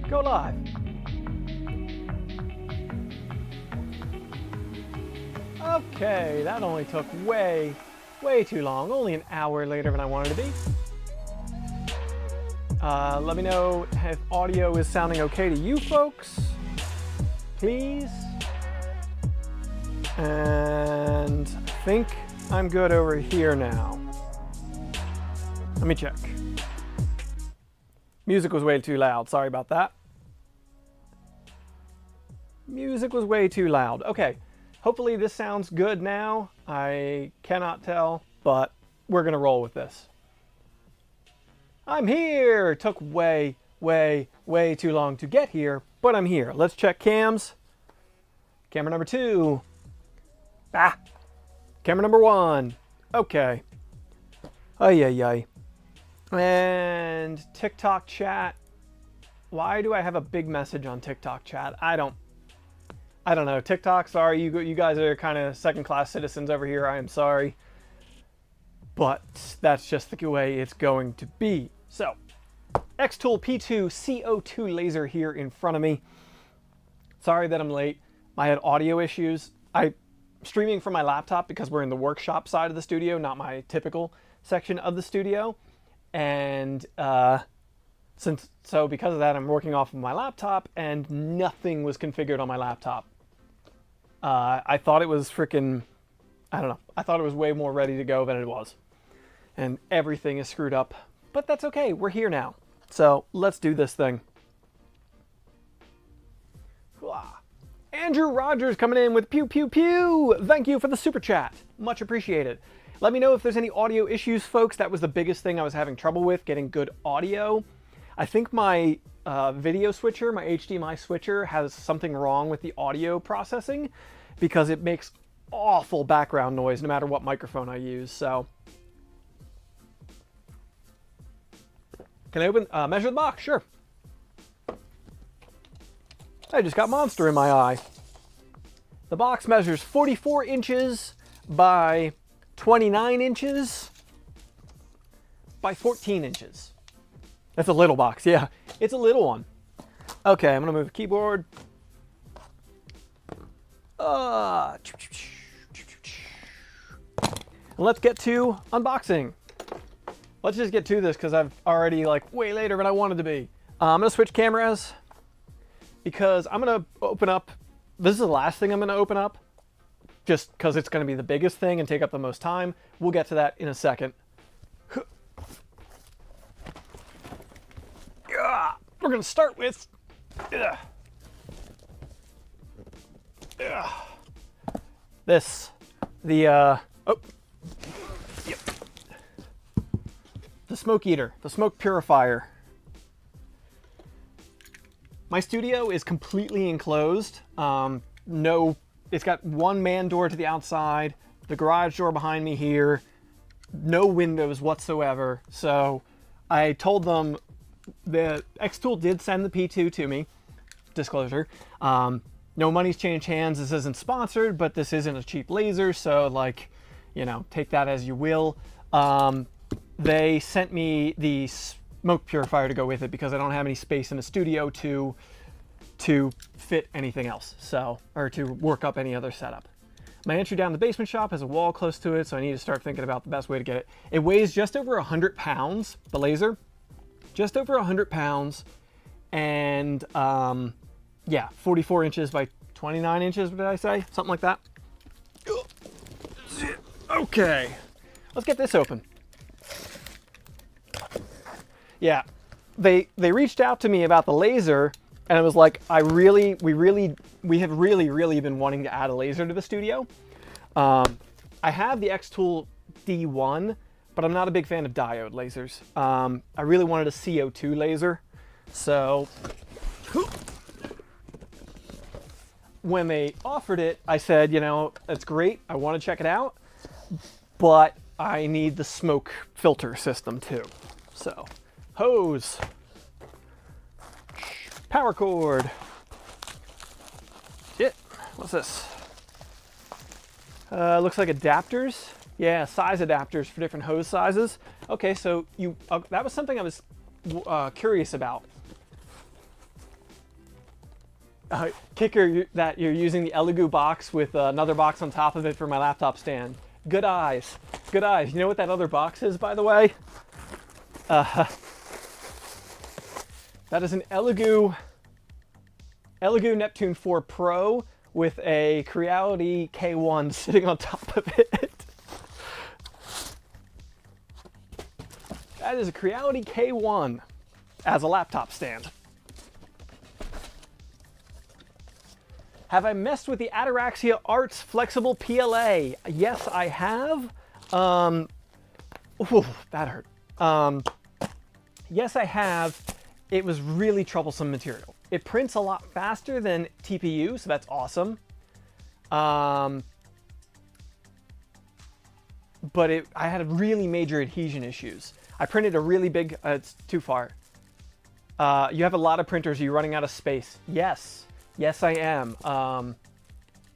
Go live. Okay, that only took way too long. Only an hour later than I wanted to be. Let me know if audio is sounding okay to you folks, please. And I think I'm good over here now. Let me check. Music was way too loud. Sorry about that. Music was way too loud. Okay, hopefully this sounds good now. I cannot tell, but we're gonna roll with this. I'm here! Took way too long to get here, but I'm here. Let's check cams. Camera number 2. Camera number 1. Okay. Ay. And TikTok chat. Why do I have a big message on TikTok chat? I don't know. TikTok, sorry, you guys are kind of second-class citizens over here. I am sorry. But that's just the way it's going to be. So, xTool P2 CO2 laser here in front of me. Sorry that I'm late. I had audio issues. I'm streaming from my laptop because we're in the workshop side of the studio, not my typical section of the studio. And because of that, I'm working off of my laptop, and nothing was configured on my laptop. I thought it was freaking, I don't know. I thought it was way more ready to go than it was. And everything is screwed up. But that's okay. We're here now. So let's do this thing. Andrew Rogers coming in with pew pew pew. Thank you for the super chat. Much appreciated. Let me know if there's any audio issues, folks. That was the biggest thing I was having trouble with, getting good audio. I think my video switcher, my HDMI switcher, has something wrong with the audio processing because it makes awful background noise no matter what microphone I use. So, can I open, measure the box? Sure. I just got monster in my eye. The box measures 44 inches by 29 inches by 14 inches. That's a little box, yeah. It's a little one. Okay, I'm gonna move the keyboard. And let's get to unboxing. Let's just get to this because I've already way later than I wanted to be. I'm gonna switch cameras because I'm gonna open up, this is the last thing I'm gonna open up just because it's gonna be the biggest thing and take up the most time. We'll get to that in a second. We're gonna start with this, the smoke eater, the smoke purifier. My studio is completely enclosed. It's got one man door to the outside, the garage door behind me here, no windows whatsoever. So I told them the xTool did send the P2 to me, disclosure. No money's changed hands. This isn't sponsored, but this isn't a cheap laser. So take that as you will. They sent me the smoke purifier to go with it because I don't have any space in the studio to fit anything else, or to work up any other setup. My entry down the basement shop has a wall close to it, so I need to start thinking about the best way to get it. It weighs just over 100 pounds, the laser, just over 100 pounds, and yeah, 44 inches by 29 inches, what did I say? Something like that. Okay, let's get this open. Yeah, they reached out to me about the laser, and I was like, we have really been wanting to add a laser to the studio. I have the xTool D1, but I'm not a big fan of diode lasers. I really wanted a CO2 laser, so when they offered it, I said, that's great, I want to check it out, but I need the smoke filter system too. So, hose, power cord. Shit, what's this? Looks like adapters. Yeah, size adapters for different hose sizes. Okay, so that was something I was curious about. Kicker that you're using the Elegoo box with another box on top of it for my laptop stand. Good eyes. Good eyes. You know what that other box is, by the way? That is an Elegoo Neptune 4 Pro with a Creality K1 sitting on top of it. That is a Creality K1 as a laptop stand. Have I messed with the Ataraxia Arts Flexible PLA? Yes, I have. Ooh, that hurt. Yes, I have. It was really troublesome material. It prints a lot faster than TPU, so that's awesome. But I had really major adhesion issues. I printed a really big, it's too far. You have a lot of printers, are you running out of space? Yes. Yes, I am.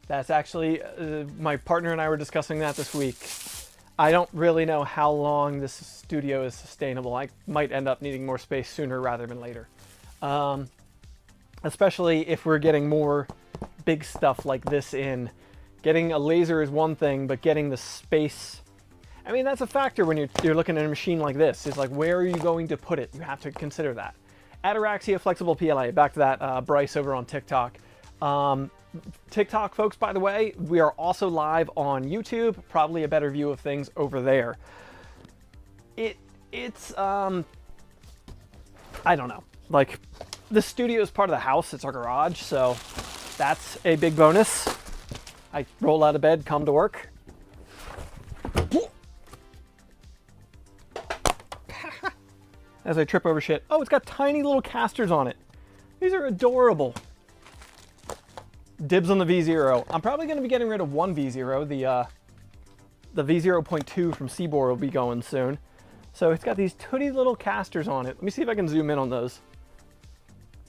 That's actually, my partner and I were discussing that this week. I don't really know how long this studio is sustainable. I might end up needing more space sooner rather than later. Especially if we're getting more big stuff like this in. Getting a laser is one thing, but getting the space, I mean, that's a factor when you're looking at a machine like this. It's like, where are you going to put it? You have to consider that. Ataraxia Flexible PLA, back to that Bryce over on TikTok. TikTok folks, by the way, we are also live on YouTube, probably a better view of things over there. It's I don't know, like, the studio is part of the house, it's our garage, so that's a big bonus. I roll out of bed, come to work. As I trip over shit. Oh, it's got tiny little casters on it. These are adorable. Dibs on the V0. I'm probably going to be getting rid of one V0. The V0.2 from Seaboard will be going soon. So it's got these tooty little casters on it. Let me see if I can zoom in on those.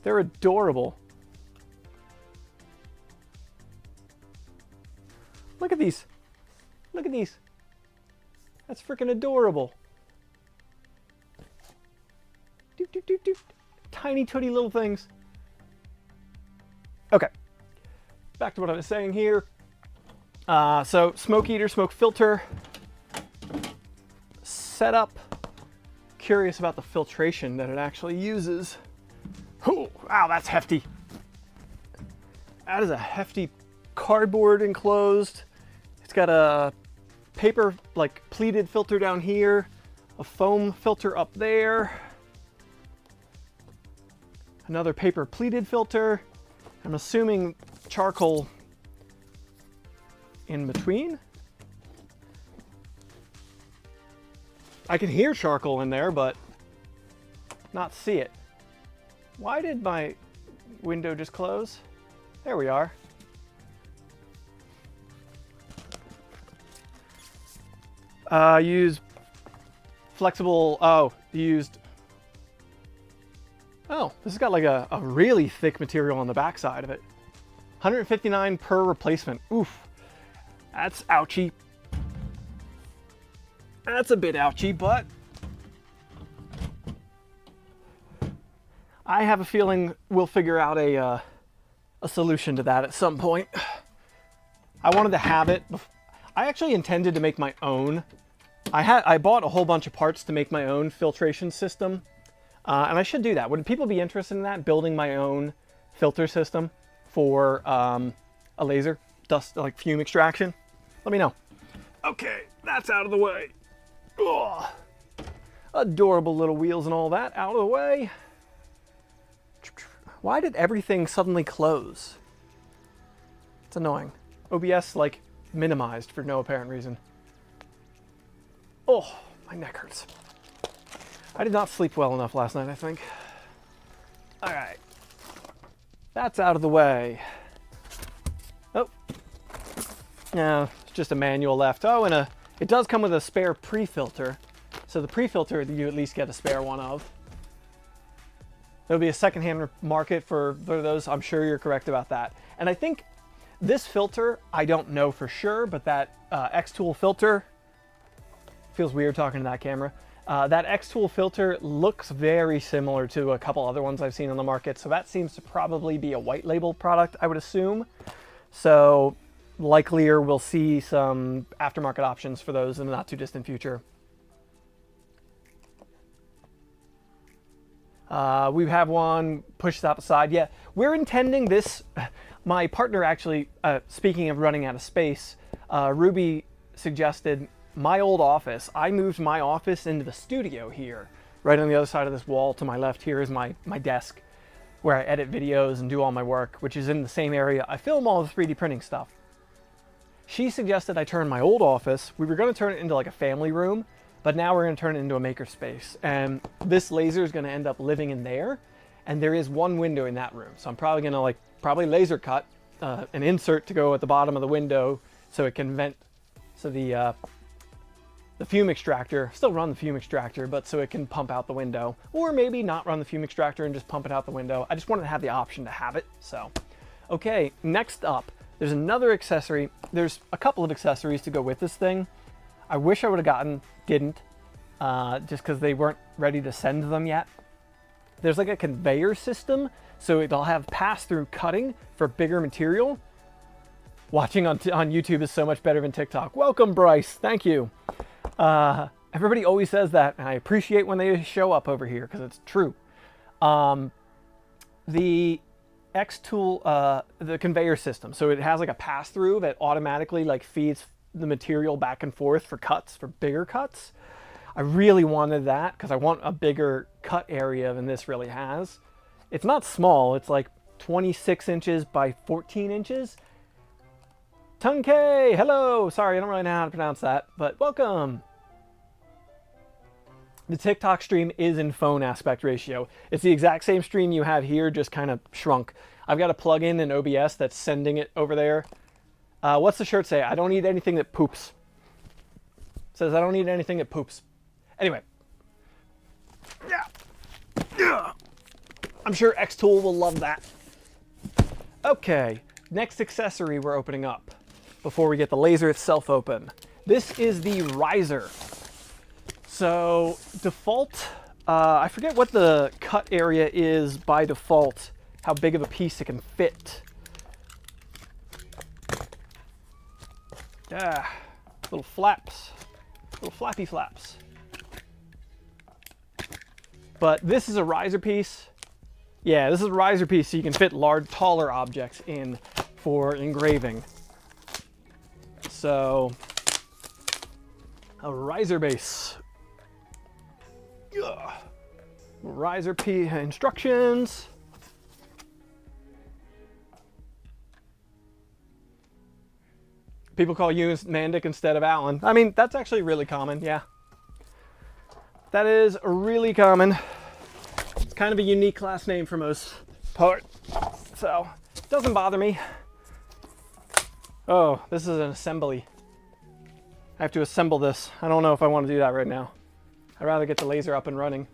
They're adorable. Look at these. Look at these. That's freaking adorable. Doop, doop, doop, doop. Tiny tooty little things. Okay. Back to what I was saying here. So smoke eater, smoke filter. Setup. Curious about the filtration that it actually uses. Oh, wow, that's hefty. That is a hefty cardboard enclosed. It's got a paper, like, pleated filter down here, a foam filter up there, another paper pleated filter. I'm assuming charcoal in between. I can hear charcoal in there, but not see it. Why did my window just close? There we are. Use flexible, used, oh, this has got like a really thick material on the back side of it. 159 per replacement. Oof, that's ouchy. That's a bit ouchy, but I have a feeling we'll figure out a solution to that at some point. I wanted to have it. I actually intended to make my own. I bought a whole bunch of parts to make my own filtration system, and I should do that. Would people be interested in that? Building my own filter system for a laser dust, like fume extraction? Let me know. Okay, that's out of the way. Ugh. Adorable little wheels and all that out of the way. Why did everything suddenly close? It's annoying. OBS like minimized for no apparent reason. Oh, my neck hurts. I did not sleep well enough last night, I think. All right. That's out of the way. Oh. No, it's just a manual left. Oh, and it does come with a spare pre-filter. So the pre-filter you at least get a spare one of. There'll be a secondhand market for those. I'm sure you're correct about that. And I think this filter, I don't know for sure, but that xTool filter, feels weird talking to that camera. That xTool filter looks very similar to a couple other ones I've seen on the market, so that seems to probably be a white label product, I would assume. So likelier we'll see some aftermarket options for those in the not too distant future. We have one push ZAP aside. Yeah, we're intending this. My partner actually, speaking of running out of space, Ruby suggested my old office. I moved my office into the studio here. Right on the other side of this wall to my left here is my desk where I edit videos and do all my work, which is in the same area I film all the 3D printing stuff. She suggested I turn my old office. We were going to turn it into like a family room, but now we're going to turn it into a makerspace. And this laser is going to end up living in there. And there is one window in that room. So I'm probably going to laser cut an insert to go at the bottom of the window so it can vent. So the fume extractor, still run the fume extractor, but so it can pump out the window. Or maybe not run the fume extractor and just pump it out the window. I just wanted to have the option to have it. So, okay, next up, there's another accessory. There's a couple of accessories to go with this thing. I wish I would have gotten, didn't, just because they weren't ready to send them yet. There's like a conveyor system, so it'll have pass-through cutting for bigger material. Watching on YouTube is so much better than TikTok. Welcome, Bryce. Thank you. Everybody always says that, and I appreciate when they show up over here because it's true. The xTool, the conveyor system, so it has like a pass-through that automatically like feeds the material back and forth for cuts, for bigger cuts. I really wanted that because I want a bigger cut area than this really has. It's not small, it's like 26 inches by 14 inches. Tunkay, hello! Sorry, I don't really know how to pronounce that, but welcome! The TikTok stream is in phone aspect ratio. It's the exact same stream you have here, just kind of shrunk. I've got a plug-in in OBS that's sending it over there. What's the shirt say? I don't need anything that poops. It says I don't need anything that poops. Anyway. Yeah. I'm sure xTool will love that. Okay, next accessory we're opening up before we get the laser itself open. This is the riser. So default, I forget what the cut area is by default, how big of a piece it can fit. Yeah, little flaps, little flappy flaps. But this is a riser piece. Yeah, this is a riser piece so you can fit large, taller objects in for engraving. So, a riser base. Ugh. Riser piece instructions. People call you Mandic instead of Alan. I mean, that's actually really common, yeah. That is really common. It's kind of a unique last name for most part, so it doesn't bother me. Oh, this is an assembly. I have to assemble this. I don't know if I want to do that right now. I'd rather get the laser up and running.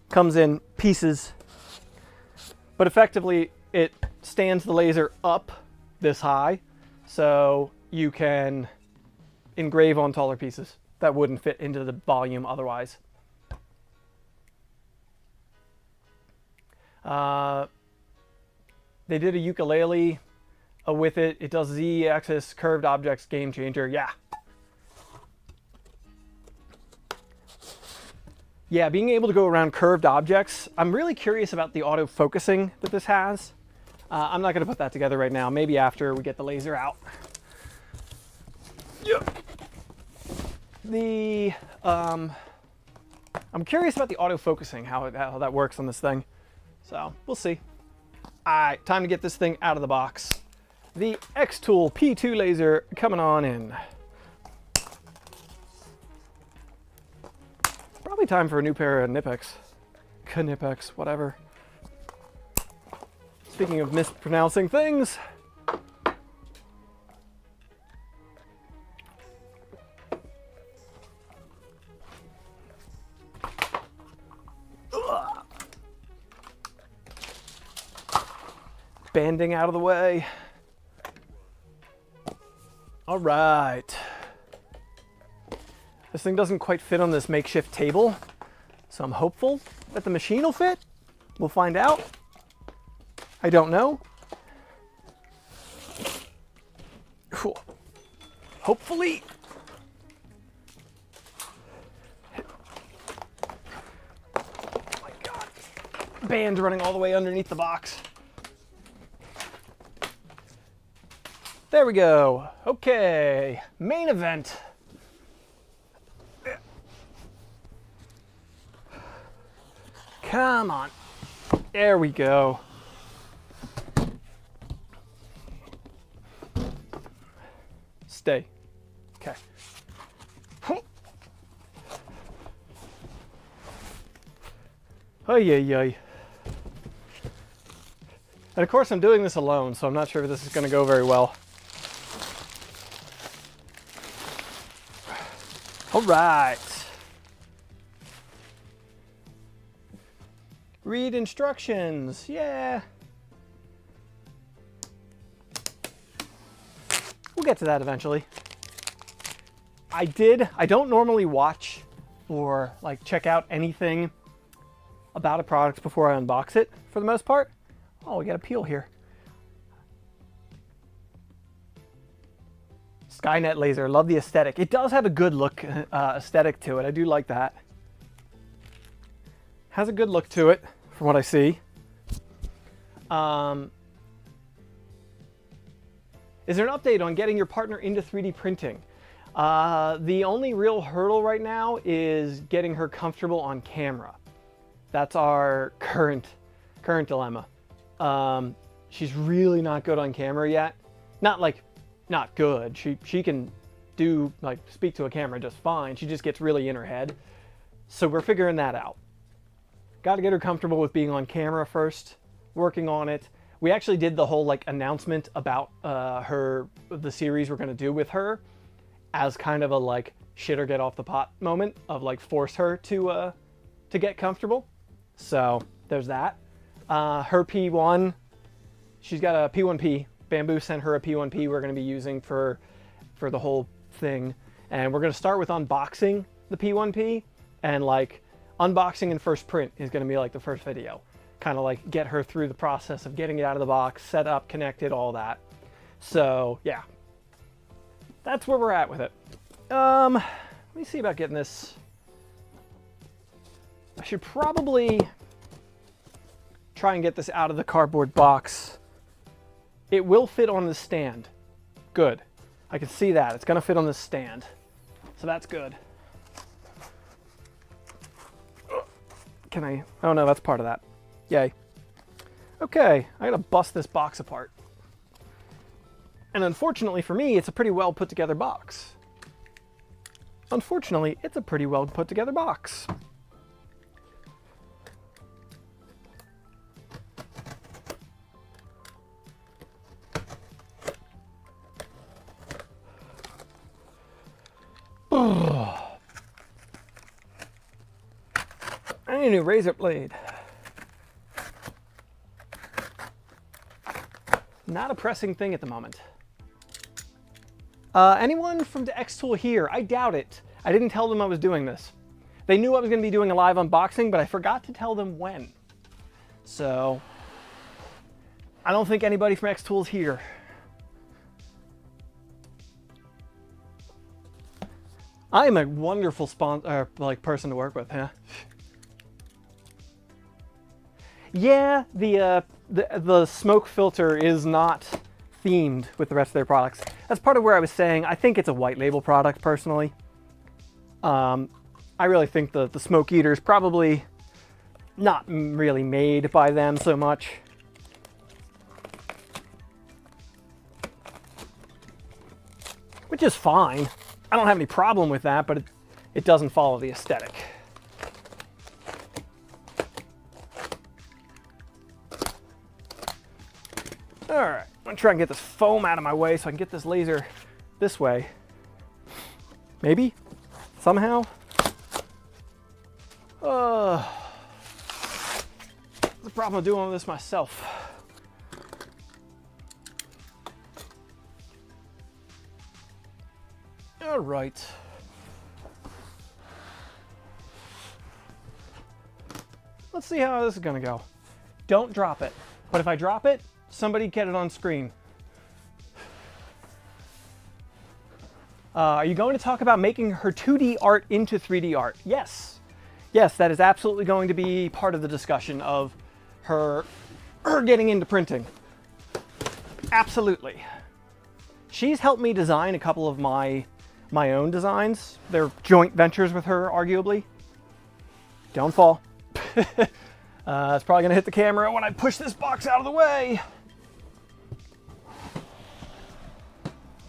Comes in pieces, but effectively it stands the laser up this high, so you can engrave on taller pieces that wouldn't fit into the volume otherwise. They did a ukulele with it. It does Z-axis curved objects, game changer. Yeah. Yeah, being able to go around curved objects. I'm really curious about the auto focusing that this has. I'm not going to put that together right now. Maybe after we get the laser out. Yeah. I'm curious about the auto focusing, how that works on this thing. So we'll see. All right, time to get this thing out of the box. The xTool P2 laser coming on in. Probably time for a new pair of Knipex. Knipex, whatever. Speaking of mispronouncing things. Banding out of the way. All right. This thing doesn't quite fit on this makeshift table, so I'm hopeful that the machine will fit. We'll find out. I don't know. Cool. Hopefully. Oh my God. Band running all the way underneath the box. There we go. Okay, main event. Come on. There we go. Stay. Okay. Ay, ay, ay. And of course I'm doing this alone, so I'm not sure if this is going to go very well. All right. Read instructions. Yeah. We'll get to that eventually. I don't normally watch or like check out anything about a product before I unbox it for the most part. Oh, we got a peel here. Skynet laser, love the aesthetic. It does have a good look aesthetic to it. I do like that. Has a good look to it from what I see. Is there an update on getting your partner into 3D printing? The only real hurdle right now is getting her comfortable on camera. That's our current dilemma. She's really not good on camera yet. Not good. She can do speak to a camera just fine. She just gets really in her head. So we're figuring that out. Got to get her comfortable with being on camera first. Working on it. We actually did the whole announcement about the series we're going to do with her as kind of a shit or get off the pot moment of force her to get comfortable. So there's that. Her P1, she's got a P1P. Bamboo sent her a P1P we're going to be using for the whole thing. And we're going to start with unboxing the P1P, and unboxing and first print is going to be the first video. Kind of get her through the process of getting it out of the box, set up, connected, all that. So yeah, that's where we're at with it. Let me see about getting this. I should probably try and get this out of the cardboard box. It will fit on the stand. Good. I can see that. It's going to fit on the stand. So that's good. Can I? Oh no, that's part of that. Yay. Okay, I gotta bust this box apart. And unfortunately for me, it's a pretty well put together box. Unfortunately, it's a pretty well put together box. I need a new razor blade. Not a pressing thing at the moment. Anyone from the xTool here? I doubt it. I didn't tell them I was doing this. They knew I was going to be doing a live unboxing, but I forgot to tell them when. So, I don't think anybody from xTool's here. I am a wonderful person to work with, huh? Yeah, the smoke filter is not themed with the rest of their products. That's part of where I was saying I think it's a white label product personally. I really think the smoke eater is probably not really made by them so much. Which is fine. I don't have any problem with that, but it doesn't follow the aesthetic. All right, I'm gonna try and get this foam out of my way so I can get this laser this way. Maybe? Somehow? What's the problem with doing all this myself? All right. let's see how this is gonna go. Don't drop it. But if I drop it, somebody get it on screen. Are you going to talk about making her 2D art into 3D art? Yes. Yes, that is absolutely going to be part of the discussion of her getting into printing. Absolutely. She's helped me design a couple of my own designs. They're joint ventures with her, arguably. Don't fall. It's probably gonna hit the camera when I push this box out of the way.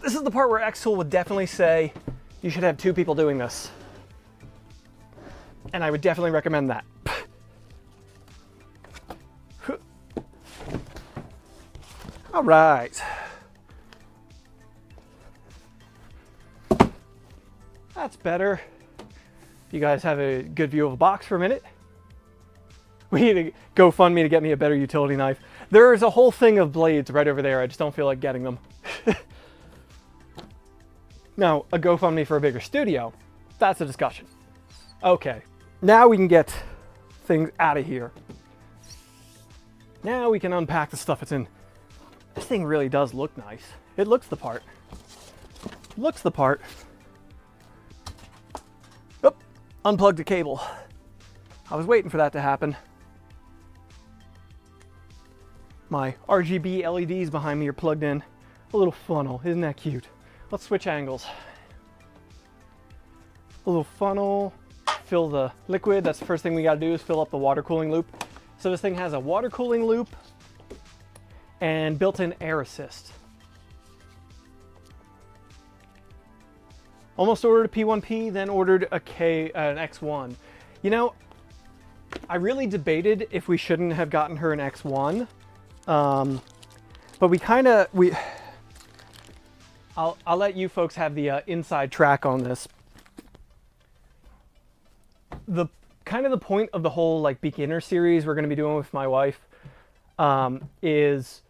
This is the part where xTool would definitely say you should have 2 people doing this. And I would definitely recommend that. All right. That's better. You guys have a good view of a box for a minute. We need to GoFundMe to get me a better utility knife. There's a whole thing of blades right over there. I just don't feel like getting them. Now, a GoFundMe for a bigger studio, that's a discussion. Okay, now we can get things out of here. Now we can unpack the stuff it's in. This thing really does look nice. It looks the part. Looks the part. Oh, unplugged the cable. I was waiting for that to happen. My RGB LEDs behind me are plugged in. A little funnel, isn't that cute? Let's switch angles. A little funnel, fill the liquid. That's the first thing we gotta do is fill up the water cooling loop. So this thing has a water cooling loop and built-in air assist. Almost ordered a P1P, then ordered an X1. You know, I really debated if we shouldn't have gotten her an X1. But I'll let you folks have the inside track on this. The point of the whole like beginner series we're going to be doing with my wife is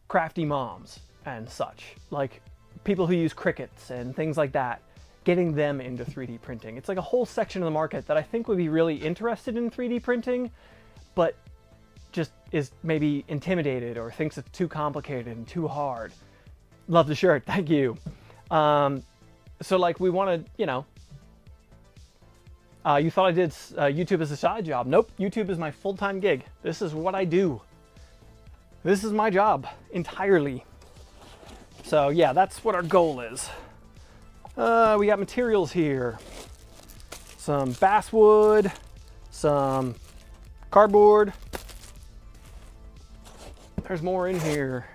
crafty moms and such, like people who use Cricuts and things like that, getting them into 3D printing. It's like a whole section of the market that I think would be really interested in 3D printing, but just is maybe intimidated or thinks it's too complicated and too hard. Love the shirt, thank you. So like we want to, you know, you thought I did YouTube as a side job. Nope, YouTube is my full-time gig. This is what I do. This is my job entirely. So yeah, that's what our goal is. We got materials here. Some basswood, some cardboard. There's more in here.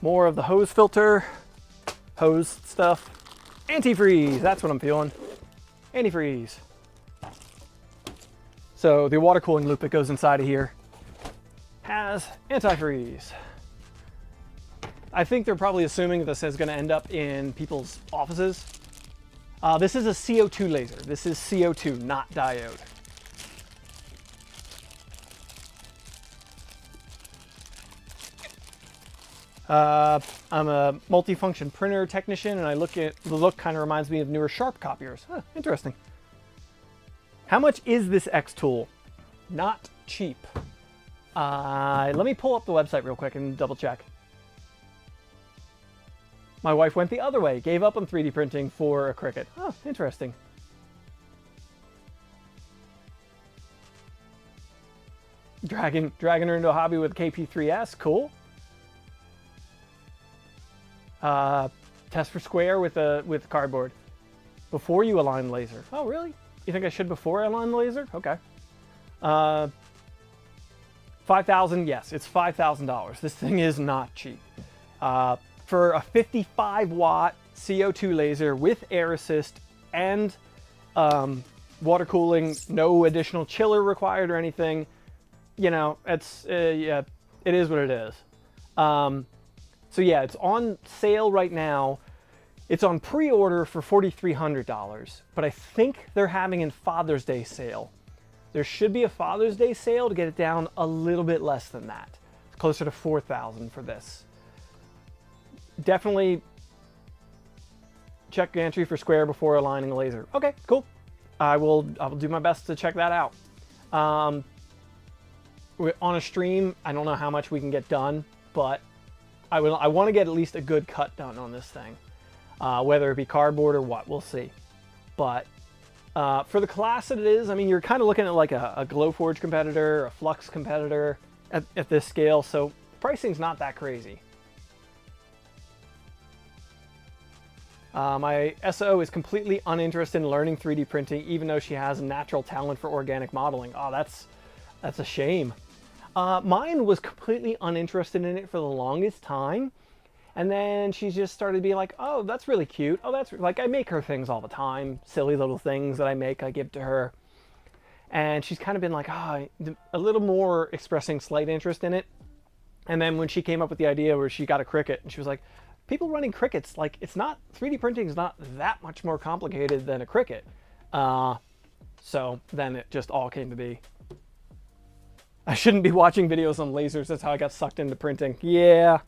More of the hose filter, hose stuff. Antifreeze, that's what I'm feeling. Antifreeze. So the water cooling loop that goes inside of here has antifreeze. I think they're probably assuming this is going to end up in people's offices. This is a CO2 laser. This is CO2, not diode. I'm a multifunction printer technician, and the look kind of reminds me of newer Sharp copiers. Huh, interesting. How much is this xTool? Not cheap. Let me pull up the website real quick and double check. My wife went the other way, gave up on 3D printing for a Cricut. Oh, interesting. Dragging her into a hobby with KP3S, cool. Test for square with cardboard. Before you align the laser. Oh, really? You think I should before I align the laser? Okay. 5,000, yes, it's $5,000. This thing is not cheap. For a 55 watt CO2 laser with air assist and water cooling, no additional chiller required or anything, you know, it's, yeah, it is what it is. So yeah, it's on sale right now. It's on pre-order for $4,300, but I think they're having a Father's Day sale. There should be a Father's Day sale to get it down a little bit less than that. It's closer to $4,000 for this. Definitely check gantry for square before aligning the laser. Okay, cool. I will do my best to check that out. On a stream, I don't know how much we can get done, but I want to get at least a good cut done on this thing. Whether it be cardboard or what, we'll see. But for the class that it is, I mean, you're kind of looking at like a Glowforge competitor, a Flux competitor at this scale, so pricing's not that crazy. My SO is completely uninterested in learning 3D printing, even though she has a natural talent for organic modeling. Oh, that's a shame. Mine was completely uninterested in it for the longest time. And then she just started being like, oh, that's really cute. Oh, that's like, I make her things all the time. Silly little things that I make, I give to her. And she's kind of been like, oh, a little more expressing slight interest in it. And then when she came up with the idea where she got a Cricut, and she was like, people running Cricuts, like, it's not, 3D printing is not that much more complicated than a Cricut. So then it just all came to be. I shouldn't be watching videos on lasers. That's how I got sucked into printing. Yeah.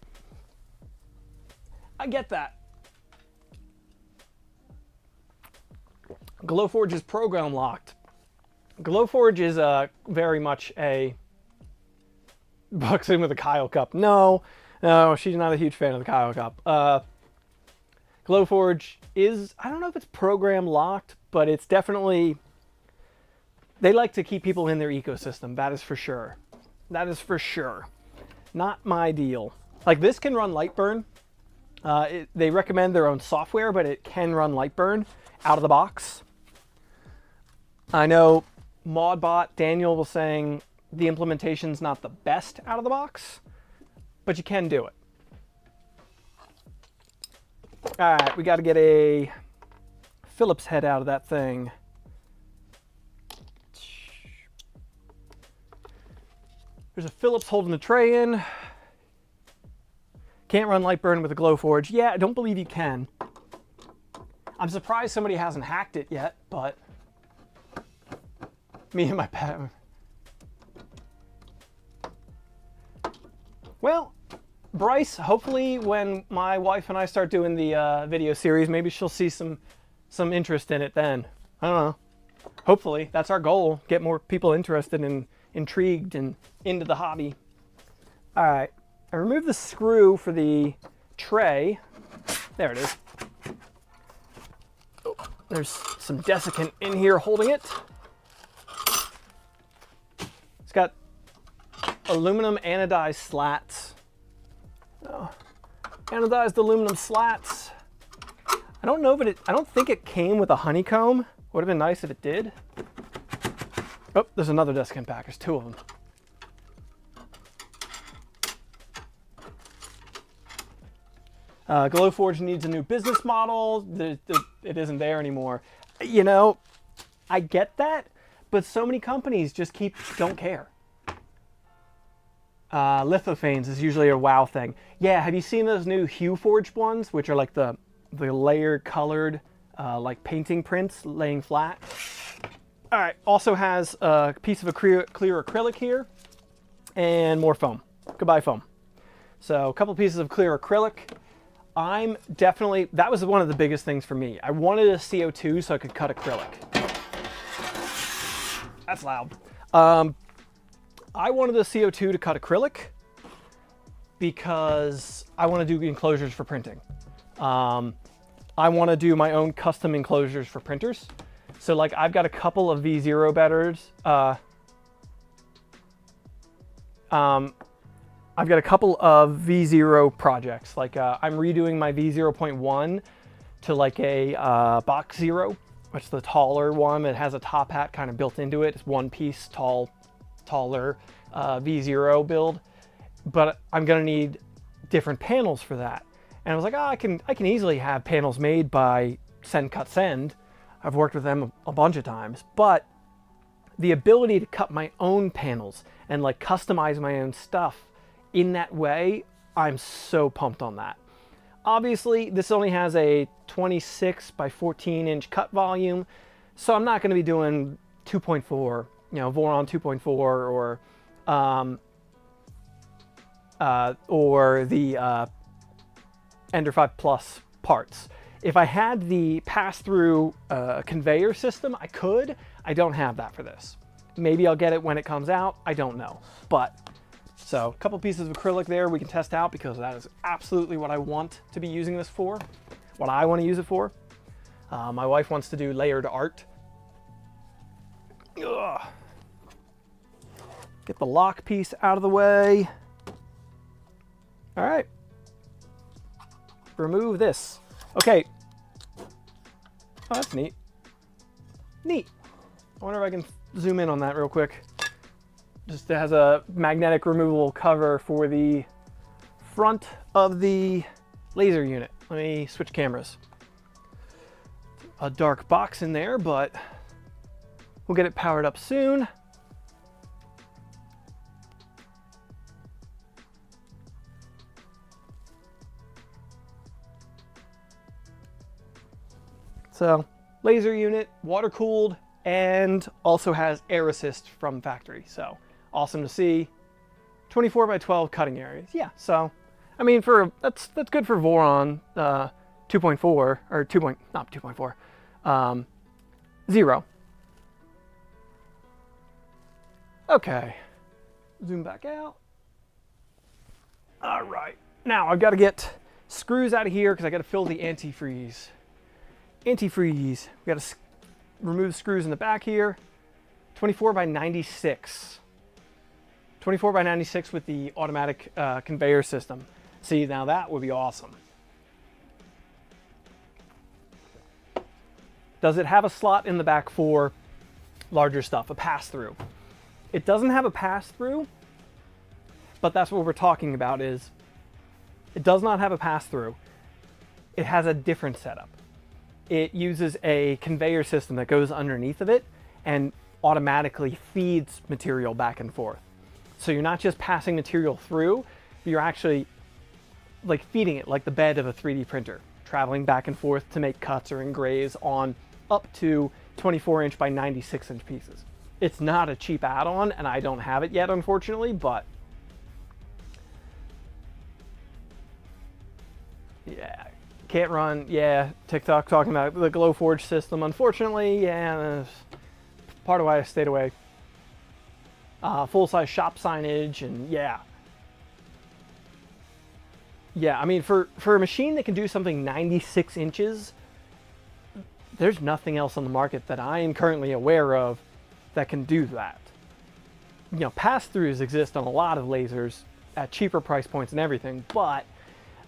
I get that. Glowforge is program locked. Glowforge is very much a bucks in with a Kyle cup. No, she's not a huge fan of the Kyle cup. Glowforge is, I don't know if it's program locked, but it's definitely, they like to keep people in their ecosystem. That is for sure. That is for sure. Not my deal. Like, this can run Lightburn. They recommend their own software, but it can run Lightburn out of the box. I know Modbot Daniel was saying the implementation's not the best out of the box, but you can do it. All right, we got to get a Phillips head out of that thing. There's a Phillips holding the tray in. Can't run Lightburn with a Glowforge. Yeah, I don't believe you can. I'm surprised somebody hasn't hacked it yet, but me and my pet. Well, Bryce, hopefully when my wife and I start doing the video series, maybe she'll see some interest in it then. I don't know. Hopefully, that's our goal. Get more people interested and intrigued and into the hobby. All right. I removed the screw for the tray. There it is. Oh, there's some desiccant in here holding it. It's got aluminum anodized slats. Oh, anodized aluminum slats. I don't know, but I don't think it came with a honeycomb. Would have been nice if it did. Oh, there's another desiccant pack. There's two of them. Glowforge needs a new business model. It isn't there anymore. You know, I get that, but so many companies just don't care. Lithophanes is usually a wow thing. Yeah, have you seen those new HueForge ones, which are like the layered colored, like painting prints laying flat? All right, also has a piece of clear acrylic here and more foam. Goodbye foam. So a couple pieces of clear acrylic. I'm definitely, that was one of the biggest things for me. I wanted a CO2 so I could cut acrylic. That's loud. I wanted the CO2 to cut acrylic because I want to do enclosures for printing. I want to do my own custom enclosures for printers. So like I've got a couple of V0 betters. I've got a couple of V0 projects. Like I'm redoing my V0.1 to like a box zero, which is the taller one. It has a top hat kind of built into it. It's one piece taller V0 build, but I'm gonna need different panels for that. And I was like, oh, I can easily have panels made by Send Cut Send. I've worked with them a bunch of times, but the ability to cut my own panels and like customize my own stuff in that way, I'm so pumped on that. Obviously, this only has a 26 by 14 inch cut volume, so I'm not going to be doing 2.4, you know, Voron 2.4 or the Ender 5 Plus parts. If I had the pass-through conveyor system, I could. I don't have that for this. Maybe I'll get it when it comes out. I don't know. But, so a couple pieces of acrylic there we can test out because that is absolutely what I want to be using this for. What I want to use it for. My wife wants to do layered art. Ugh. Get the lock piece out of the way. All right. Remove this. Okay. Oh, that's neat. Neat. I wonder if I can zoom in on that real quick. Just has a magnetic removable cover for the front of the laser unit. Let me switch cameras. A dark box in there, but we'll get it powered up soon. So, laser unit, water cooled, and also has air assist from factory. So, awesome to see. 24 by 12 cutting areas. Yeah, so, I mean, that's good for Voron 2.4 or not 2.4, 0. Okay, zoom back out. All right, now I've got to get screws out of here because I got to fill the antifreeze. We got to remove the screws in the back here. 24 by 96. 24 by 96 with the automatic conveyor system. See, now that would be awesome. Does it have a slot in the back for larger stuff, a pass-through? It doesn't have a pass-through, but that's what we're talking about is it does not have a pass-through. It has a different setup. It uses a conveyor system that goes underneath of it and automatically feeds material back and forth. So you're not just passing material through, you're actually like feeding it like the bed of a 3D printer, traveling back and forth to make cuts or engraves on up to 24-inch by 96-inch pieces. It's not a cheap add-on, and I don't have it yet, unfortunately, but yeah. Can't run, yeah, TikTok talking about the Glowforge system. Unfortunately, yeah, that's part of why I stayed away. Full-size shop signage, and yeah. Yeah, I mean, for a machine that can do something 96 inches, there's nothing else on the market that I am currently aware of that can do that. You know, pass-throughs exist on a lot of lasers at cheaper price points and everything, but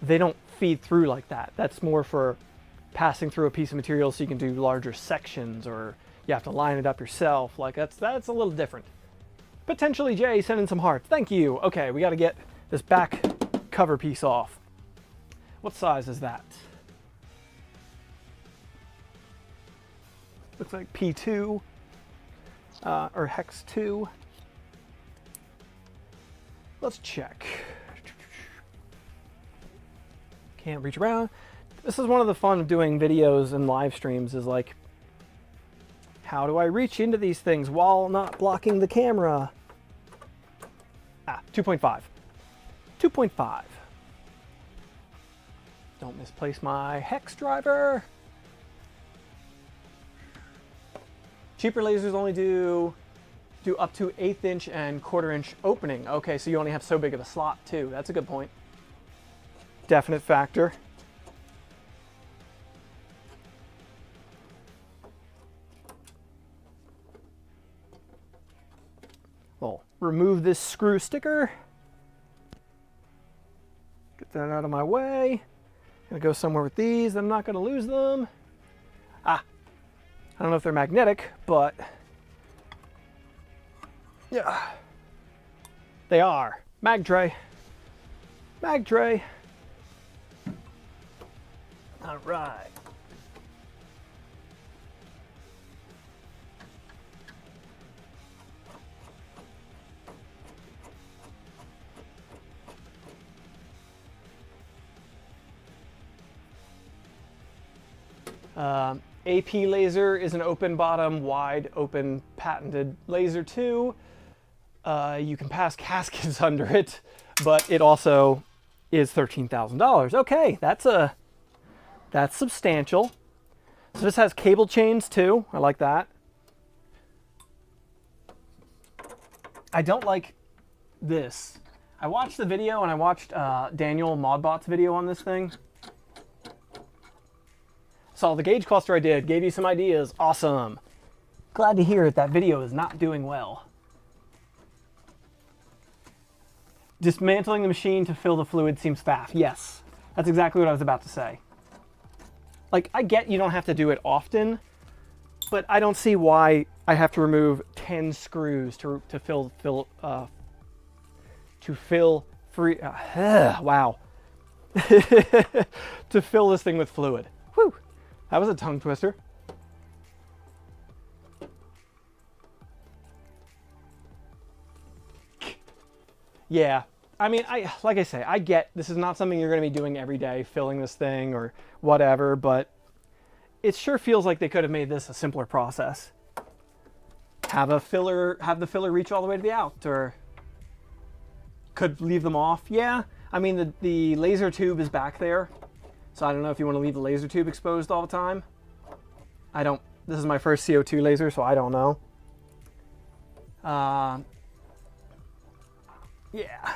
they don't feed through like that. That's more for passing through a piece of material so you can do larger sections, or you have to line it up yourself. Like that's a little different. Potentially Jay sending some hearts. Thank you. Okay, we got to get this back cover piece off. What size is that? Looks like P2 or Hex 2. Let's check. Can't reach around. This is one of the fun of doing videos and live streams is like, how do I reach into these things while not blocking the camera? 2.5. 2.5. Don't misplace my hex driver. Cheaper lasers only do up to 1/8 inch and 1/4 inch opening. Okay, so you only have so big of a slot too. That's a good point. Definite factor. We'll remove this screw sticker. Get that out of my way. Gonna go somewhere with these. I'm not gonna lose them. I don't know if they're magnetic, but yeah, they are. Mag tray. Mag tray. All right. AP laser is an open bottom, wide open patented laser too. You can pass caskets under it, but it also is $13,000. Okay, that's substantial. So this has cable chains too. I like that. I don't like this. I watched the video and I watched Daniel Modbot's video on this thing. Saw the gauge cluster I did, gave you some ideas. Awesome. Glad to hear that video is not doing well. Dismantling the machine to fill the fluid seems faff. Yes, that's exactly what I was about to say. Like, I get you don't have to do it often, but I don't see why I have to remove 10 screws to fill free. Wow. To fill this thing with fluid. Whew. That was a tongue twister. Yeah. I mean, like I say, I get this is not something you're going to be doing every day, filling this thing or whatever, but it sure feels like they could have made this a simpler process. Have the filler reach all the way to the out, or could leave them off. Yeah. I mean, the laser tube is back there, so I don't know if you want to leave the laser tube exposed all the time. This is my first CO2 laser, so I don't know. Yeah.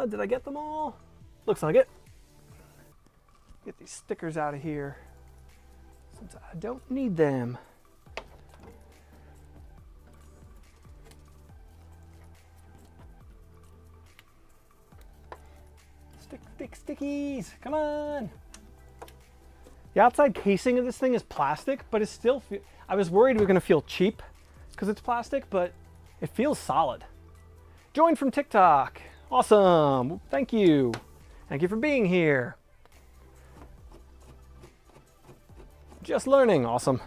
Did I get them all? Looks like it. Get these stickers out of here since I don't need them. Stickies, come on. The outside casing of this thing is plastic, but it's still, I was worried it was gonna feel cheap because it's plastic, but it feels solid. Joined from TikTok. Awesome, thank you. Thank you for being here. Just learning, awesome.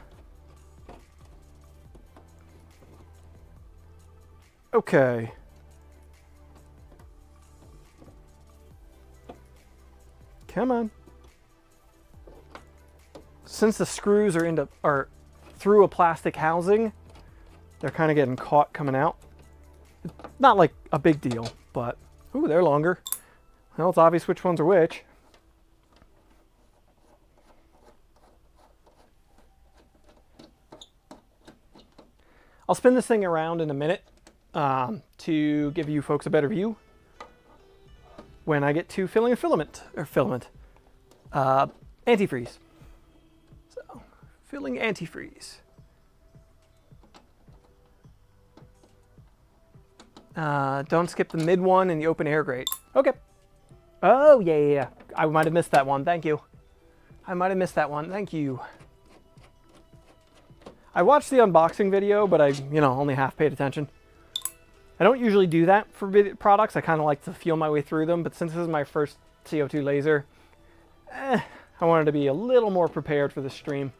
Okay. Come on. Since the screws are through a plastic housing, they're kind of getting caught coming out. Not like a big deal, but ooh, they're longer. Well, it's obvious which ones are which. I'll spin this thing around in a minute to give you folks a better view when I get to filling a filament. Antifreeze. So, filling antifreeze. Don't skip the mid one in the open air grate. Okay. Oh, yeah. I might have missed that one. Thank you. I might have missed that one. Thank you. I watched the unboxing video, but I, only half paid attention. I don't usually do that for products. I kind of like to feel my way through them, but since this is my first CO2 laser, I wanted to be a little more prepared for the stream.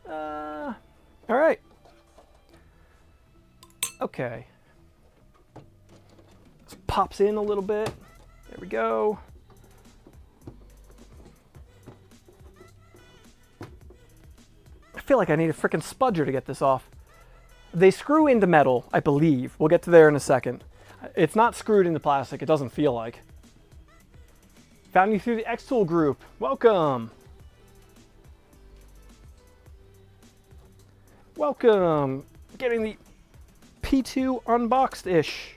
All right. Okay. This pops in a little bit. There we go. I feel like I need a frickin' spudger to get this off. They screw into metal, I believe. We'll get to there in a second. It's not screwed into plastic. It doesn't feel like. Found you through the xTool group. Welcome. Welcome. Getting the P2 unboxed-ish.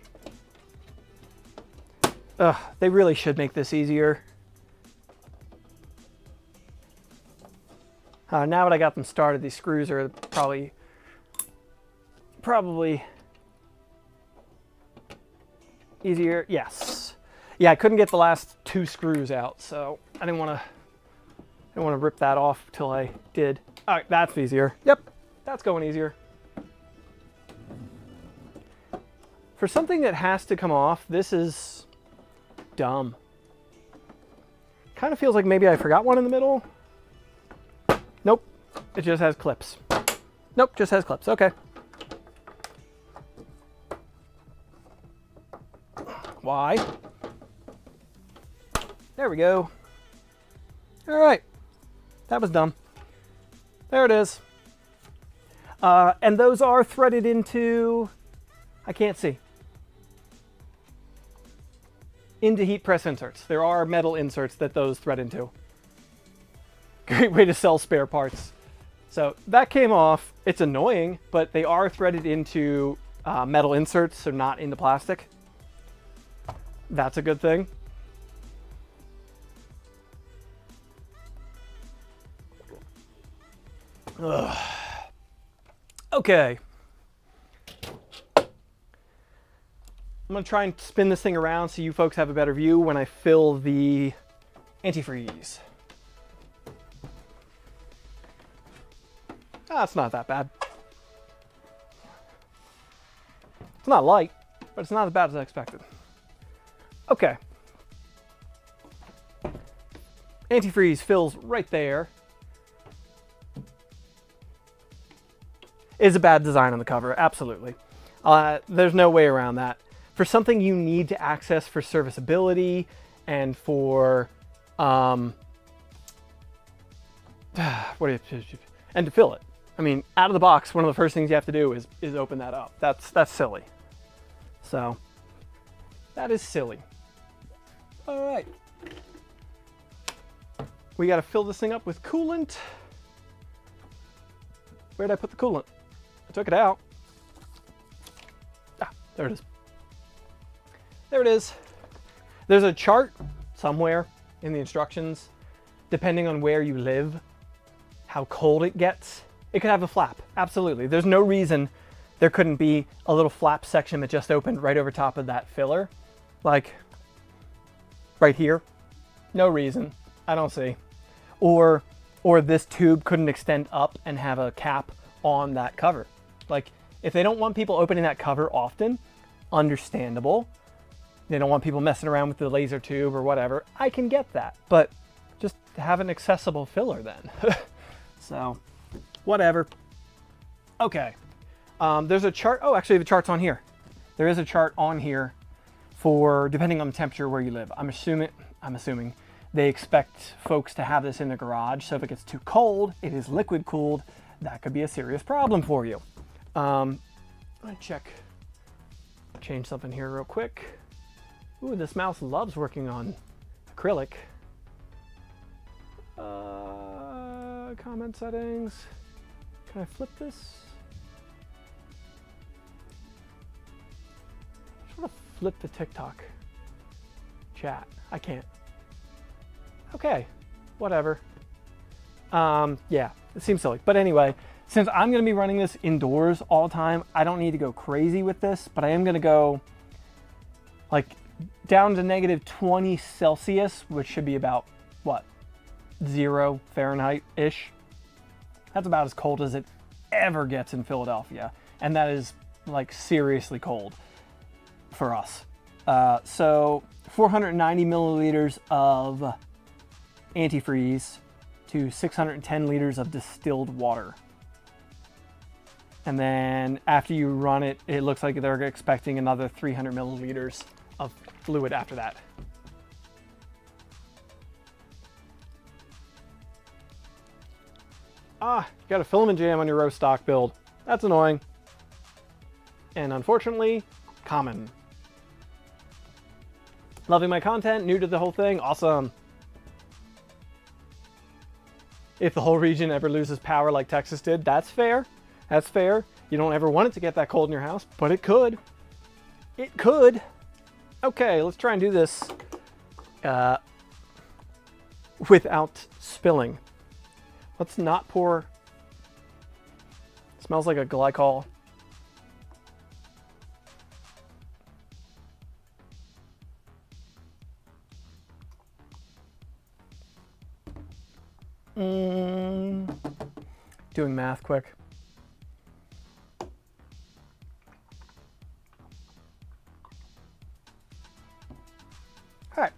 They really should make this easier. Now that I got them started, these screws are probably easier. Yes. Yeah, I couldn't get the last 2 screws out, so I didn't want to rip that off till I did. All right, that's easier. Yep, that's going easier. For something that has to come off, this is dumb. Kind of feels like maybe I forgot one in the middle. Nope, it just has clips. Nope, just has clips. Okay. Why? There we go. All right, that was dumb. There it is. And those are threaded into, I can't see, into heat press inserts. There are metal inserts that those thread into. Great way to sell spare parts. So that came off. It's annoying, but they are threaded into metal inserts, so not into plastic. That's a good thing. Ugh. Okay. I'm gonna try and spin this thing around so you folks have a better view when I fill the antifreeze. Ah, it's not that bad. It's not light, but it's not as bad as I expected. Okay. Antifreeze fills right there. Is a bad design on the cover, absolutely. There's no way around that. For something you need to access for serviceability and for and to fill it. I mean, out of the box, one of the first things you have to do is open that up. That's silly. So that is silly. All right. We got to fill this thing up with coolant. Where'd I put the coolant? I took it out. Ah, there it is. There it is. There's a chart somewhere in the instructions, depending on where you live, how cold it gets. It could have a flap, absolutely. There's no reason there couldn't be a little flap section that just opened right over top of that filler. Like, right here. No reason, I don't see. Or this tube couldn't extend up and have a cap on that cover. Like, if they don't want people opening that cover often, understandable. They don't want people messing around with the laser tube or whatever. I can get that, but just have an accessible filler then. So, whatever. Okay. There's a chart. Oh, actually the chart's on here. There is a chart on here for depending on the temperature where you live. I'm assuming they expect folks to have this in the garage. So if it gets too cold, it is liquid cooled. That could be a serious problem for you. Let me change something here real quick. Ooh, this mouse loves working on acrylic. Comment settings. Can I flip this? I just want to flip the TikTok chat. I can't. Okay, whatever. Yeah, it seems silly. But anyway, since I'm going to be running this indoors all the time, I don't need to go crazy with this, but I am going to go like down to -20 Celsius, which should be about, what, 0 Fahrenheit-ish. That's about as cold as it ever gets in Philadelphia. And that is, like, seriously cold for us. So 490 milliliters of antifreeze to 610 liters of distilled water. And then after you run it, it looks like they're expecting another 300 milliliters of fluid after that. Ah, you got a filament jam on your row stock build. That's annoying. And unfortunately, common. Loving my content, new to the whole thing, awesome. If the whole region ever loses power like Texas did, that's fair. That's fair. You don't ever want it to get that cold in your house, but it could. It could. Okay, let's try and do this without spilling. Let's not pour. It smells like a glycol. Doing math quick. All right,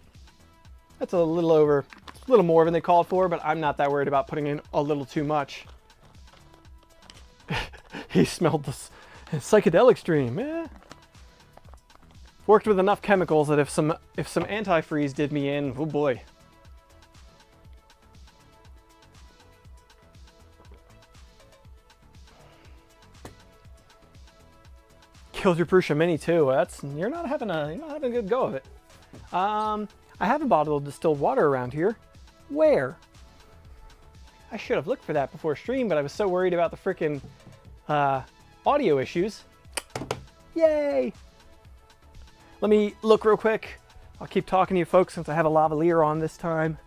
that's a little over, a little more than they called for, but I'm not that worried about putting in a little too much. He smelled this psychedelic stream. Eh. Worked with enough chemicals that if some antifreeze did me in, oh boy. Killed your Prusa Mini too. You're not having a good go of it. I have a bottle of distilled water around here. Where? I should have looked for that before stream, but I was so worried about the frickin' audio issues. Yay! Let me look real quick. I'll keep talking to you folks since I have a lavalier on this time.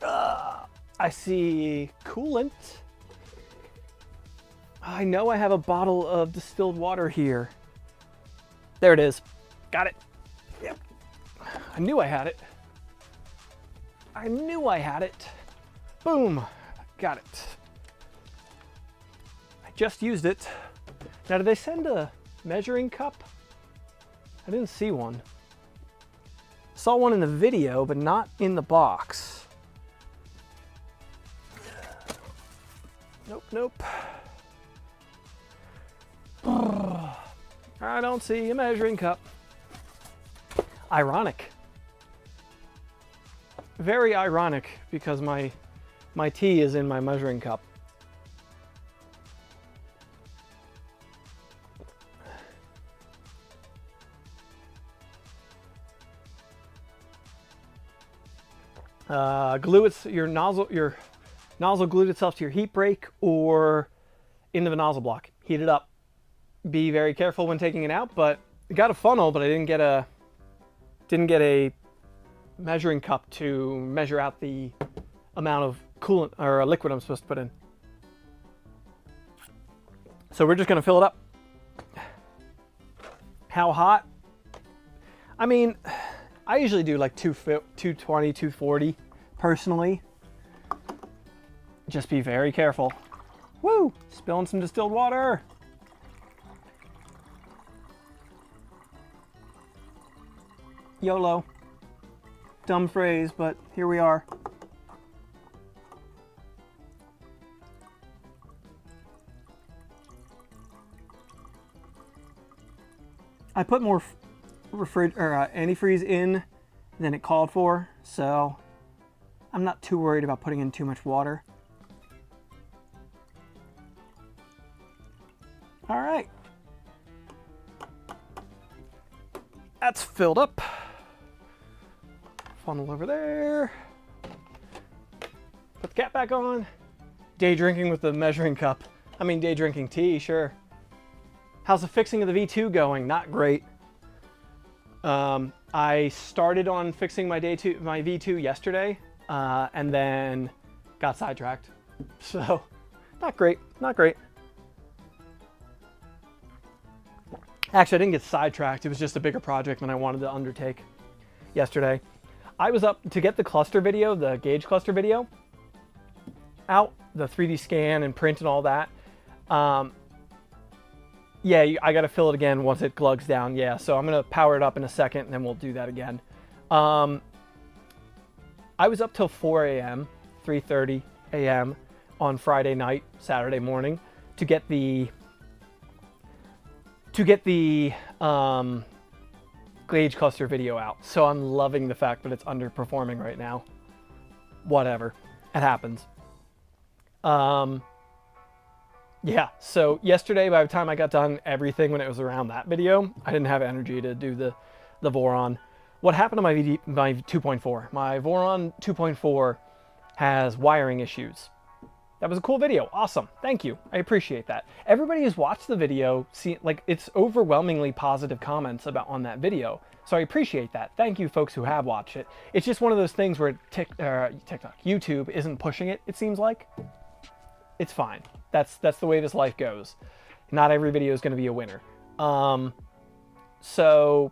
I see coolant. I know I have a bottle of distilled water here. There it is. Got it. Yep. I knew I had it. I knew I had it. Boom. Got it. I just used it. Now, did they send a measuring cup? I didn't see one. Saw one in the video, but not in the box. Nope, nope. I don't see a measuring cup. Ironic. Very ironic, because my tea is in my measuring cup. Glue your nozzle glued itself to your heat break or into the nozzle block. Heat it up. Be very careful when taking it out, but I got a funnel, but I didn't get a measuring cup to measure out the amount of coolant or liquid I'm supposed to put in. So we're just gonna fill it up. How hot? I mean, I usually do like 220, 240 personally. Just be very careful. Woo! Spilling some distilled water. YOLO. Dumb phrase, but here we are. I put more antifreeze in than it called for, so I'm not too worried about putting in too much water. All right. That's filled up. Funnel over there. Put the cap back on. Day drinking with the measuring cup. I mean, day drinking tea, sure. How's the fixing of the V2 going? Not great. I started on fixing my V2 yesterday, and then got sidetracked. So, not great, not great. Actually, I didn't get sidetracked. It was just a bigger project than I wanted to undertake yesterday. I was up to get the cluster video, the gauge cluster video out, the 3D scan and print and all that. Yeah, I got to fill it again once it glugs down. Yeah, so I'm going to power it up in a second and then we'll do that again. I was up till 4 a.m., 3:30 a.m. on Friday night, Saturday morning to get the gauge cluster video out. So I'm loving the fact that it's underperforming right now. Whatever, it happens. Yeah, so yesterday, by the time I got done everything when it was around that video, I didn't have energy to do the Voron. What happened to my 2.4? My Voron 2.4 has wiring issues. That was a cool video. Awesome. Thank you. I appreciate that. Everybody who's watched the video, it's overwhelmingly positive comments on that video. So I appreciate that. Thank you folks who have watched it. It's just one of those things where YouTube isn't pushing it, it seems like. It's fine. That's the way this life goes. Not every video is going to be a winner. So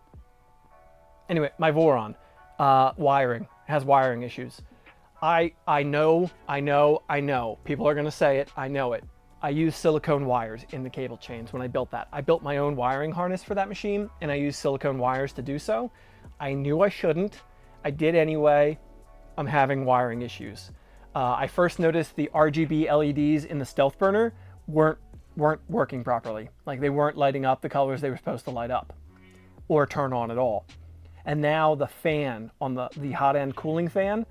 anyway, my Voron wiring has wiring issues. I know. People are going to say it. I know it. I use silicone wires in the cable chains when I built that. I built my own wiring harness for that machine, and I used silicone wires to do so. I knew I shouldn't. I did anyway. I'm having wiring issues. I first noticed the RGB LEDs in the Stealth Burner weren't working properly. Like, they weren't lighting up the colors they were supposed to light up or turn on at all. And now the fan on the hot end cooling fan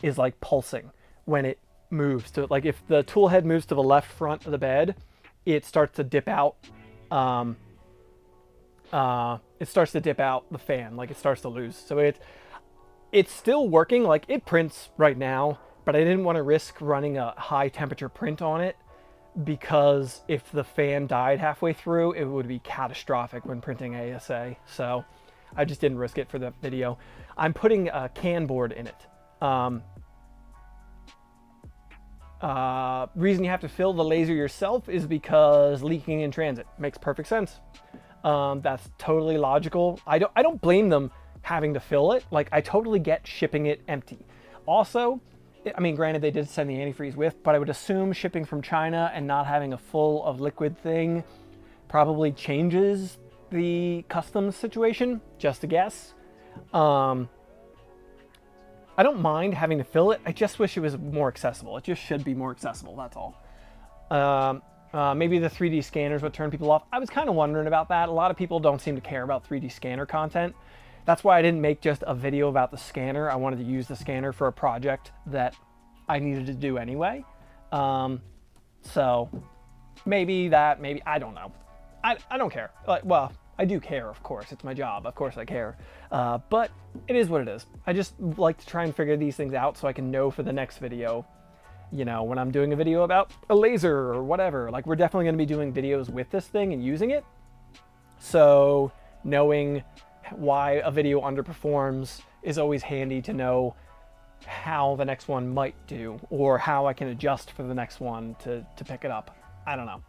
is like pulsing when it moves to, like, if the tool head moves to the left front of the bed, it starts to dip out. It starts to dip out the fan, like it starts to lose. So it's still working, like it prints right now, but I didn't want to risk running a high temperature print on it, because if the fan died halfway through, it would be catastrophic when printing ASA. So I just didn't risk it for the video. I'm putting a can board in it. Reason you have to fill the laser yourself is because leaking in transit. Makes perfect sense. That's totally logical. I don't blame them having to fill it. Like, I totally get shipping it empty. Also, I mean, granted, they did send the antifreeze with, but I would assume shipping from China and not having a full of liquid thing probably changes the customs situation, just a guess. I don't mind having to fill it. I just wish it was more accessible. It just should be more accessible, that's all. Maybe the 3D scanners would turn people off. I was kind of wondering about that. A lot of people don't seem to care about 3D scanner content. That's why I didn't make just a video about the scanner. I wanted to use the scanner for a project that I needed to do anyway. So maybe that, maybe, I don't know. I don't care. Well, I do care, of course. It's my job. Of course I care. But it is what it is. I just like to try and figure these things out so I can know for the next video, you know, when I'm doing a video about a laser or whatever. Like, we're definitely going to be doing videos with this thing and using it. So knowing why a video underperforms is always handy to know how the next one might do, or how I can adjust for the next one to pick it up. I don't know.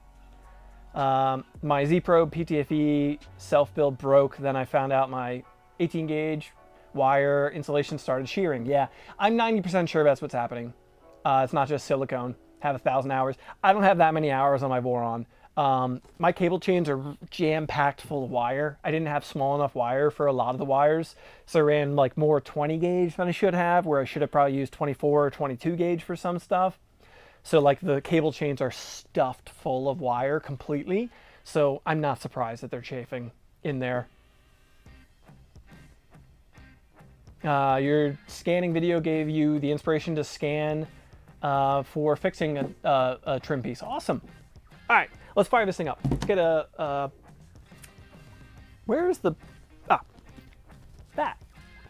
My Z Probe PTFE self-build broke. Then I found out my 18 gauge wire insulation started shearing. Yeah, I'm 90% sure that's what's happening. It's not just silicone. Have 1,000 hours. I don't have that many hours on my Voron. My cable chains are jam-packed full of wire. I didn't have small enough wire for a lot of the wires, so I ran like more 20 gauge than I should have, where I should have probably used 24 or 22 gauge for some stuff. So like the cable chains are stuffed full of wire completely, so I'm not surprised that they're chafing in there. Your scanning video gave you the inspiration to scan for fixing a trim piece. Awesome. All right, let's fire this thing up. Let's get where's the, that.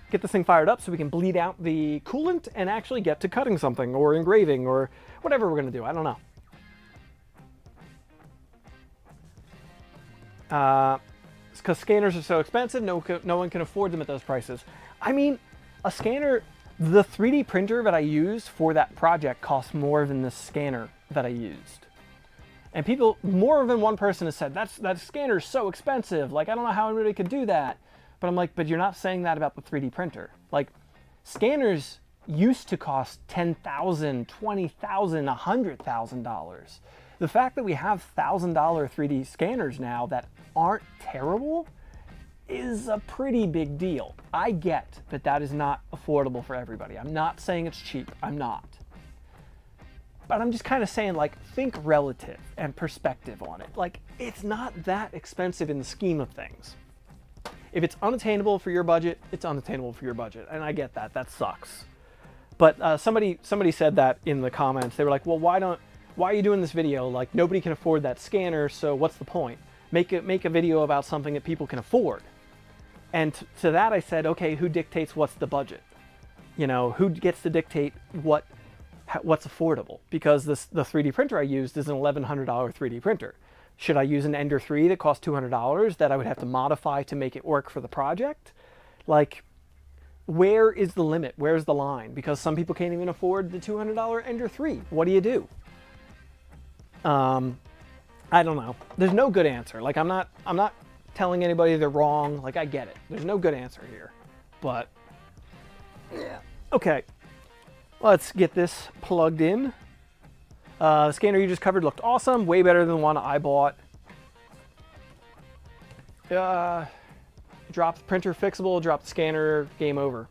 Get this thing fired up so we can bleed out the coolant and actually get to cutting something or engraving or whatever we're gonna do. I don't know. Because scanners are so expensive, no one can afford them at those prices. I mean, a scanner, the 3D printer that I used for that project cost more than the scanner that I used. And people, more than one person has said, that scanner's so expensive. Like, I don't know how anybody could do that. But I'm like, but you're not saying that about the 3D printer. Like, scanners used to cost $10,000, $20,000, $100,000. The fact that we have $1,000 3D scanners now that aren't terrible is a pretty big deal. I get that that is not affordable for everybody. I'm not saying it's cheap. I'm not. But I'm just kind of saying, like, think relative and perspective on it. Like, it's not that expensive in the scheme of things. If it's unattainable for your budget, it's unattainable for your budget. And I get that. That sucks. But somebody said that in the comments. They were like, well, why are you doing this video? Like, nobody can afford that scanner, so what's the point? Make a video about something that people can afford. And to that I said, okay, who dictates what's the budget? You know, who gets to dictate what's affordable? Because the 3D printer I used is an $1,100 3D printer. Should I use an Ender 3 that costs $200 that I would have to modify to make it work for the project? Like, where is the limit? Where's the line? Because some people can't even afford the $200 Ender 3. What do you do? I don't know. There's no good answer. Like, I'm not telling anybody they're wrong. Like, I get it. There's no good answer here. But yeah. Okay. Let's get this plugged in. The scanner you just covered looked awesome. Way better than the one I bought. Drop the printer fixable, drop the scanner, game over.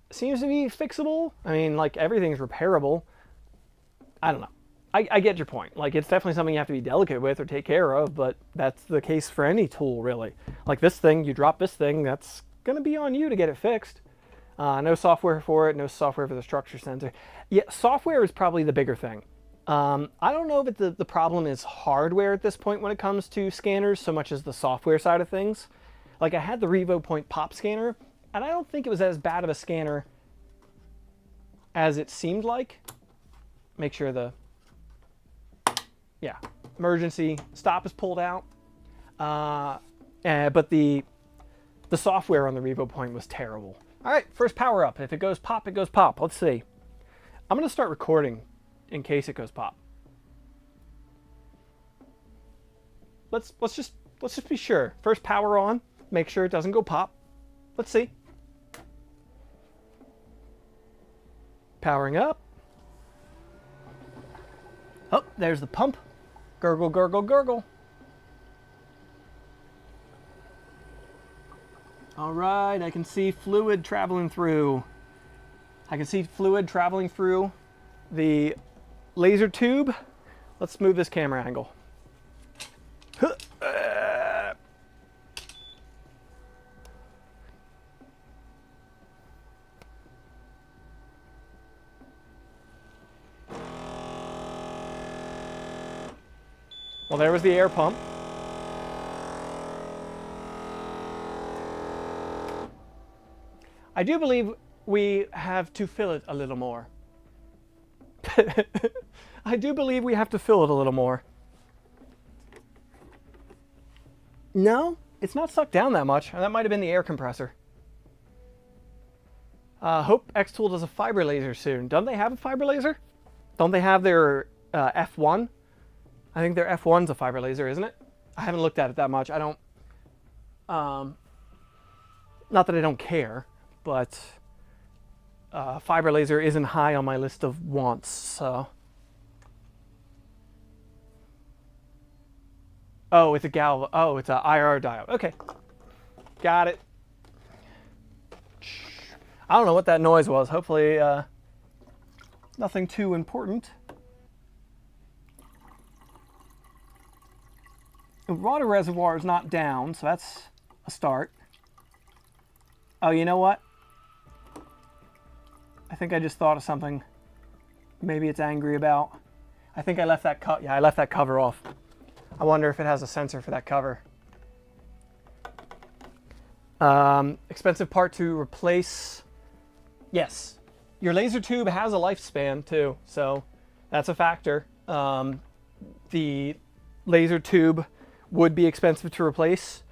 Seems to be fixable. I mean, like, everything's repairable. I don't know. I get your point. Like, it's definitely something you have to be delicate with or take care of, but that's the case for any tool, really. Like this thing, you drop this thing, that's going to be on you to get it fixed. No software for it, no software for the structure sensor. Yeah, software is probably the bigger thing. I don't know if the problem is hardware at this point when it comes to scanners so much as the software side of things. Like, I had the RevoPoint pop scanner, and I don't think it was as bad of a scanner as it seemed like. Make sure the, yeah, emergency stop is pulled out. But the software on the Revo Point was terrible. All right, first power up. If it goes pop, it goes pop. Let's see. I'm gonna start recording in case it goes pop. Let's just be sure. First power on. Make sure it doesn't go pop. Let's see. Powering up. Oh, there's the pump. Gurgle, gurgle, gurgle. All right, I can see fluid traveling through. I can see fluid traveling through the laser tube. Let's move this camera angle. Well, there was the air pump. I do believe we have to fill it a little more. I do believe we have to fill it a little more. No, it's not sucked down that much. That might have been the air compressor. Hope xTool does a fiber laser soon. Don't they have a fiber laser? Don't they have their F1? I think their F1's a fiber laser, isn't it? I haven't looked at it that much. I don't... not that I don't care, but fiber laser isn't high on my list of wants, so... Oh, it's a galv... Oh, it's a IR diode. Okay. Got it. I don't know what that noise was. Hopefully, nothing too important. The water reservoir is not down, so that's a start. Oh, you know what? I think I just thought of something. Maybe it's angry about. I think I left that I left that cover off. I wonder if it has a sensor for that cover. Expensive part to replace. Yes, your laser tube has a lifespan too, so that's a factor. The laser tube would be expensive to replace.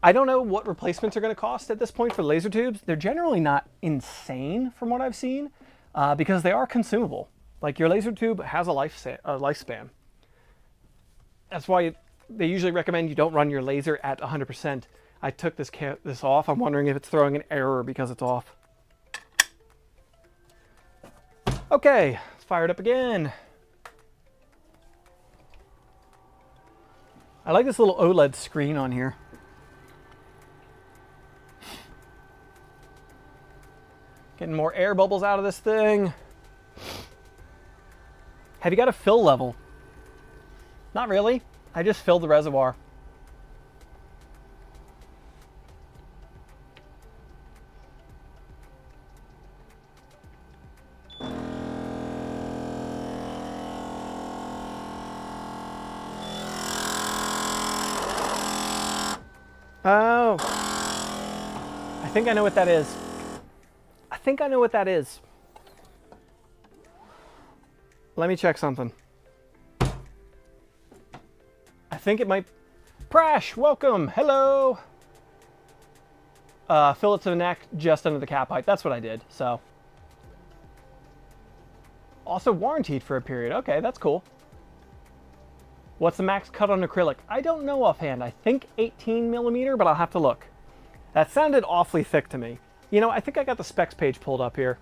I don't know what replacements are going to cost at this point for laser tubes. They're generally not insane from what I've seen because they are consumable. Like your laser tube has a lifespan. That's why they usually recommend you don't run your laser at 100%. I took this off. I'm wondering if it's throwing an error because it's off. Okay, let's fire it up again. I like this little OLED screen on here. Getting more air bubbles out of this thing. Have you got a fill level? Not really. I just filled the reservoir. Oh, I think I know what that is. I think I know what that is. Let me check something. I think it might... Prash, welcome, hello. Fill it to the neck just under the cap height. That's what I did, so. Also warranted for a period. Okay, that's cool. What's the max cut on acrylic? I don't know offhand. I think 18 millimeter, but I'll have to look. That sounded awfully thick to me. You know, I think I got the specs page pulled up here.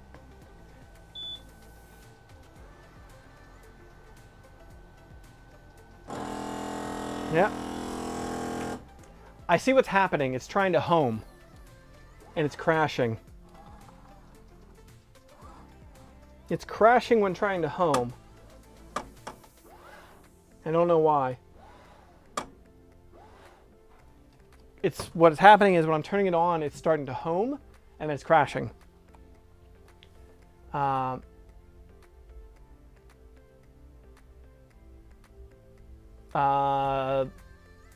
Yeah. I see what's happening. It's trying to home. And it's crashing. It's crashing when trying to home. I don't know why. What's happening is when I'm turning it on, it's starting to home, and it's crashing.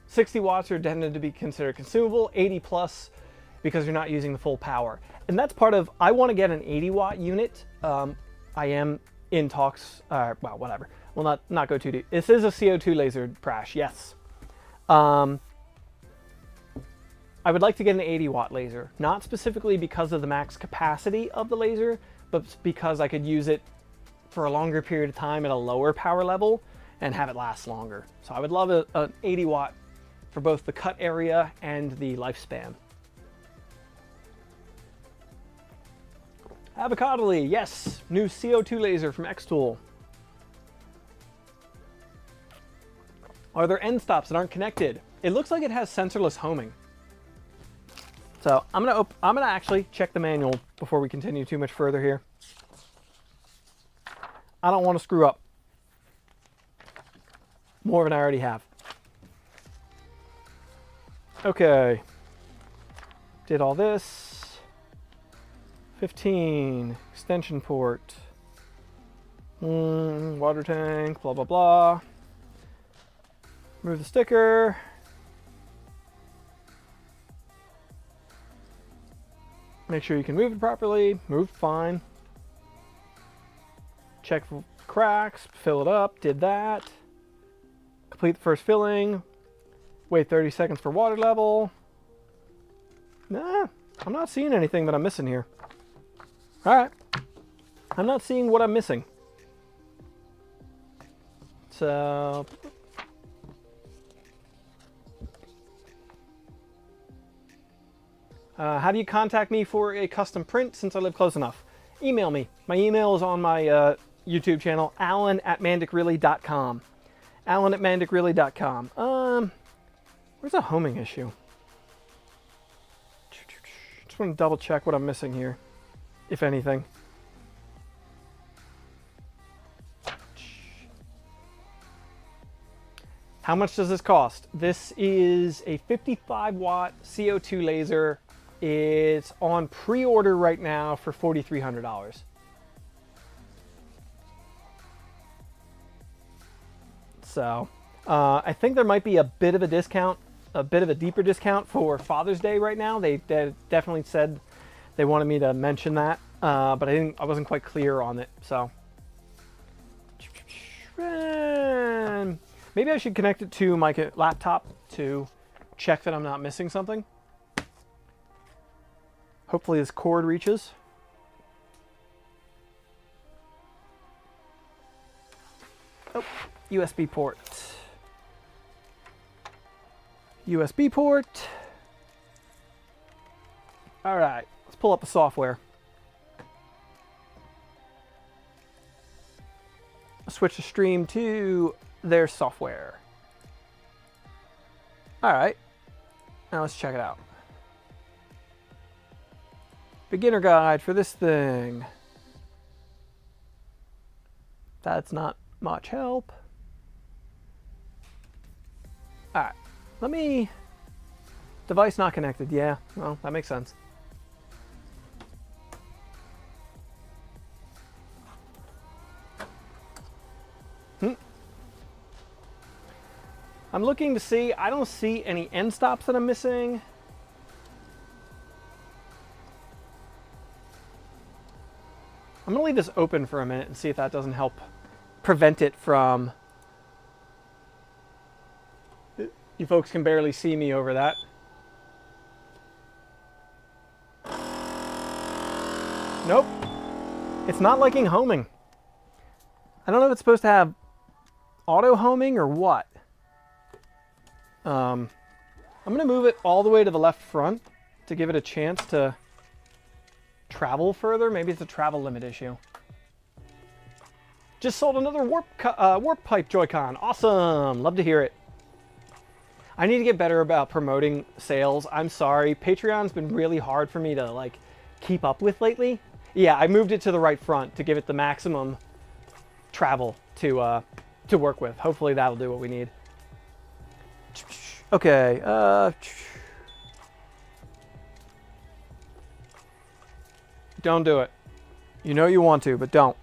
60 watts are intended to be considered consumable, 80 plus because you're not using the full power. And that's part of, I want to get an 80 watt unit I am in talks, well, whatever. We'll not go too deep. This is a CO2 laser prash, yes. I would like to get an 80 watt laser, not specifically because of the max capacity of the laser, but because I could use it for a longer period of time at a lower power level and have it last longer. So I would love an 80 watt for both the cut area and the lifespan. Avocadoli, yes, new CO2 laser from xTool. Are there end stops that aren't connected? It looks like it has sensorless homing. So I'm gonna actually check the manual before we continue too much further here. I don't want to screw up more than I already have. Okay, did all this. 15, extension port, water tank, blah, blah, blah. Remove the sticker. Make sure you can move it properly. Moved fine. Check for cracks, fill it up, did that. Complete the first filling. Wait 30 seconds for water level. Nah, I'm not seeing anything that I'm missing here. All right, I'm not seeing what I'm missing. So, how do you contact me for a custom print since I live close enough? Email me. My email is on my YouTube channel, alan@mandicreally.com. alan@mandicreally.com. Where's a homing issue? Just want to double check what I'm missing here, if anything. How much does this cost? This is a 55 watt CO2 laser. It's on pre-order right now for $4,300. So I think there might be a bit of a discount, a bit of a deeper discount for Father's Day right now. They definitely said they wanted me to mention that, but I wasn't quite clear on it. So maybe I should connect it to my laptop to check that I'm not missing something. Hopefully this cord reaches. Oh, USB port. USB port. All right, let's pull up the software. Switch the stream to their software. All right, now let's check it out. Beginner guide for this thing. That's not much help. All right, let me, device not connected. Yeah, well, that makes sense. I'm looking to see, I don't see any end stops that I'm missing. I'm gonna leave this open for a minute and see if that doesn't help prevent it from, you folks can barely see me over that. Nope, it's not liking homing. I don't know if it's supposed to have auto homing or what. I'm gonna move it all the way to the left front to give it a chance to travel further. Maybe it's a travel limit issue. Just sold another warp pipe Joy-Con. Awesome, love to hear it. I need to get better about promoting sales. I'm sorry, Patreon's been really hard for me to like keep up with lately. Yeah, I moved it to the right front to give it the maximum travel to work with. Hopefully that'll do what we need. Okay, don't do it. You know you want to, but don't.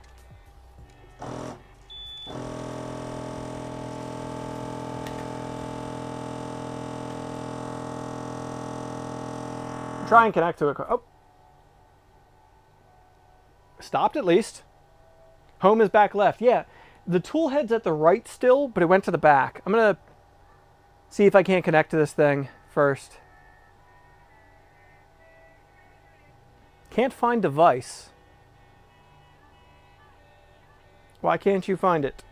Try and connect to it. Oh. Stopped at least. Home is back left. Yeah, the tool head's at the right still, but it went to the back. I'm gonna see if I can't connect to this thing first. Can't find device. Why can't you find it?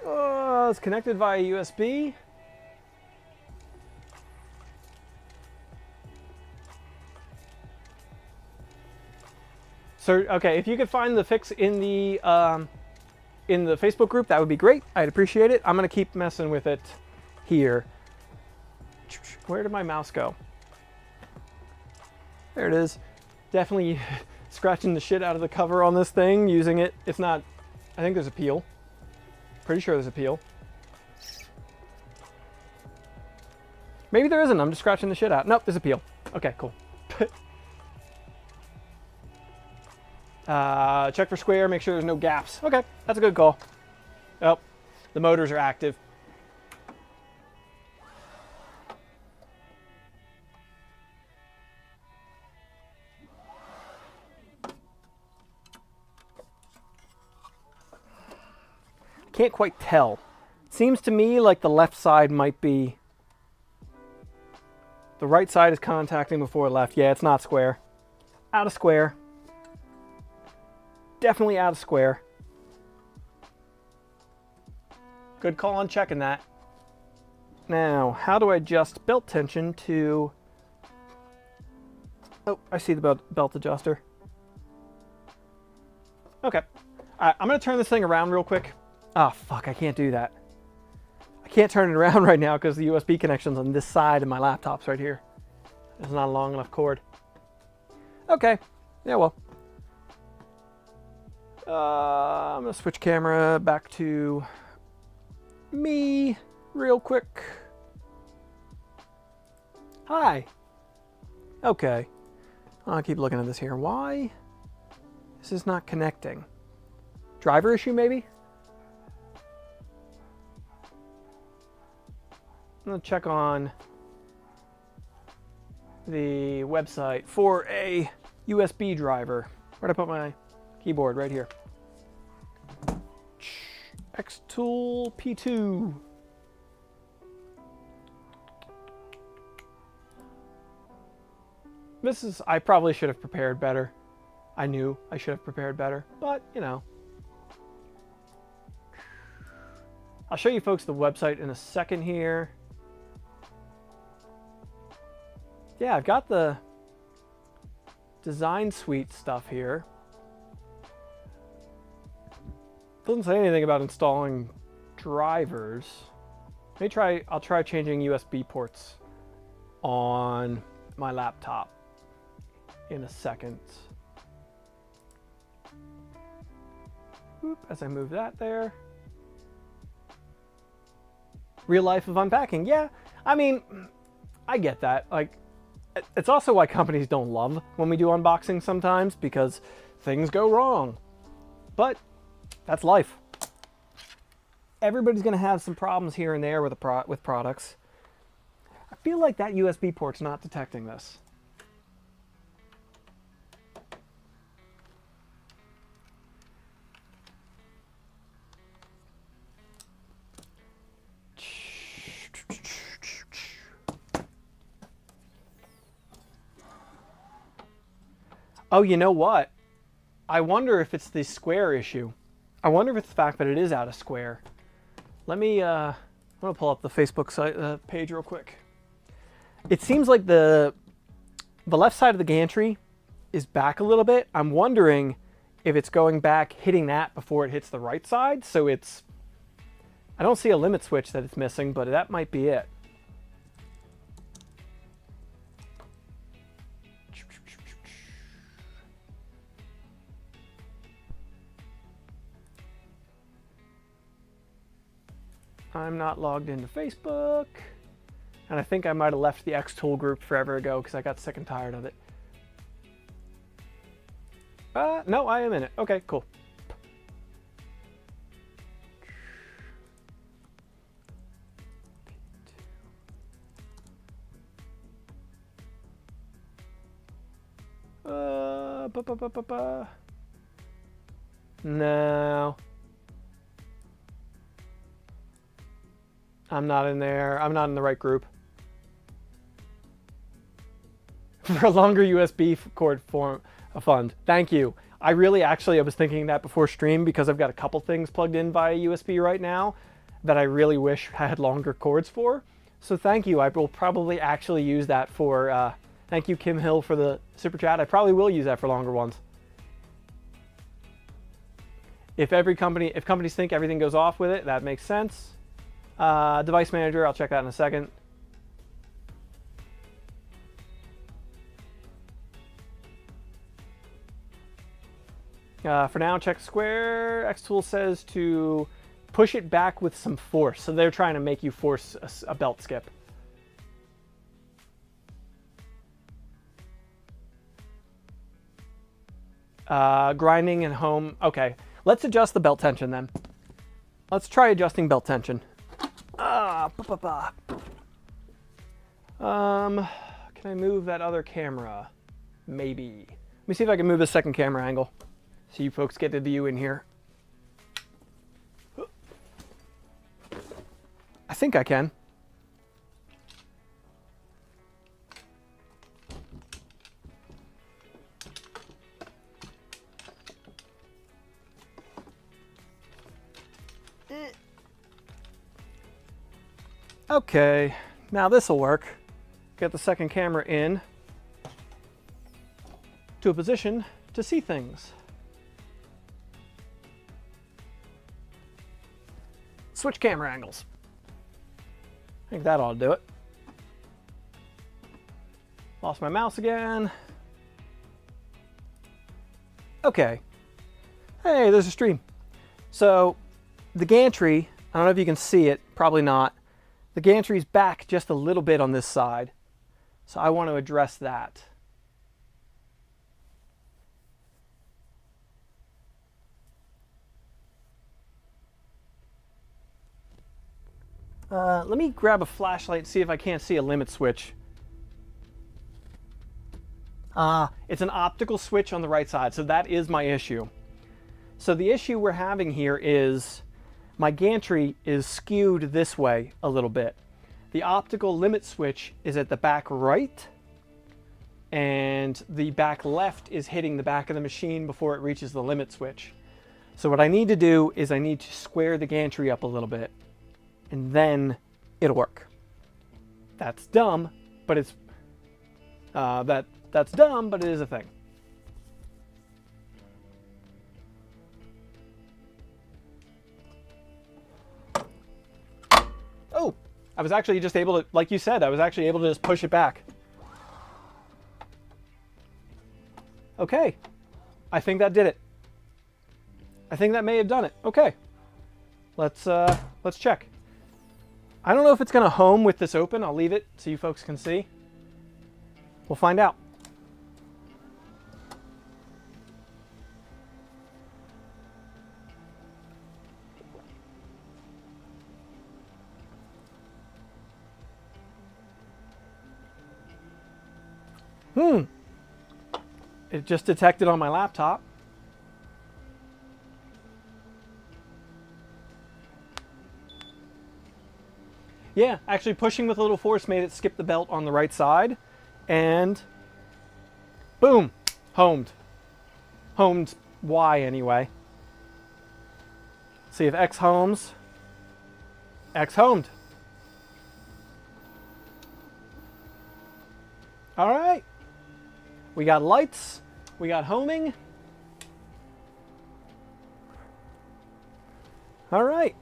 Oh, it's connected via USB. So, okay, if you could find the fix in the Facebook group, that would be great. I'd appreciate it. I'm gonna keep messing with it here. Where did my mouse go? There it is. Definitely scratching the shit out of the cover on this thing, using it. It's not, I think there's a peel. Pretty sure there's a peel. Maybe there isn't, I'm just scratching the shit out. Nope, there's a peel. Okay, cool. Check for square, make sure there's no gaps. Okay, that's a good call. Oh, the motors are active. Can't quite tell. Seems to me like the left side might be... The right side is contacting before left. Yeah, it's not square. Out of square. Definitely out of square. Good call on checking that. Now, how do I adjust belt tension to... Oh, I see the belt adjuster. Okay. I'm going to turn this thing around real quick. Oh, fuck, I can't do that. I can't turn it around right now because the USB connection's on this side of my laptop's right here. There's not a long enough cord. Okay. Yeah, well. I'm going to switch camera back to me real quick. Hi. Okay. I'll keep looking at this here. Why? This is not connecting. Driver issue, maybe? I'm going to check on the website for a USB driver. Where'd I put my keyboard? Right here. xTool P2. This is, I probably should have prepared better. I knew I should have prepared better, but you know. I'll show you folks the website in a second here. Yeah, I've got the design suite stuff here. Doesn't say anything about installing drivers. I'll try changing USB ports on my laptop in a second. Oop, as I move that there. Real life of unpacking. Yeah, I mean, I get that. Like, it's also why companies don't love when we do unboxing sometimes, because things go wrong. But that's life. Everybody's going to have some problems here and there with products. I feel like that USB port's not detecting this. Oh, you know what? I wonder if it's the square issue. I wonder if it's the fact that it is out of square. Let me, I'm gonna pull up the Facebook site, page real quick. It seems like the left side of the gantry is back a little bit. I'm wondering if it's going back, hitting that before it hits the right side. So it's, I don't see a limit switch that it's missing, but that might be it. I'm not logged into Facebook, and I think I might have left the xTool group forever ago because I got sick and tired of it. No, I am in it. Okay, cool. No. I'm not in there. I'm not in the right group. For a longer USB cord form a fund. Thank you. I was thinking that before stream because I've got a couple things plugged in via USB right now that I really wish I had longer cords for. So thank you. I will probably actually use that for, thank you Kim Hill for the super chat. I probably will use that for longer ones. If companies think everything goes off with it, that makes sense. Device manager, I'll check that in a second. For now, check square. xTool says to push it back with some force. So they're trying to make you force a belt skip. Grinding and home. Okay, let's adjust the belt tension then. Let's try adjusting belt tension. Can I move that other camera? Maybe. Let me see if I can move the second camera angle so you folks get the view in here. I think I can. Okay, now this will work. Get the second camera in to a position to see things. Switch camera angles. I think that ought to do it. Lost my mouse again. Okay. Hey, there's a stream. So the gantry, I don't know if you can see it, probably not. The gantry's back just a little bit on this side. So I want to address that. Let me grab a flashlight and see if I can't see a limit switch. It's an optical switch on the right side, so that is my issue. So the issue we're having here is my gantry is skewed this way a little bit. The optical limit switch is at the back right, and the back left is hitting the back of the machine before it reaches the limit switch. So what I need to do is I need to square the gantry up a little bit, and then it'll work. That's dumb, but it's that's dumb, but it is a thing. Oh, I was actually just able to, like you said, I was actually able to just push it back. Okay, I think that did it. I think that may have done it. Okay, let's check. I don't know if it's gonna home with this open. I'll leave it so you folks can see. We'll find out. It just detected on my laptop. Yeah, actually pushing with a little force made it skip the belt on the right side, and boom, homed. Homed Y anyway. See if X homes. X homed. All right. We got lights. We got homing. All right.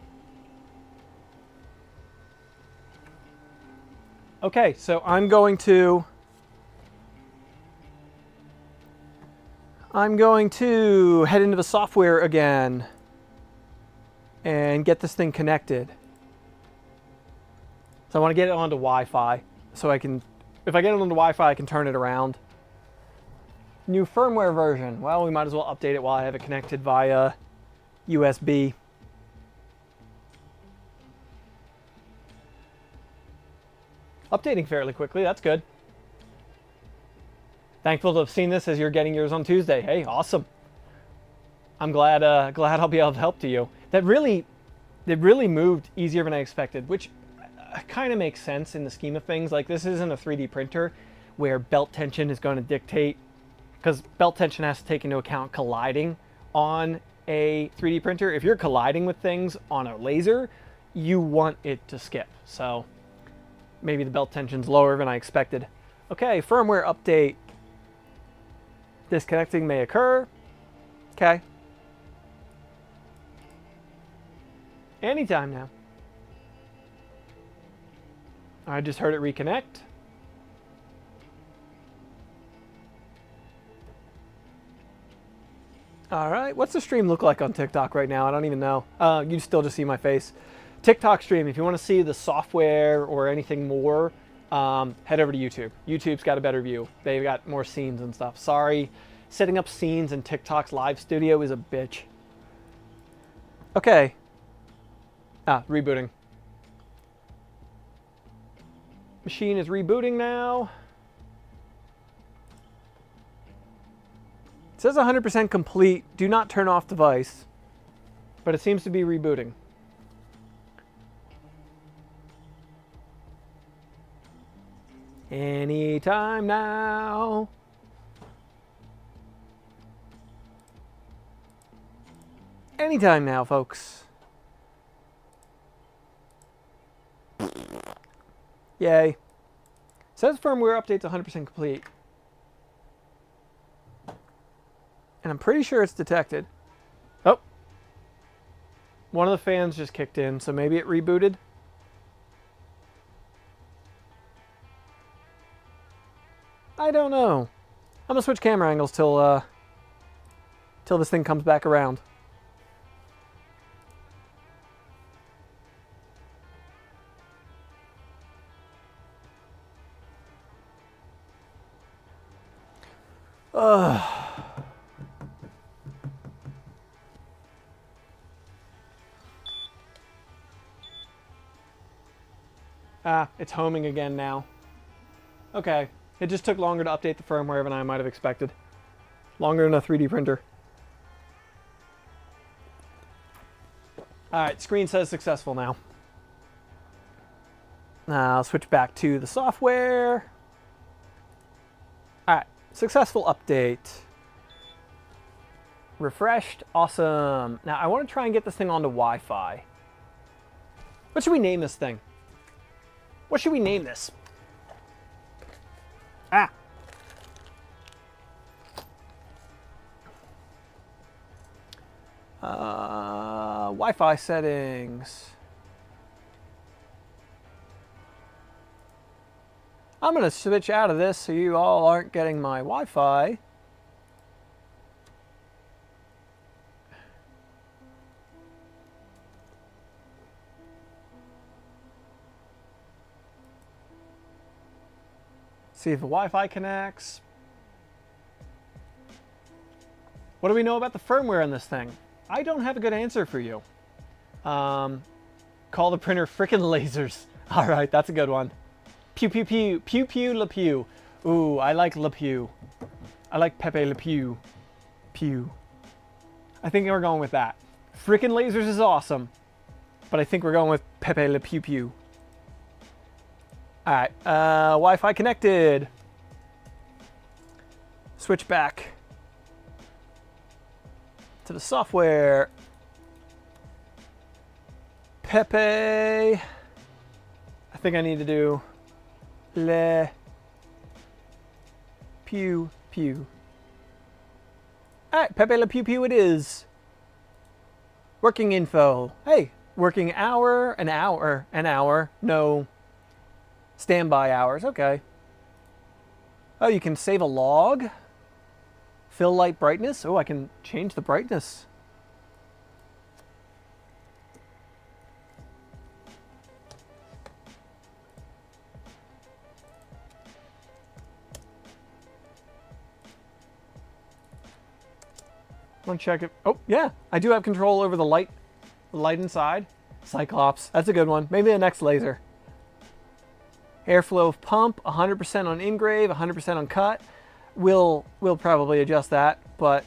Okay, so I'm going to head into the software again and get this thing connected. So I want to get it onto Wi-Fi so I can, if I get it onto Wi-Fi, I can turn it around. New firmware version. Well, we might as well update it while I have it connected via USB. Updating fairly quickly, that's good. Thankful to have seen this as you're getting yours on Tuesday. Hey, awesome. I'm glad I'll be able to help to you. It really moved easier than I expected, which kind of makes sense in the scheme of things. Like, this isn't a 3D printer where belt tension is going to dictate, because belt tension has to take into account colliding on a 3D printer. If you're colliding with things on a laser, you want it to skip. So maybe the belt tension's lower than I expected. Okay, firmware update. Disconnecting may occur. Okay. Anytime now. I just heard it reconnect. All right, what's the stream look like on TikTok right now? I don't even know. You still just see my face. TikTok stream, if you want to see the software or anything more, head over to YouTube. YouTube's got a better view. They've got more scenes and stuff. Sorry, setting up scenes in TikTok's live studio is a bitch. Okay. Rebooting. Machine is rebooting now. It says 100% complete. Do not turn off device. But it seems to be rebooting. Anytime now. Anytime now, folks. Yay. Says firmware update's 100% complete. And I'm pretty sure it's detected. Oh. One of the fans just kicked in, so maybe it rebooted. I don't know. I'm gonna switch camera angles till this thing comes back around. It's homing again now. Okay. It just took longer to update the firmware than I might have expected. Longer than a 3D printer. Alright, screen says successful now. I'll switch back to the software. Alright, successful update. Refreshed, awesome. Now I want to try and get this thing onto Wi-Fi. What should we name this thing? What should we name this? Wi-Fi settings. I'm going to switch out of this so you all aren't getting my Wi-Fi. See if the Wi-Fi connects. What do we know about the firmware on this thing? I don't have a good answer for you. Call the printer frickin' lasers. All right, that's a good one. Pew pew pew, pew pew le pew. Ooh, I like le pew. I like Pepe le pew. Pew. I think we're going with that. Frickin' lasers is awesome, but I think we're going with Pepe le pew pew. All right, Wi-Fi connected. Switch back to the software. Pepe. I think I need to do le pew pew. All right, Pepe le pew pew it is. Working info. Hey, working hour, an hour, an hour. No. Standby hours, okay. Oh, you can save a log. Fill light brightness. Oh, I can change the brightness. I want to check it. Oh, yeah, I do have control over the light inside. Cyclops, that's a good one. Maybe the next laser. Airflow of pump, 100% on engrave, 100% on cut. we'll probably adjust that, but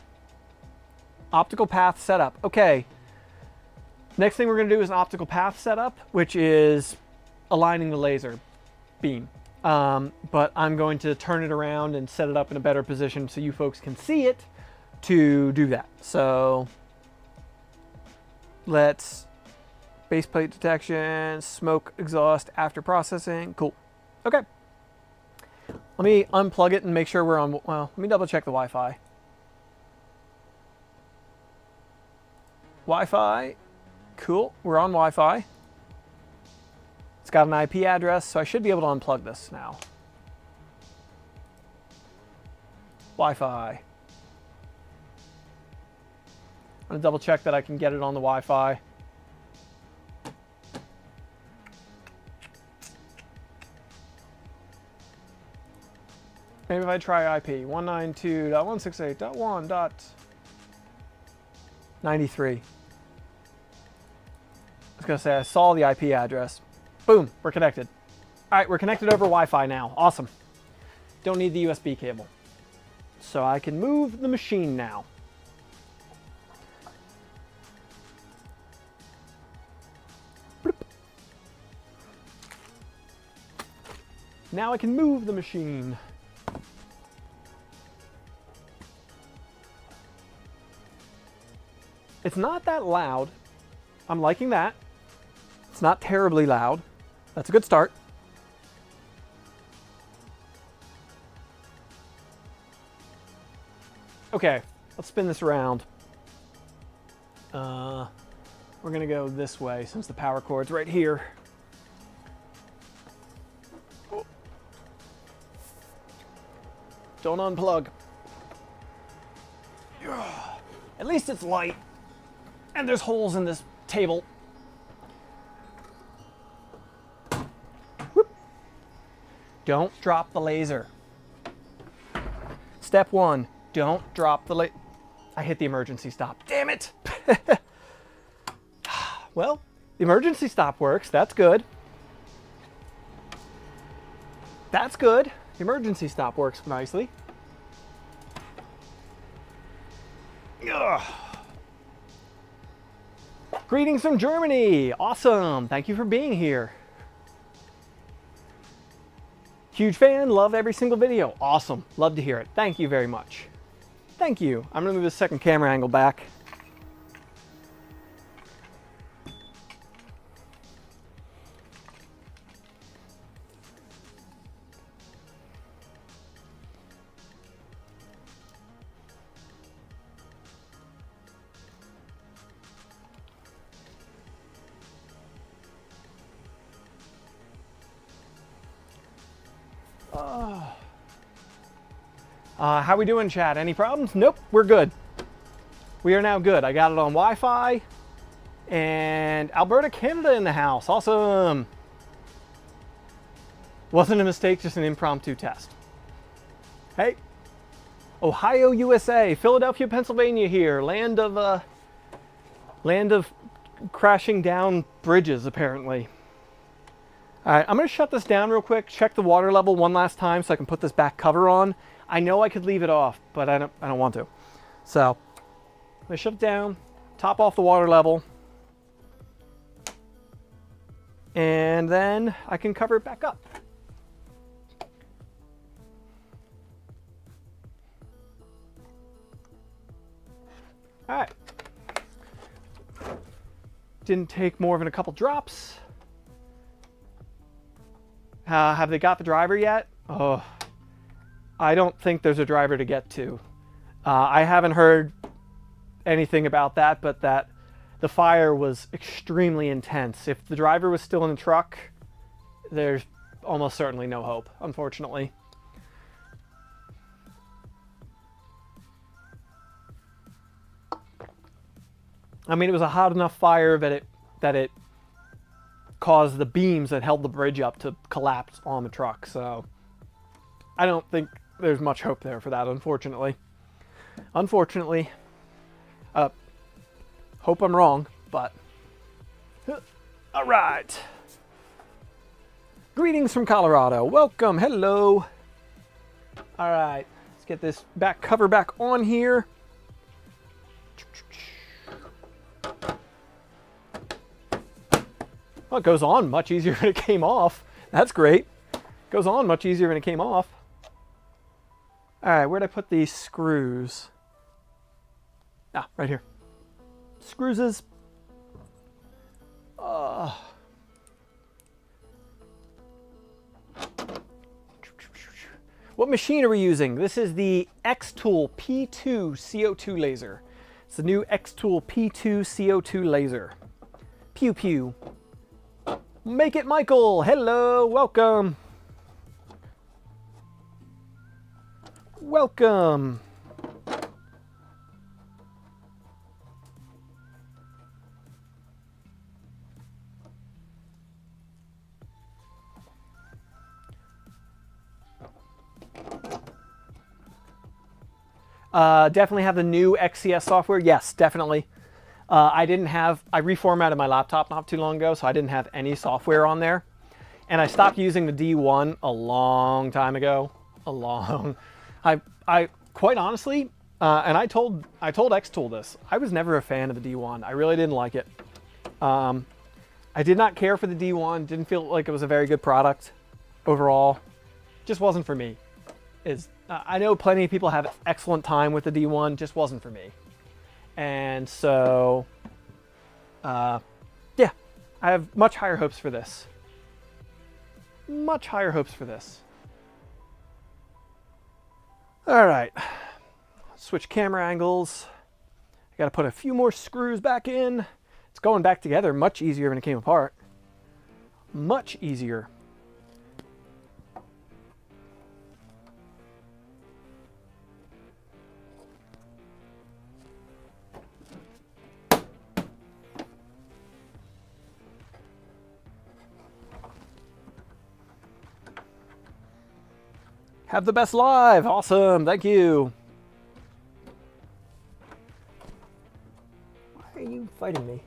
optical path setup. Okay. Next thing we're going to do is an optical path setup, which is aligning the laser beam. But I'm going to turn it around and set it up in a better position so you folks can see it to do that. So let's base plate detection, smoke exhaust after processing. Cool. Okay. Let me unplug it and make sure we're on. Well, let me double check the Wi-Fi. Wi-Fi. Cool. We're on Wi-Fi. It's got an IP address, so I should be able to unplug this now. Wi-Fi. I'm going to double check that I can get it on the Wi-Fi. Maybe if I try IP, 192.168.1.93. I was going to say, I saw the IP address. Boom, we're connected. All right, we're connected over Wi-Fi now. Awesome. Don't need the USB cable. So I can move the machine now. Bloop. Now I can move the machine. It's not that loud. I'm liking that. It's not terribly loud. That's a good start. Okay, let's spin this around. We're gonna go this way since the power cord's right here. Don't unplug. At least it's light. And there's holes in this table. Whoop. Don't drop the laser. Step 1, don't drop the laser. I hit the emergency stop. Damn it. Well, the emergency stop works. That's good. That's good. The emergency stop works nicely. Ugh. Greetings from Germany. Awesome. Thank you for being here. Huge fan. Love every single video. Awesome. Love to hear it. Thank you very much. Thank you. I'm going to move the second camera angle back. How we doing, chat? Any problems? Nope, we're good. We are now good. I got it on Wi-Fi. And Alberta, Canada in the house. Awesome. Wasn't a mistake, just an impromptu test. Hey. Ohio, USA. Philadelphia, Pennsylvania here. Land of crashing down bridges, apparently. All right, I'm going to shut this down real quick, check the water level one last time so I can put this back cover on. I know I could leave it off, but I don't want to. So, I'm going to shut it down, top off the water level, and then I can cover it back up. All right. Didn't take more than a couple drops. Have they got the driver yet? Oh, I don't think there's a driver to get to. I haven't heard anything about that, but that the fire was extremely intense. If the driver was still in the truck, there's almost certainly no hope, unfortunately. I mean, it was a hot enough fire that it caused the beams that held the bridge up to collapse on the truck. So I don't think there's much hope there for that, unfortunately. Unfortunately. Hope I'm wrong, but all right. Greetings from Colorado. Welcome. Hello. All right. Let's get this back cover back on here. Well, it goes on much easier than it came off. That's great. Goes on much easier than it came off. All right, where'd I put these screws? Ah, right here. Screws is... What machine are we using? This is the xTool P2 CO2 laser. It's the new xTool P2 CO2 laser. Pew pew. Make it Michael. Hello, welcome. Welcome. Definitely have the new XCS software. Yes, definitely. I reformatted my laptop not too long ago, so I didn't have any software on there. And I stopped using the D1 a long time ago. I quite honestly, and I told xTool this, I was never a fan of the D1. I really didn't like it. I did not care for the D1. Didn't feel like it was a very good product overall. Just wasn't for me. I know plenty of people have excellent time with the D1, just wasn't for me. And so, yeah, I have much higher hopes for this. Much higher hopes for this. All right, switch camera angles. I gotta put a few more screws back in. It's going back together much easier when it came apart. Much easier. Have the best live. Awesome. Thank you. Why are you fighting me?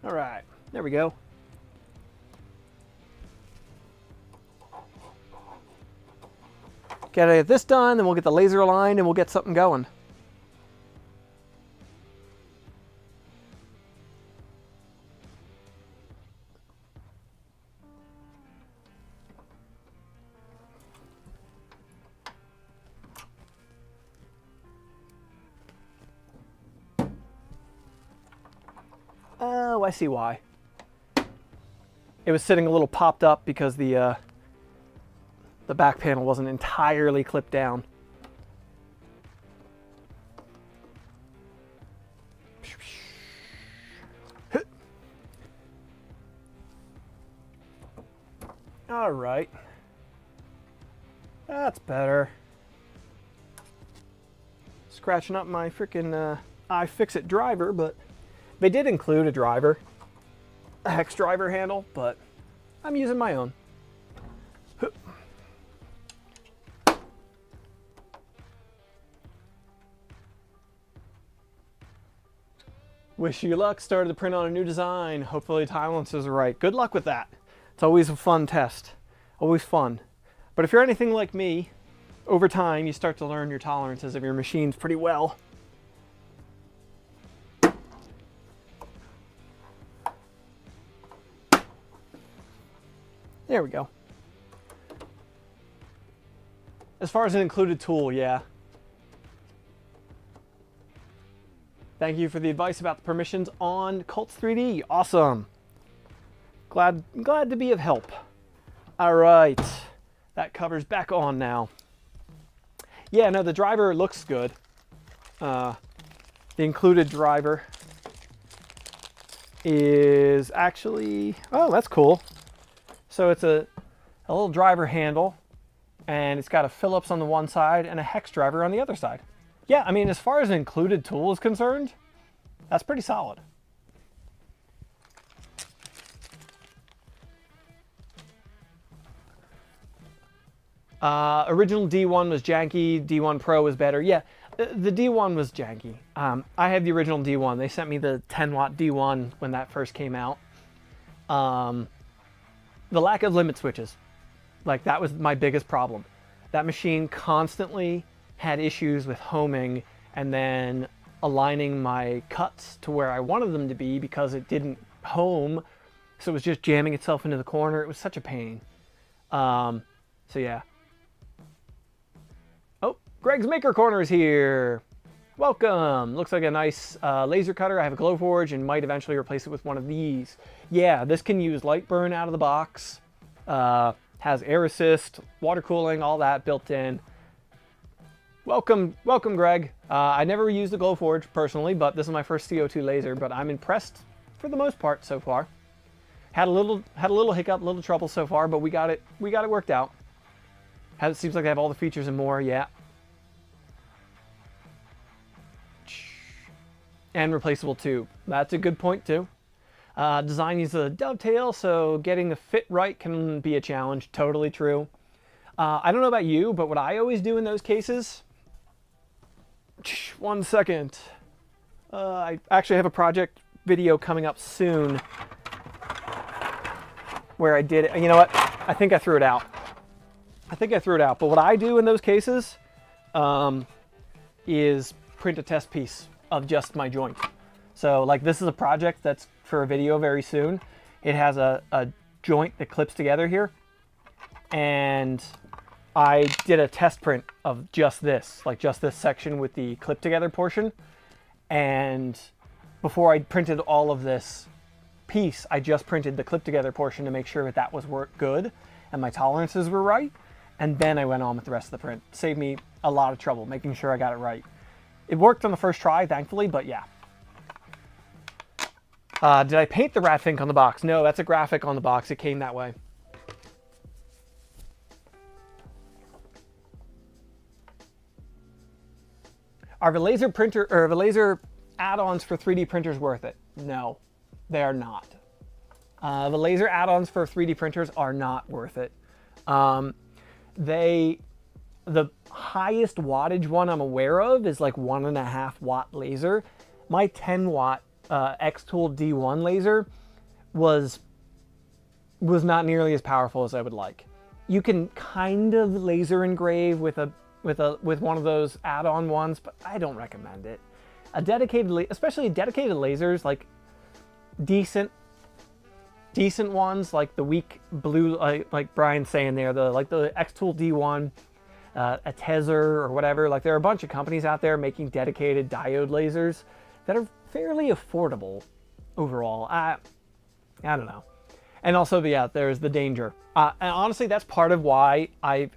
All right. There we go. Gotta get this done, then we'll get the laser aligned and we'll get something going. Oh, I see why. It was sitting a little popped up because the back panel wasn't entirely clipped down. All right. That's better. Scratching up my freaking iFixit driver, but they did include a driver, a hex driver handle, but I'm using my own. Wish you luck. Started to print on a new design. Hopefully tolerances are right. Good luck with that. It's always a fun test. Always fun. But if you're anything like me, over time you start to learn your tolerances of your machines pretty well. There we go. As far as an included tool, yeah. Thank you for the advice about the permissions on Cults 3D. Awesome. Glad to be of help. All right. That cover's back on now. Yeah, no, the driver looks good. The included driver is actually, oh, that's cool. So it's a little driver handle, and it's got a Phillips on the one side and a hex driver on the other side. Yeah, I mean, as far as an included tool is concerned, that's pretty solid. Original D1 was janky, D1 Pro was better. Yeah, the D1 was janky. I have the original D1. They sent me the 10-watt D1 when that first came out. The lack of limit switches. Like, that was my biggest problem. That machine constantly had issues with homing and then aligning my cuts to where I wanted them to be because it didn't home. So it was just jamming itself into the corner. It was such a pain. So yeah. Oh, Greg's Maker Corner is here. Welcome. Looks like a nice laser cutter. I have a Glowforge and might eventually replace it with one of these. Yeah, this can use light burn out of the box. Has air assist, water cooling, all that built in. Welcome, Greg. I never used the Glowforge personally, but this is my first CO2 laser, but I'm impressed for the most part so far. Had a little hiccup, a little trouble so far, but we got it worked out. It seems like they have all the features and more, yeah. And replaceable tube. That's a good point too. Design uses a dovetail, so getting the fit right can be a challenge. Totally true. I don't know about you, but what I always do in those cases... 1 second. I actually have a project video coming up soon where I did it. You know what? I think I threw it out. But what I do in those cases is print a test piece of just my joint. So like this is a project that's for a video very soon. It has a joint that clips together here. And I did a test print of just this section with the clip together portion. And before I printed all of this piece, I just printed the clip together portion to make sure that was good and my tolerances were right. And then I went on with the rest of the print. Saved me a lot of trouble making sure I got it right. It worked on the first try, thankfully, but yeah. Did I paint the Ratfink on the box? No, that's a graphic on the box. It came that way. Are the laser printer or the laser add-ons for 3D printers worth it? No, they are not. The laser add-ons for 3D printers are not worth it. The highest wattage one I'm aware of is like 1.5 watt laser. My 10 watt xTool D1 laser was not nearly as powerful as I would like. You can kind of laser engrave with one of those add-on ones, but I don't recommend it. Especially dedicated lasers, like decent ones, like the weak blue, like Brian's saying there, the xTool D1, a Tezer or whatever. Like there are a bunch of companies out there making dedicated diode lasers that are fairly affordable overall. I don't know. And also, yeah, there's the danger. And honestly, that's part of why I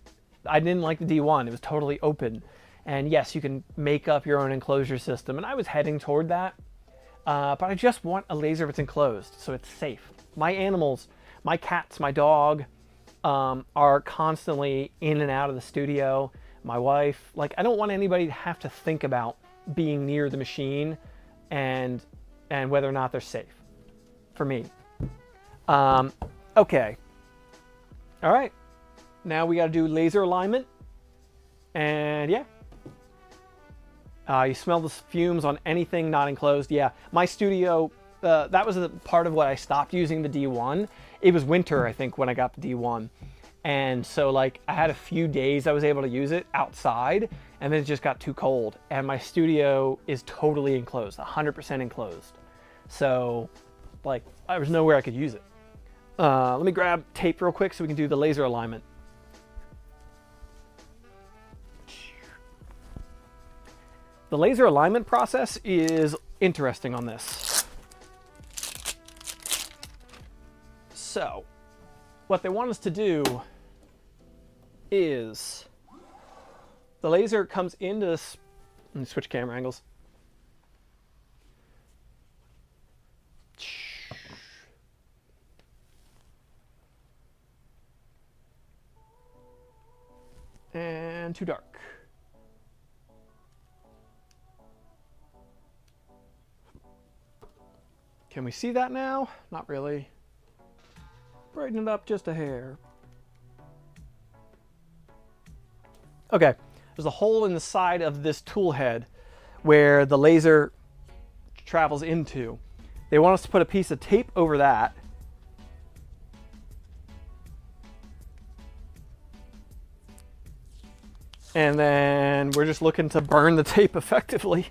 didn't like the D1. It was totally open. And yes, you can make up your own enclosure system. And I was heading toward that. But I just want a laser that's enclosed, so it's safe. My animals, my cats, my dog, are constantly in and out of the studio. My wife, like, I don't want anybody to have to think about being near the machine and whether or not they're safe. For me. Okay. All right. Now we got to do laser alignment. And yeah. You smell the fumes on anything not enclosed. Yeah, my studio, that was a part of what I stopped using the D1. It was winter, I think, when I got the D1. And so like I had a few days I was able to use it outside, and then it just got too cold. And my studio is totally enclosed, 100% enclosed. So like there was nowhere I could use it. Let me grab tape real quick so we can do the laser alignment. The laser alignment process is interesting on this. So, what they want us to do is the laser comes into this. Let me switch camera angles. And too dark. Can we see that now? Not really. Brighten it up just a hair. Okay, there's a hole in the side of this tool head where the laser travels into. They want us to put a piece of tape over that. And then we're just looking to burn the tape effectively.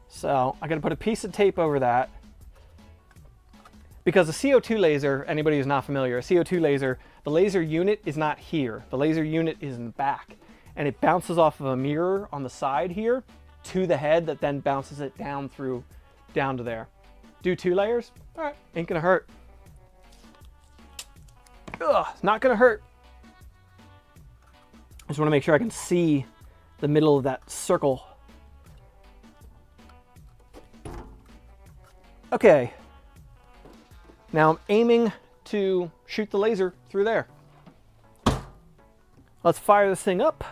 So I gotta put a piece of tape over that. Because a CO2 laser, anybody who's not familiar, a CO2 laser, the laser unit is not here. The laser unit is in the back. And it bounces off of a mirror on the side here to the head that then bounces it down to there. Do 2 layers? All right, ain't gonna hurt. Ugh, it's not gonna hurt. I just wanna make sure I can see the middle of that circle. Okay. Now I'm aiming to shoot the laser through there. Let's fire this thing up.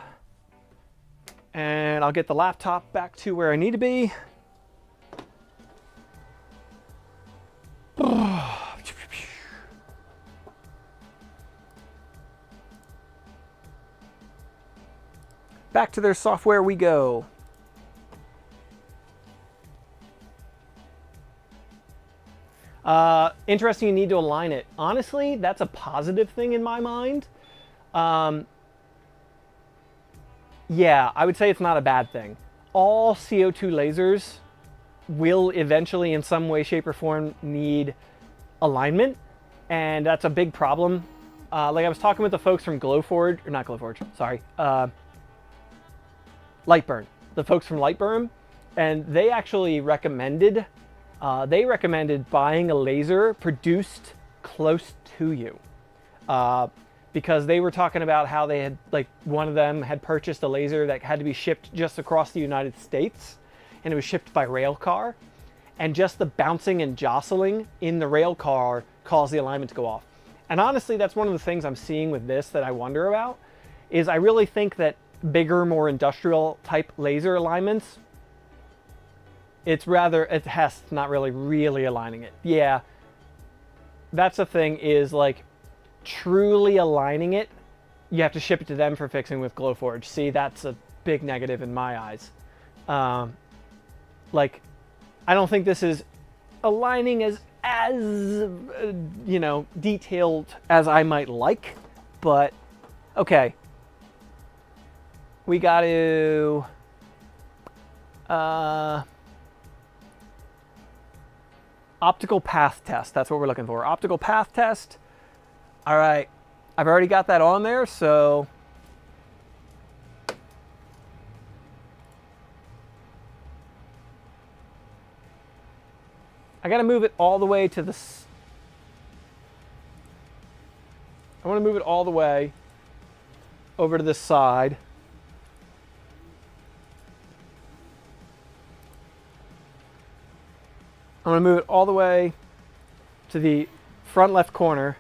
And I'll get the laptop back to where I need to be. Back to their software we go. Interesting, you need to align it. Honestly, that's a positive thing in my mind. Yeah, I would say it's not a bad thing. All CO2 lasers will eventually, in some way, shape, or form, need alignment, and that's a big problem. Like I was talking with the folks from Glowforge, or not Glowforge, sorry, Lightburn, the folks from Lightburn, and they actually recommended buying a laser produced close to you. Because they were talking about how they had, like, one of them had purchased a laser that had to be shipped just across the United States, and it was shipped by rail car, and just the bouncing and jostling in the rail car caused the alignment to go off. And honestly, that's one of the things I'm seeing with this that I wonder about, is I really think that bigger, more industrial type laser alignments, it's not really aligning it. Yeah, that's the thing, is like, truly aligning it, you have to ship it to them for fixing with Glowforge. See, that's a big negative in my eyes. Like, I don't think this is aligning as you know, detailed as I might like, but okay. We got to optical path test. That's what we're looking for. Optical path test. All right, I've already got that on there, so I got to move it all the way to the, I want to move it all the way over to this side. I'm going to move it all the way to the front left corner.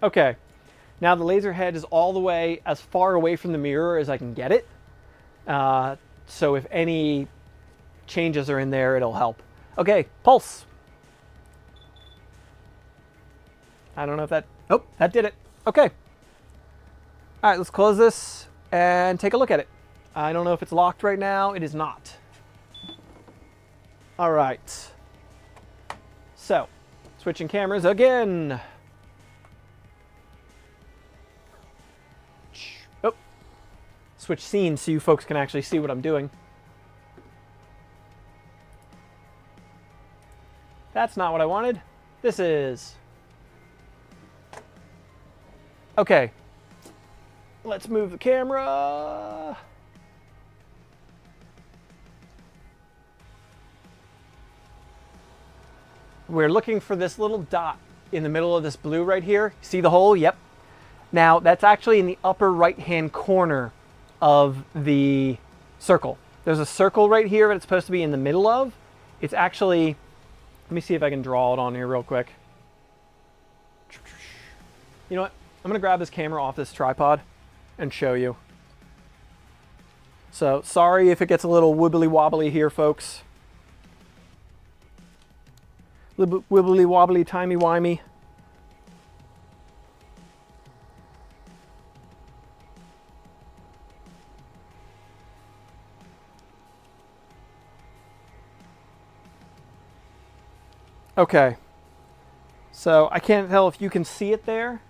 Okay, now the laser head is all the way as far away from the mirror as I can get it. So if any changes are in there, it'll help. Okay, pulse. I don't know if that, oh, that did it. Okay. All right, let's close this and take a look at it. I don't know if it's locked right now. It is not. All right. So, switching cameras again. Oh, switch scenes so you folks can actually see what I'm doing. That's not what I wanted. This is. Okay. Let's move the camera. We're looking for this little dot in the middle of this blue right here. See the hole? Yep. Now, that's actually in the upper right-hand corner of the circle. There's a circle right here that it's supposed to be in the middle of. It's actually, let me see if I can draw it on here real quick. You know what? I'm going to grab this camera off this tripod and show you. So, sorry if it gets a little wibbly wobbly here, folks. Wibbly wobbly, timey wimey. Okay. So I can't tell if you can see it there,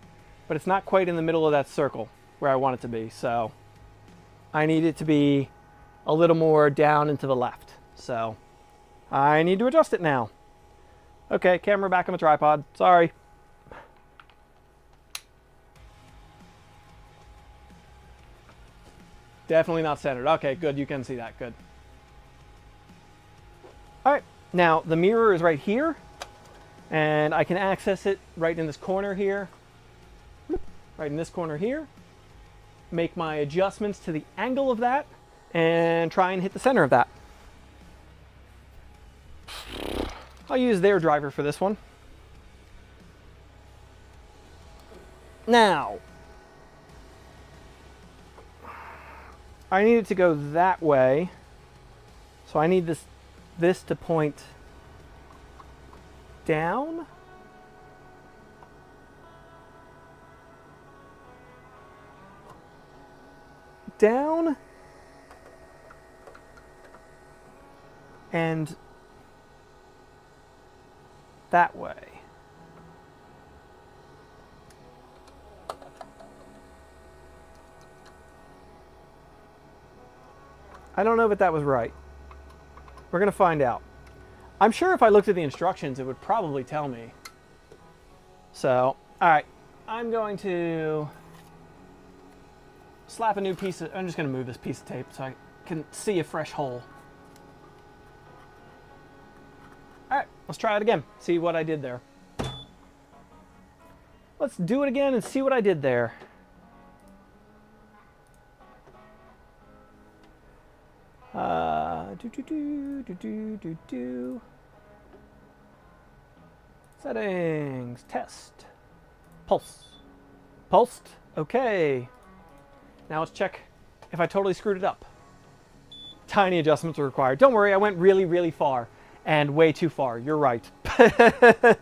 but it's not quite in the middle of that circle where I want it to be. So I need it to be a little more down and to the left. So I need to adjust it now. Okay, camera back on the tripod. Sorry. Definitely not centered. Okay, good. You can see that. Good. All right. Now, the mirror is right here, and I can access it right in this corner here. Right in this corner here. Make my adjustments to the angle of that, and try and hit the center of that. I'll use their driver for this one. Now, I need it to go that way, so I need this to point down. Down. And that way. I don't know if that was right. We're going to find out. I'm sure if I looked at the instructions, it would probably tell me. So, all right. I'm going to slap a new piece of... I'm just going to move this piece of tape so I can see a fresh hole. All right, let's try it again. See what I did there. Let's do it again and see what I did there. Settings, test, pulse, pulsed, okay. Now let's check if I totally screwed it up. Tiny adjustments are required. Don't worry, I went really, really far and way too far. You're right. I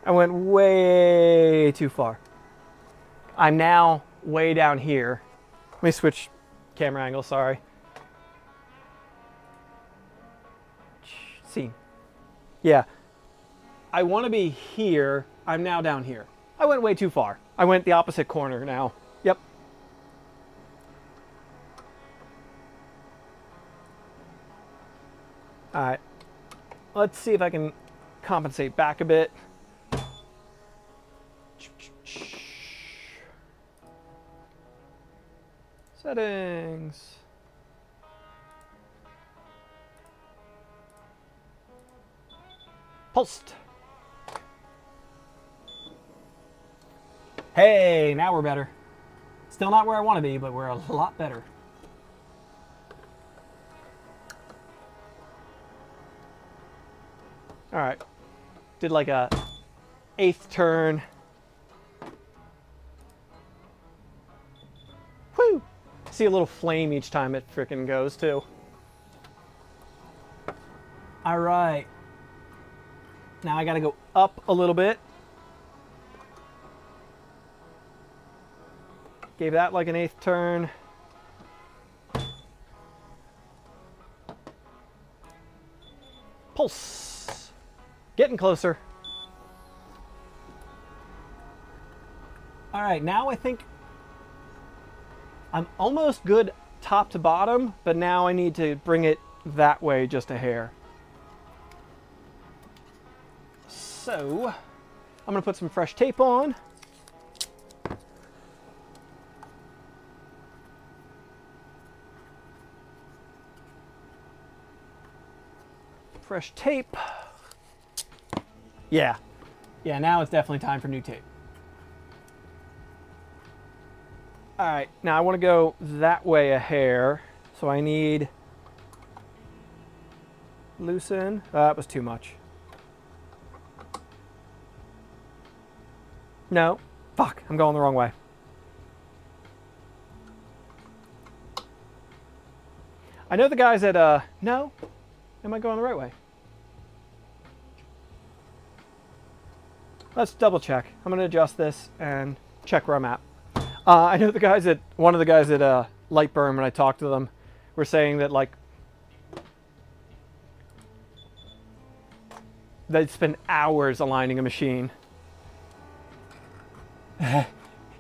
went way too far. I'm now way down here. Let me switch camera angle, sorry. See. Yeah. I want to be here. I'm now down here. I went way too far. I went the opposite corner now. Yep. All right. Let's see if I can compensate back a bit. Settings. Pulsed. Hey, now we're better. Still not where I want to be, but we're a lot better. All right. Did like a 1/8 turn. Woo! See a little flame each time it frickin' goes too. All right. Now I gotta go up a little bit. Gave that like an 1/8 turn. Pulse. Getting closer. All right, now I think I'm almost good top to bottom, but now I need to bring it that way just a hair. So, I'm gonna put some fresh tape on. Fresh tape. Yeah, now it's definitely time for new tape. All right, now I want to go that way a hair, so I need loosen. That was too much. No, fuck, I'm going the wrong way. I know the guys at, no, am I going the right way? Let's double check. I'm going to adjust this and check where I'm at. I know the guys at, one of the guys at Lightburn, when I talked to them, were saying that like, they'd spend hours aligning a machine.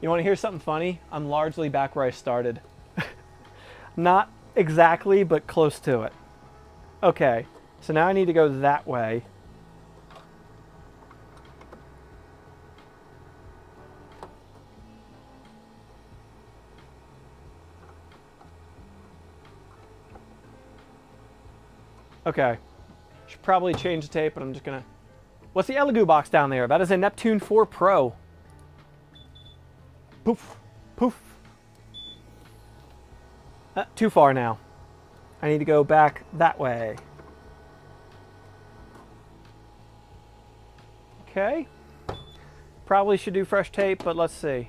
You want to hear something funny? I'm largely back where I started. Not exactly, but close to it. Okay, so now I need to go that way. Okay, should probably change the tape, but I'm just gonna... What's the Elegoo box down there? That is a Neptune 4 Pro. Poof, poof. Too far now. I need to go back that way. Okay. Probably should do fresh tape, but let's see.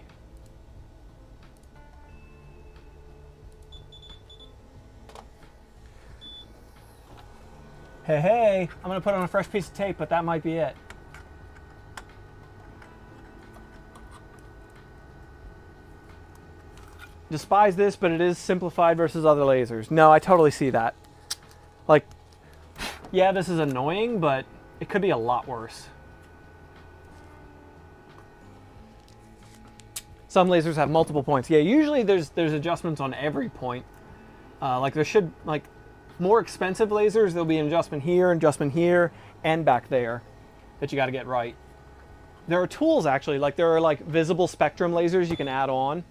Hey, I'm gonna put on a fresh piece of tape, but that might be it. Despise this, but it is simplified versus other lasers. No, I totally see that. Like, yeah, this is annoying, but it could be a lot worse. Some lasers have multiple points. Yeah, usually there's adjustments on every point. Like there should, like more expensive lasers, there'll be an adjustment here, and back there that you got to get right. There are tools actually, like there are like visible spectrum lasers you can add on.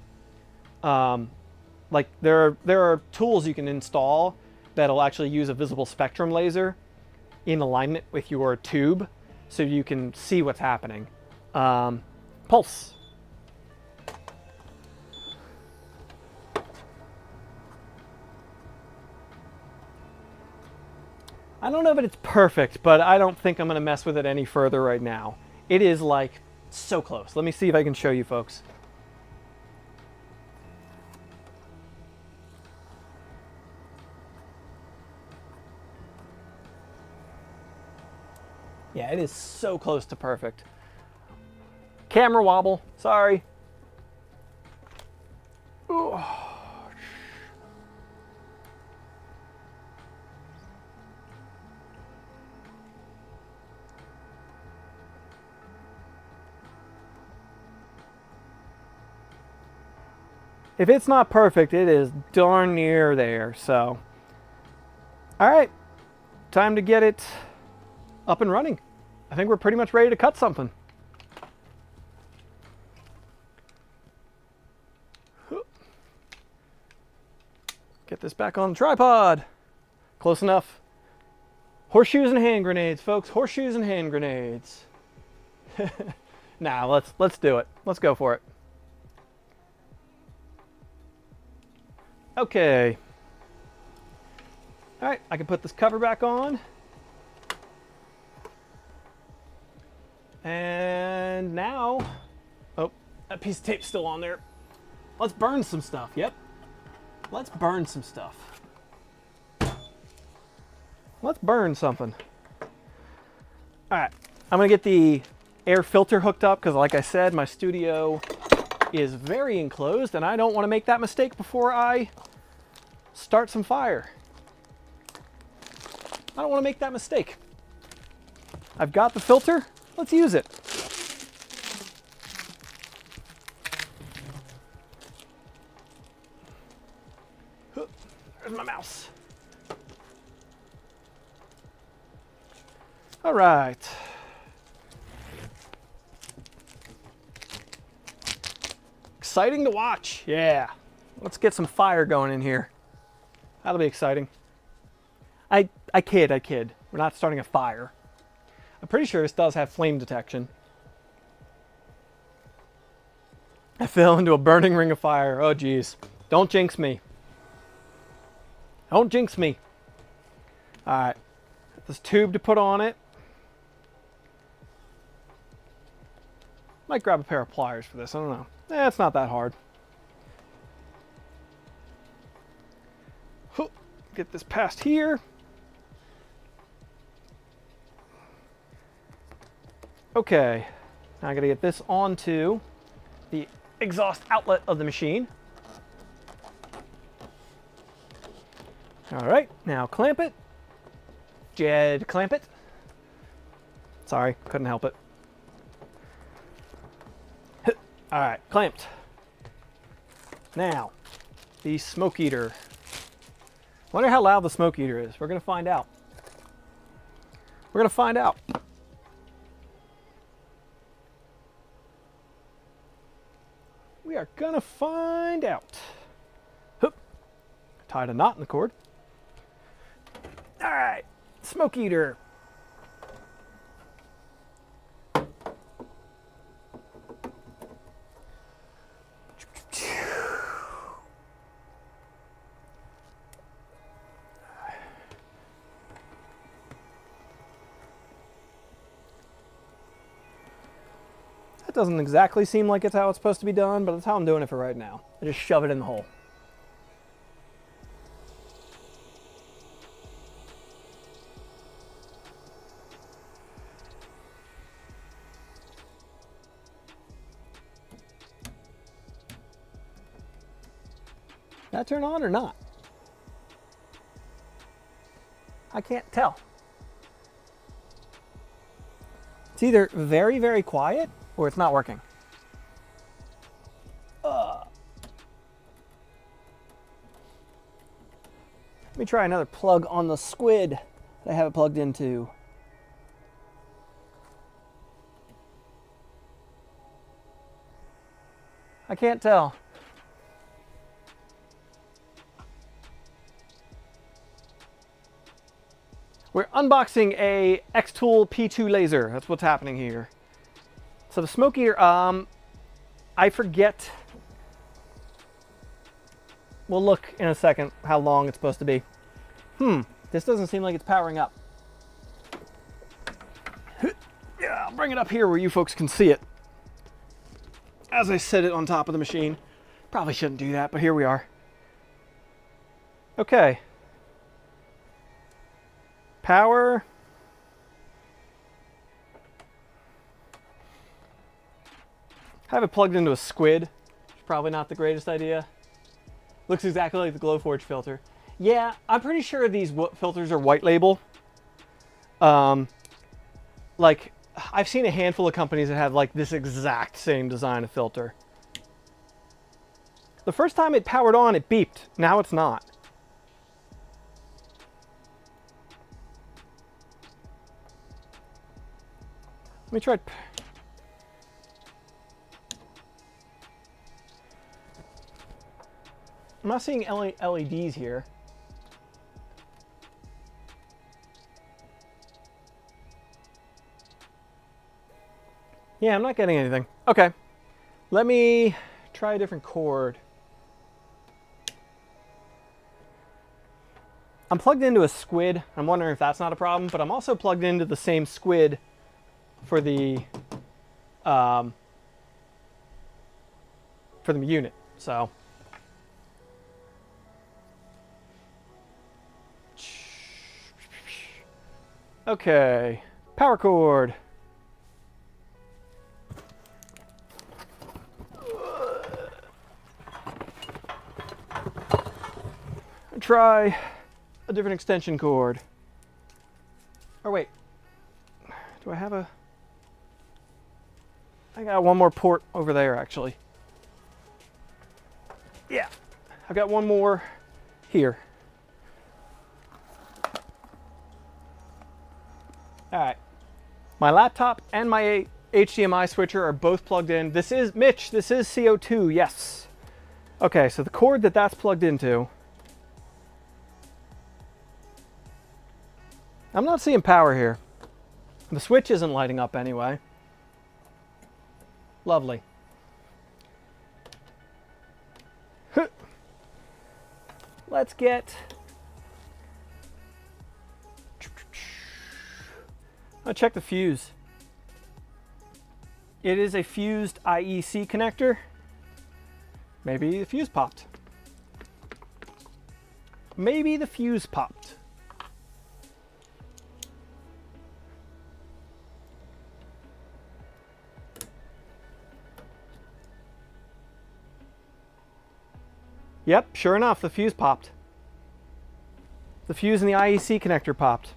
Like there are tools you can install that'll actually use a visible spectrum laser in alignment with your tube so you can see what's happening. Pulse. I don't know if it's perfect, but I don't think I'm going to mess with it any further right now. It is like so close. Let me see if I can show you folks. Yeah, it is so close to perfect. Camera wobble, sorry. Ooh. If it's not perfect, it is darn near there, so. All right, time to get it up and running. I think we're pretty much ready to cut something. Get this back on the tripod. Close enough. Horseshoes and hand grenades, folks. Horseshoes and hand grenades. Nah, let's do it. Let's go for it. Okay. All right, I can put this cover back on. And now, oh, that piece of tape's still on there. Let's burn some stuff. Yep. Let's burn some stuff. Let's burn something. All right, I'm gonna get the air filter hooked up because like I said, my studio is very enclosed and I don't want to make that mistake before I start some fire. I don't want to make that mistake. I've got the filter. Let's use it. There's my mouse. All right. Exciting to watch. Yeah. Let's get some fire going in here. That'll be exciting. I kid. We're not starting a fire. I'm pretty sure this does have flame detection. I fell into a burning ring of fire. Oh, geez. Don't jinx me. Don't jinx me. All right. Got this tube to put on it. Might grab a pair of pliers for this. I don't know. It's not that hard. Get this past here. Okay, now I gotta get this onto the exhaust outlet of the machine. All right, now clamp it. Jed, clamp it. Sorry, couldn't help it. All right, clamped. Now, the smoke eater. Wonder how loud the smoke eater is. We're gonna find out. We're gonna find out. We are gonna find out. Hoop. Tied a knot in the cord. All right, smoke eater. Doesn't exactly seem like it's how it's supposed to be done, but that's how I'm doing it for right now. I just shove it in the hole. That turn on or not? I can't tell. It's either very, very quiet or it's not working. Let me try another plug on the squid that I have it plugged into. I can't tell. We're unboxing a xTool P2 laser. That's what's happening here. So the smoke eater, I forget. We'll look in a second how long it's supposed to be. This doesn't seem like it's powering up. Yeah, I'll bring it up here where you folks can see it. As I set it on top of the machine. Probably shouldn't do that, but here we are. Okay. Power. Have it plugged into a squid. Probably not the greatest idea. Looks exactly like the Glowforge filter. Yeah, I'm pretty sure these filters are white label. Like, I've seen a handful of companies that have like this exact same design of filter. The first time it powered on, it beeped. Now it's not. Let me try. I'm not seeing LEDs here. Yeah, I'm not getting anything. Okay, let me try a different cord. I'm plugged into a squid. I'm wondering if that's not a problem, but I'm also plugged into the same squid for the unit. So okay, power cord. Try a different extension cord. Or wait, do I have a? I got one more port over there actually. Yeah, I've got one more here. All right, my laptop and my HDMI switcher are both plugged in. This is, Mitch, this is CO2, yes. Okay, so the cord that's plugged into, I'm not seeing power here. The switch isn't lighting up anyway. Lovely. Let's get, I'll check the fuse. It is a fused IEC connector. Maybe the fuse popped. Maybe the fuse popped. Yep, sure enough, the fuse popped. The fuse in the IEC connector popped.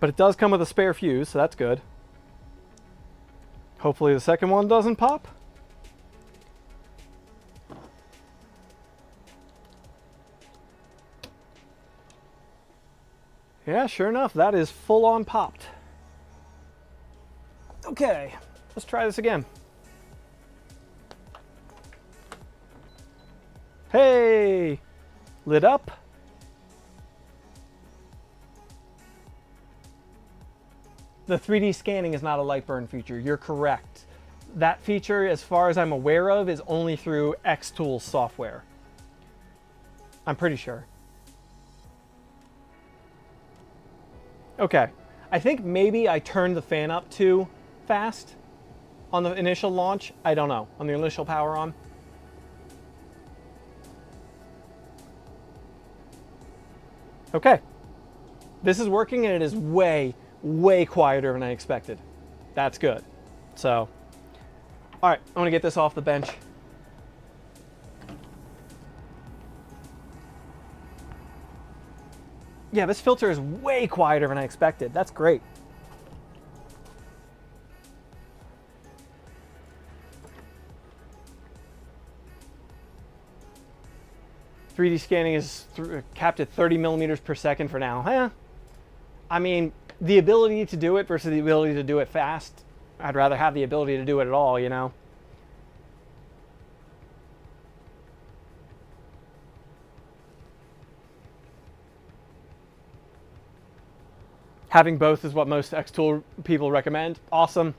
But it does come with a spare fuse, so that's good. Hopefully the second one doesn't pop. Yeah, sure enough, that is full on popped. Okay, let's try this again. Hey, lit up. The 3D scanning is not a light burn feature. You're correct. That feature, as far as I'm aware of, is only through xTool software. I'm pretty sure. Okay, I think maybe I turned the fan up too fast on the initial launch. I don't know, on the initial power on. Okay, this is working and it is way, way quieter than I expected. That's good. So, all right, I'm gonna get this off the bench. Yeah, this filter is way quieter than I expected. That's great. .3D scanning is capped at 30 millimeters per second for now. I mean, the ability to do it versus the ability to do it fast, I'd rather have the ability to do it at all, you know? Having both is what most xTool people recommend. Awesome.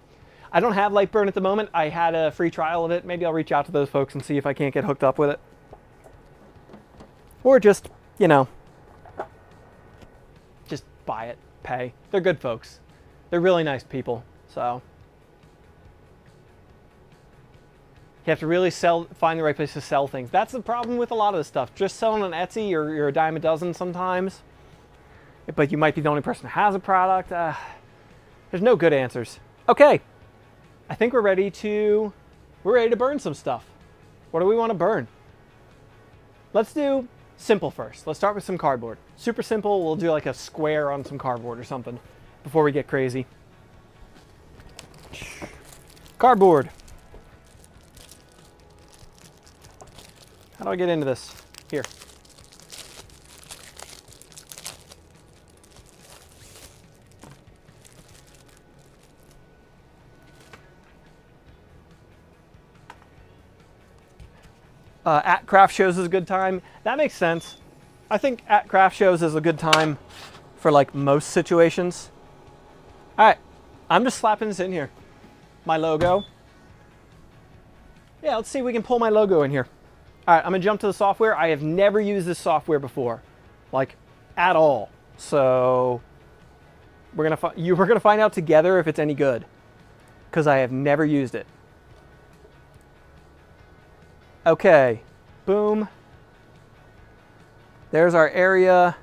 I don't have Lightburn at the moment. I had a free trial of it. Maybe I'll reach out to those folks and see if I can't get hooked up with it. Or just, you know, just buy it, pay. They're good folks. They're really nice people, so. You have to really find the right place to sell things. That's the problem with a lot of this stuff. Just selling on Etsy, you're a dime a dozen sometimes. But you might be the only person who has a product. There's no good answers. Okay, I think we're ready to burn some stuff. What do we want to burn? Let's do simple first. Let's start with some cardboard. Super simple. We'll do like a square on some cardboard or something before we get crazy. Cardboard. How do I get into this? Here. At craft shows is a good time. That makes sense. I think at craft shows is a good time for like most situations. All right, I'm just slapping this in here. My logo. Yeah, let's see if we can pull my logo in here. All right, I'm gonna jump to the software. I have never used this software before, like at all. So we're gonna find out together if it's any good, because I have never used it. Okay, boom. There's our area.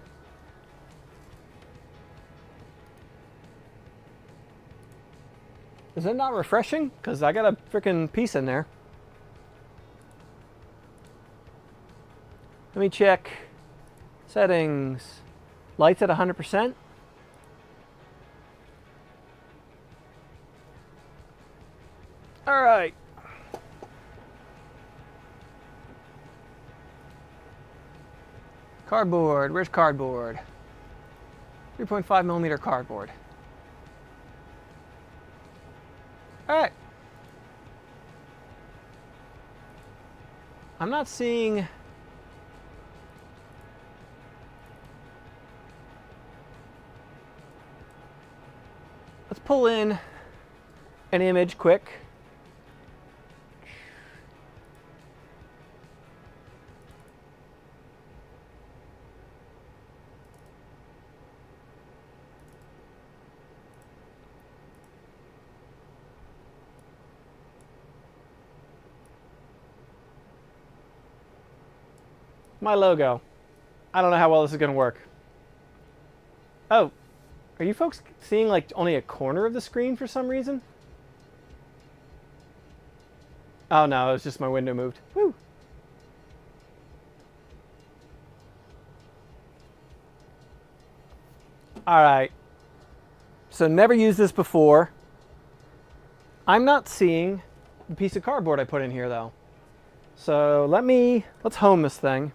Is it not refreshing? Because I got a freaking piece in there. Let me check. Settings. Lights at 100%. All right. Cardboard, where's cardboard? 3.5 millimeter cardboard. All right. I'm not seeing. Let's pull in an image quick. My logo. I don't know how well this is going to work. Oh, are you folks seeing like only a corner of the screen for some reason? Oh no, it's just my window moved. Woo. All right. So never used this before. I'm not seeing the piece of cardboard I put in here though. So let's home this thing.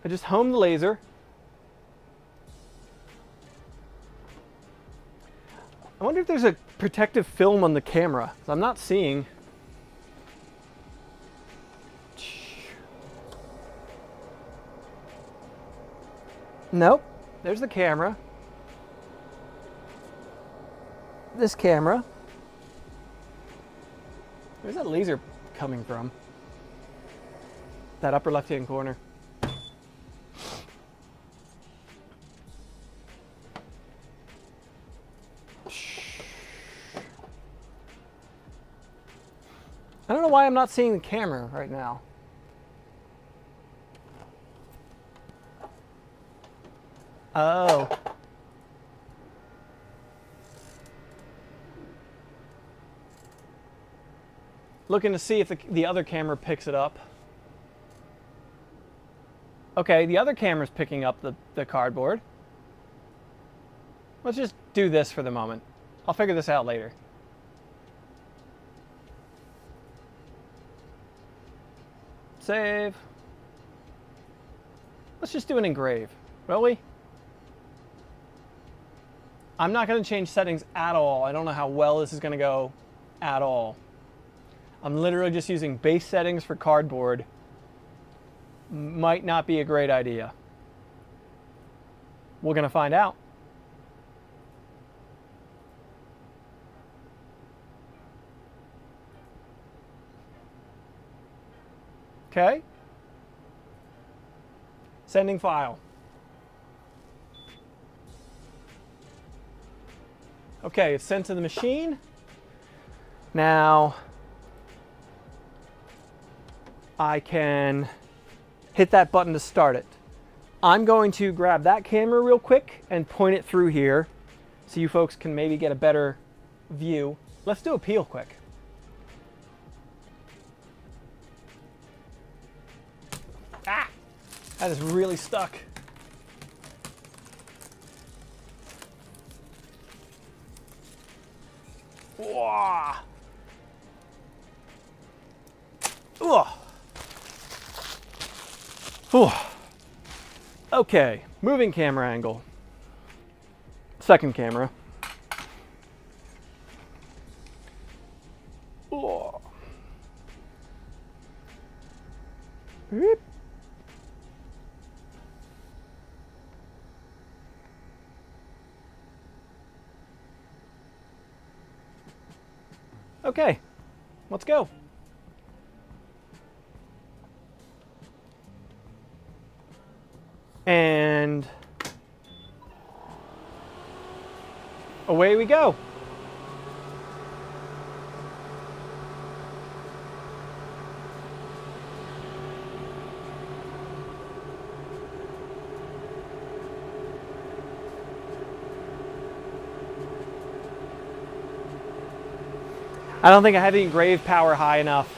I just home the laser. I wonder if there's a protective film on the camera. I'm not seeing. Nope. There's the camera. This camera. Where's that laser coming from? That upper left-hand corner. I don't know why I'm not seeing the camera right now. Oh. Looking to see if the other camera picks it up. Okay, the other camera's picking up the cardboard. Let's just do this for the moment. I'll figure this out later. Save. Let's just do an engrave, will we? I'm not going to change settings at all. I don't know how well this is going to go at all. I'm literally just using base settings for cardboard. Might not be a great idea. We're going to find out. Okay. Sending file. Okay, it's sent to the machine. Now I can hit that button to start it. I'm going to grab that camera real quick and point it through here so you folks can maybe get a better view. Let's do a peel quick. Ah, that is really stuck. Whoa. Ugh. Ooh. Okay, moving camera angle. Second camera. Ooh. Beep. Okay, let's go. And away we go. I don't think I had the engrave power high enough.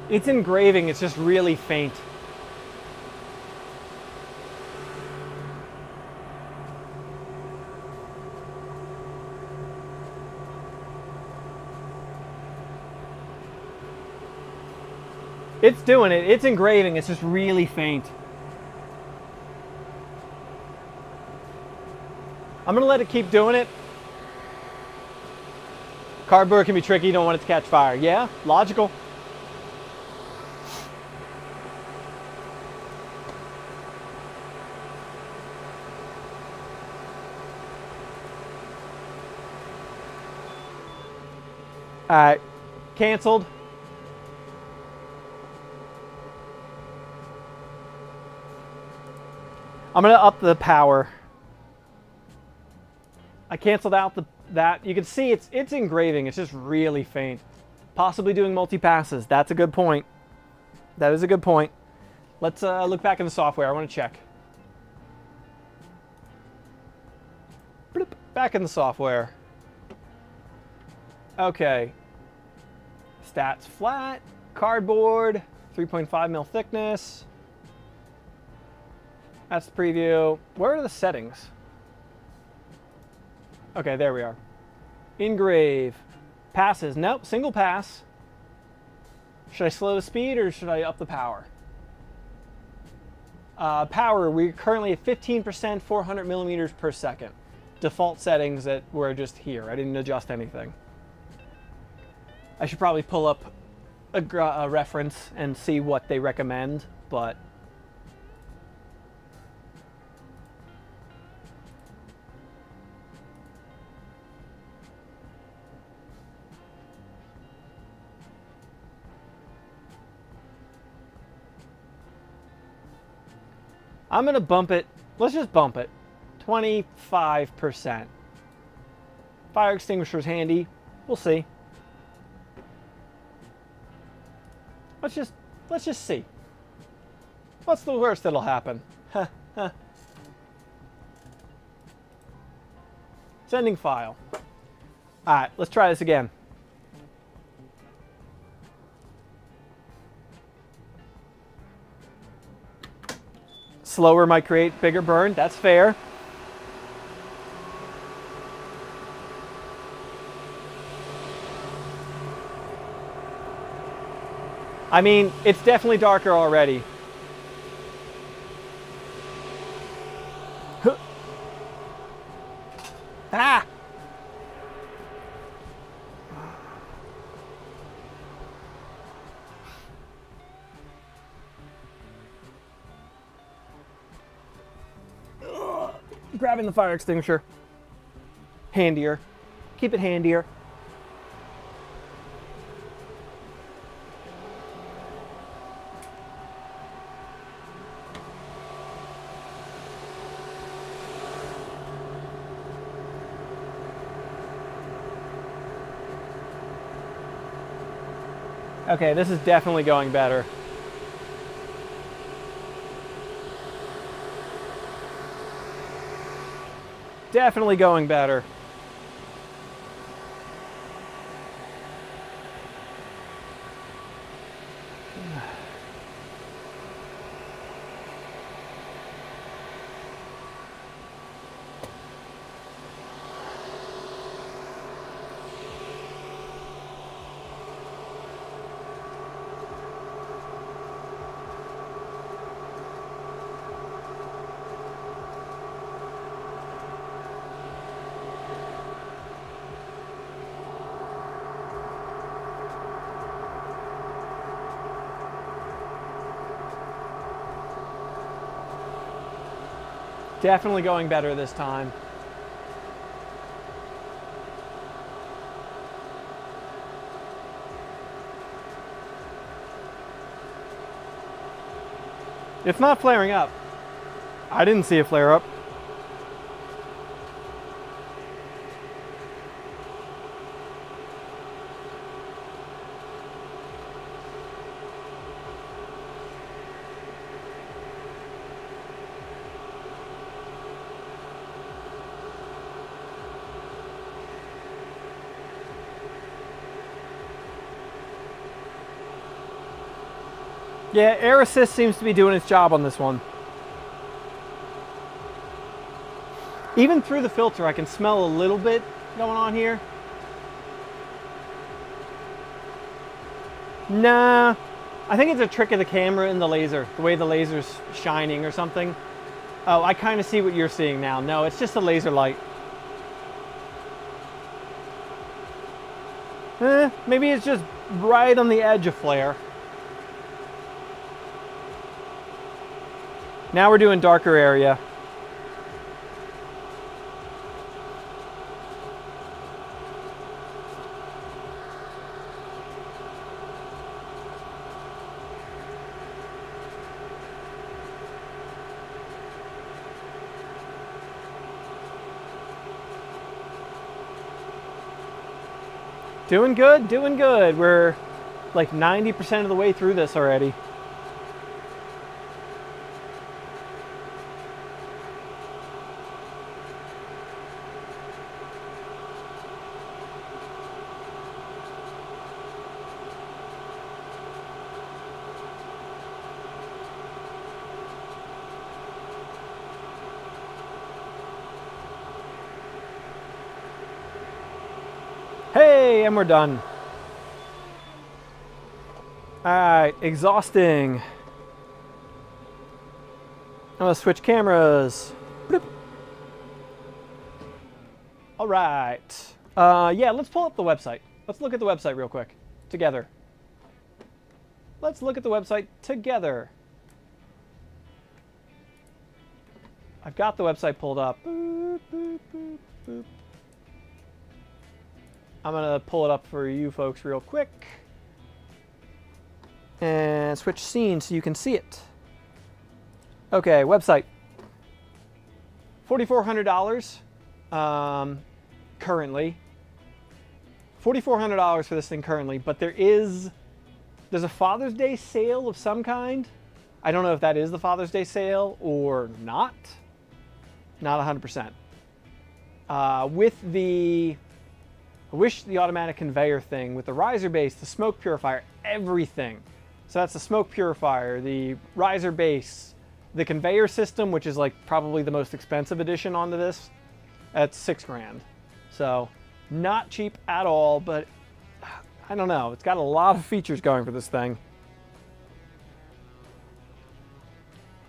It's engraving, it's just really faint. It's doing it, it's engraving, it's just really faint. I'm gonna let it keep doing it. Cardboard can be tricky, you don't want it to catch fire. Yeah, logical. All right, canceled. I'm gonna up the power. I canceled out that. You can see it's engraving. It's just really faint. Possibly doing multi-passes. That's a good point. That is a good point. Let's look back in the software. I want to check. Bloop. Back in the software. Okay. Stats flat. Cardboard. 3.5 mil thickness. That's the preview. Where are the settings? Okay, there we are. Engrave. Passes. Nope, single pass. Should I slow the speed or should I up the power? Power, we're currently at 15%, 400 millimeters per second. Default settings that were just here. I didn't adjust anything. I should probably pull up a reference and see what they recommend, but I'm going to bump it. Let's just bump it. 25%. Fire extinguisher's handy. We'll see. Let's just see. What's the worst that'll happen? Sending file. All right, let's try this again. Slower might create bigger burn. That's fair. I mean, it's definitely darker already. Ah! Grabbing the fire extinguisher. Handier. Keep it handier. Okay, this is definitely going better. Definitely going better. Definitely going better this time. It's not flaring up. I didn't see a flare up. Yeah, air assist seems to be doing its job on this one. Even through the filter, I can smell a little bit going on here. Nah, I think it's a trick of the camera and the laser, the way the laser's shining or something. Oh, I kind of see what you're seeing now. No, it's just a laser light. Maybe it's just right on the edge of flare. Now we're doing darker area. Doing good, doing good. We're like 90% of the way through this already. Hey, and we're done. All right, exhausting. I'm gonna switch cameras. Bloop. All right. Yeah, let's pull up the website. Let's look at the website real quick, together. Let's look at the website together. I've got the website pulled up. Boop, boop, boop, boop. I'm gonna pull it up for you folks real quick. And switch scenes so you can see it. Okay, website. $4,400 currently. $4,400 for this thing currently, but there's a Father's Day sale of some kind. I don't know if that is the Father's Day sale or not. Not 100%. With the automatic conveyor thing, with the riser base, the smoke purifier, everything. So that's the smoke purifier, the riser base, the conveyor system, which is like probably the most expensive addition onto this. That's $6 grand. So not cheap at all, but I don't know. It's got a lot of features going for this thing.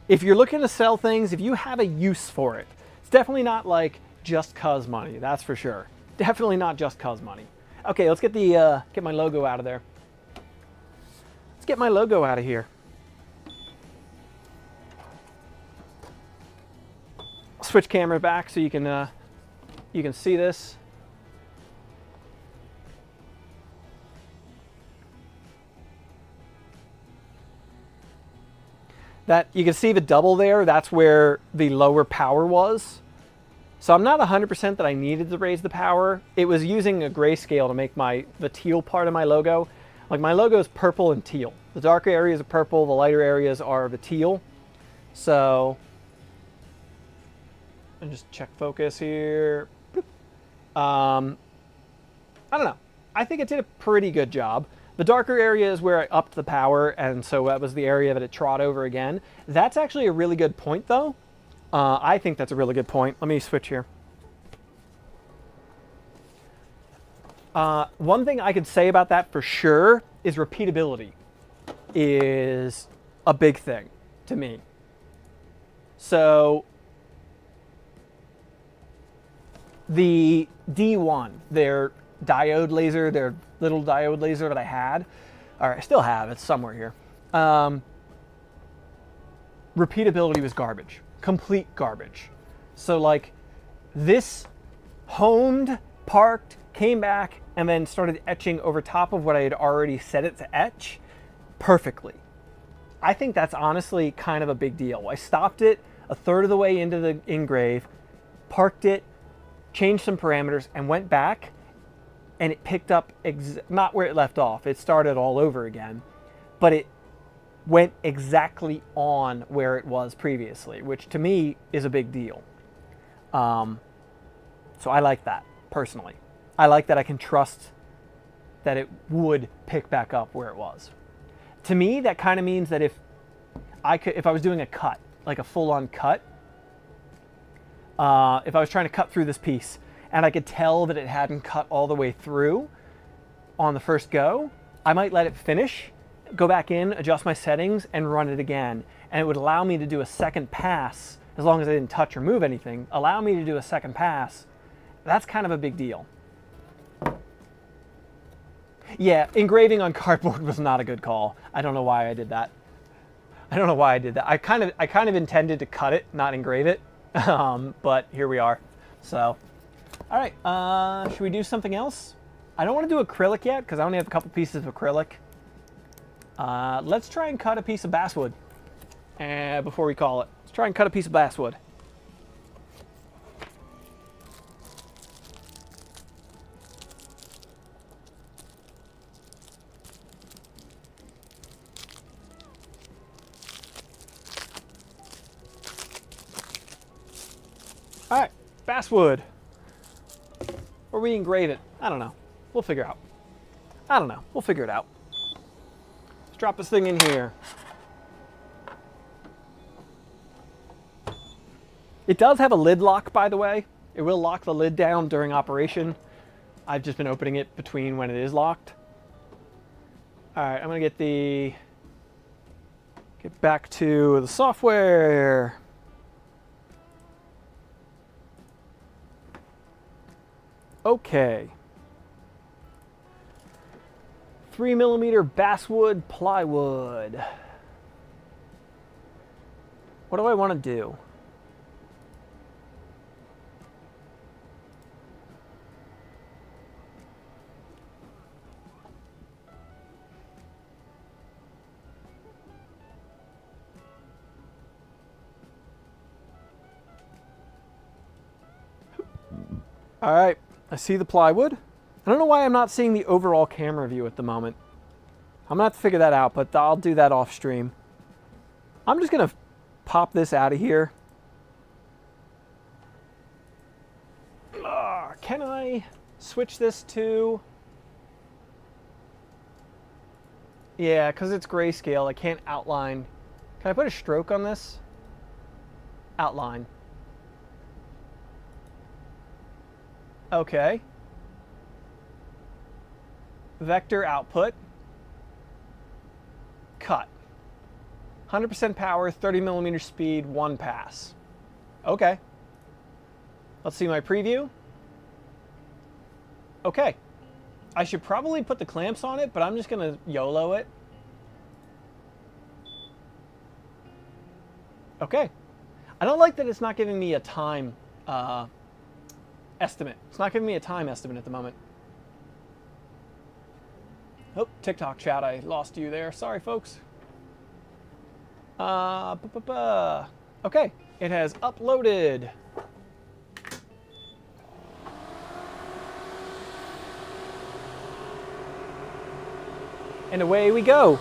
If you're looking to sell things, if you have a use for it, it's definitely not like just cause money, that's for sure. Definitely not just cause money. Okay, let's get the get my logo out of there. Let's get my logo out of here. Switch camera back so you can see this. That you can see the double there. That's where the lower power was. So I'm not 100% that I needed to raise the power. It was using a grayscale to make the teal part of my logo. Like my logo is purple and teal. The darker areas are purple, the lighter areas are the teal. So, and just check focus here. I don't know. I think it did a pretty good job. The darker area is where I upped the power, and so that was the area that it trod over again. That's actually a really good point though. I think that's a really good point. Let me switch here. One thing I could say about that for sure is repeatability is a big thing to me. So the D1, their diode laser, their little diode laser that I had, or I still have, it's somewhere here. Repeatability was garbage, complete garbage. So like this homed, parked, came back, and then started etching over top of what I had already set it to etch perfectly. I think that's honestly kind of a big deal. I stopped it a third of the way into the engrave, parked it, changed some parameters, and went back, and it picked up not where it left off. It started all over again, but it went exactly on where it was previously, which to me is a big deal. So I like that personally. I like that I can trust that it would pick back up where it was. To me, that kind of means that if I was doing a cut, like a full-on cut, if I was trying to cut through this piece and I could tell that it hadn't cut all the way through on the first go, I might let it finish, go back in, adjust my settings, and run it again. And it would allow me to do a second pass, as long as I didn't touch or move anything, allow me to do a second pass. That's kind of a big deal. Yeah, engraving on cardboard was not a good call. I don't know why I did that. I don't know why I did that. I kind of intended to cut it, not engrave it, but here we are. So, all right, should we do something else? I don't want to do acrylic yet because I only have a couple pieces of acrylic. Let's try and cut a piece of basswood before we call it. Let's try and cut a piece of basswood. basswood. Or we engrave it. I don't know. We'll figure out. I don't know. We'll figure it out. Let's drop this thing in here. It does have a lid lock, by the way. It will lock the lid down during operation. I've just been opening it between when it is locked. All right, I'm gonna get back to the software. Okay. 3mm basswood plywood. What do I want to do? All right, I see the plywood. I don't know why I'm not seeing the overall camera view at the moment. I'm gonna have to figure that out, but I'll do that off stream. I'm just gonna pop this out of here. Can I switch this to? Yeah, because it's grayscale, I can't outline. Can I put a stroke on this? Outline. Okay. Vector output. Cut. 100% power, 30mm speed, 1 pass. Okay. Let's see my preview. Okay. I should probably put the clamps on it, but I'm just gonna YOLO it. Okay. I don't like that it's not giving me a time estimate. It's not giving me a time estimate at the moment. Oh, TikTok chat, I lost you there. Sorry, folks. Okay, it has uploaded. And away we go.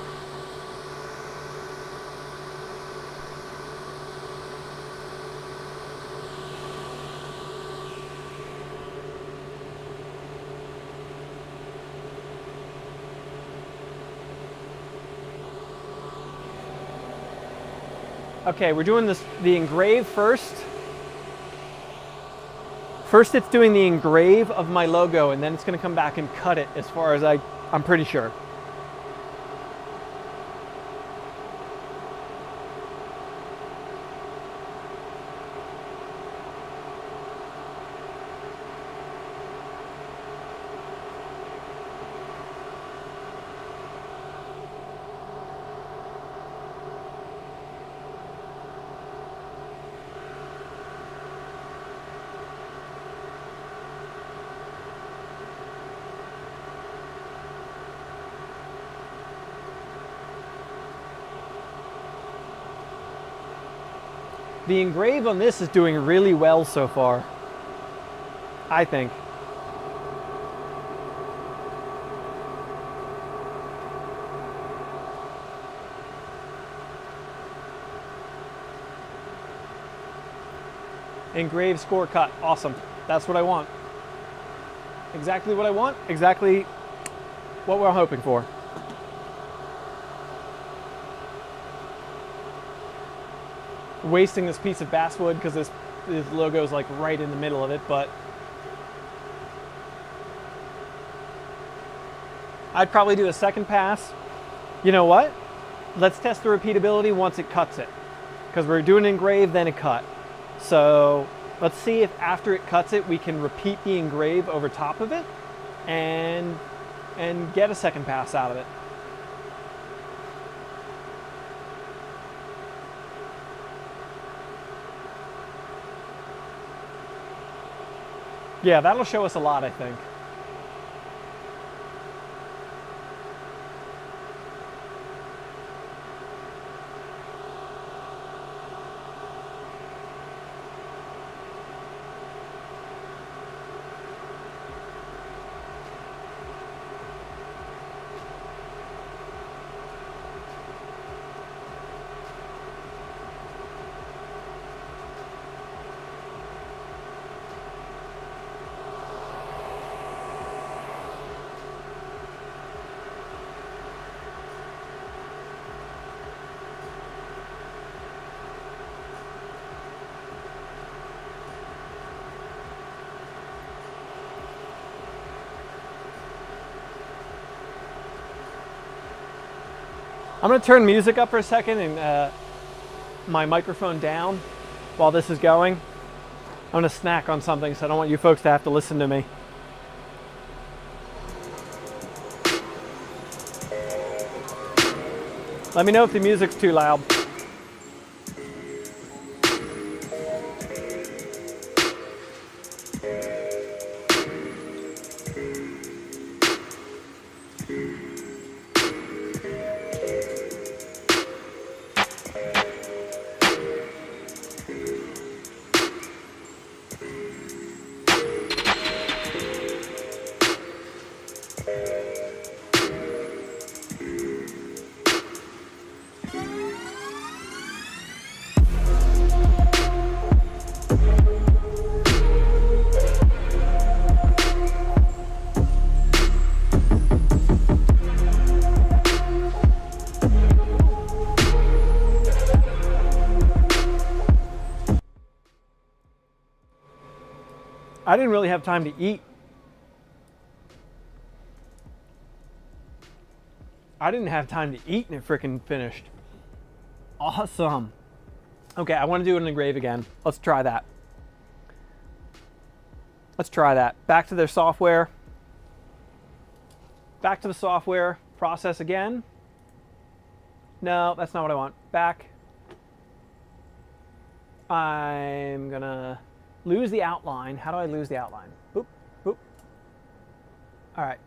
Okay, we're doing the engrave first. First it's doing the engrave of my logo, and then it's gonna come back and cut it as far as I'm pretty sure. The engrave on this is doing really well so far, I think. Engrave, score, cut. Awesome. That's what I want. Exactly what I want. Exactly what we're hoping for. Wasting this piece of basswood because this logo is like right in the middle of it, but I'd probably do a second pass. You know what? Let's test the repeatability once it cuts it, because we're doing engrave then a cut. So let's see if after it cuts it we can repeat the engrave over top of it and get a second pass out of it. Yeah, that'll show us a lot, I think. I'm gonna turn music up for a second and my microphone down while this is going. I'm gonna snack on something, so I don't want you folks to have to listen to me. Let me know if the music's too loud. I didn't really have time to eat. I didn't have time to eat and it freaking finished. Awesome. Okay, I want to do an engrave again. Let's try that. Let's try that. Back to their software. Back to the software. Process again. No, that's not what I want. Back. I'm gonna lose the outline. How do I lose the outline? Boop, boop. All right.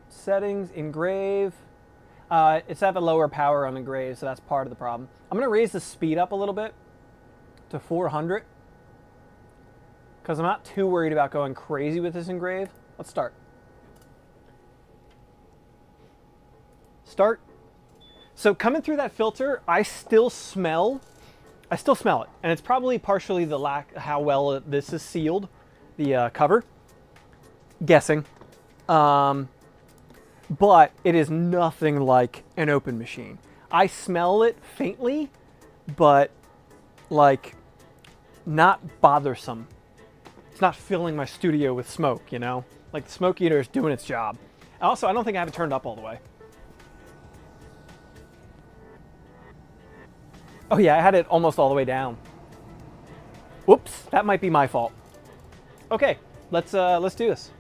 Settings, engrave. It's at a lower power on engrave, so that's part of the problem. I'm gonna raise the speed up a little bit to 400 because I'm not too worried about going crazy with this engrave. Let's start. Start. So coming through that filter, I still smell it, and it's probably partially the how well this is sealed, the cover. Guessing, but it is nothing like an open machine. I smell it faintly, but like not bothersome. It's not filling my studio with smoke, you know? Like the smoke eater is doing its job. Also, I don't think I have it turned up all the way. Oh yeah, I had it almost all the way down. Whoops, that might be my fault. Okay, let's do this.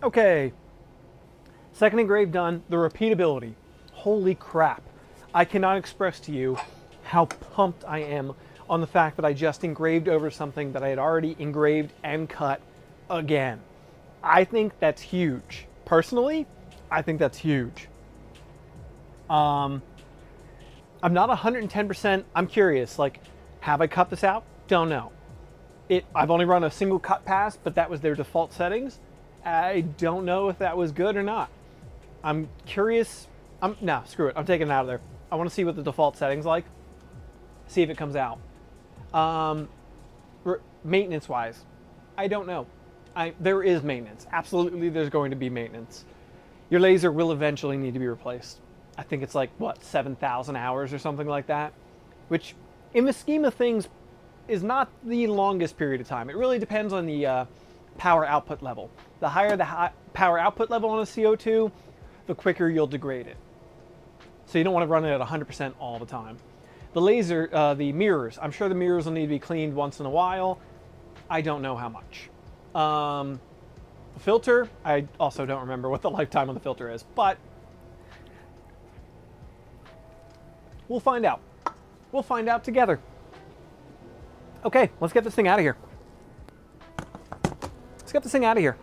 Okay, second engrave done. The repeatability, holy crap. I cannot express to you how pumped I am on the fact that I just engraved over something that I had already engraved and cut again. I think that's huge. Personally, I think that's huge. I'm not 110%, I'm curious, like, have I cut this out? Don't know. I've only run a single cut pass, but that was their default settings. I don't know if that was good or not. I'm curious. No, screw it. I'm taking it out of there. I want to see what the default settings like. See if it comes out. Maintenance wise, I don't know. There is maintenance. Absolutely, there's going to be maintenance. Your laser will eventually need to be replaced. I think it's like, what, 7,000 hours or something like that, which in the scheme of things is not the longest period of time. It really depends on the power output level. The higher the power output level on a CO2, the quicker you'll degrade it. So you don't want to run it at 100% all the time. The laser, the mirrors, I'm sure the mirrors will need to be cleaned once in a while. I don't know how much. The filter, I also don't remember what the lifetime of the filter is, but we'll find out. We'll find out together. Okay, let's get this thing out of here. Let's get this thing out of here.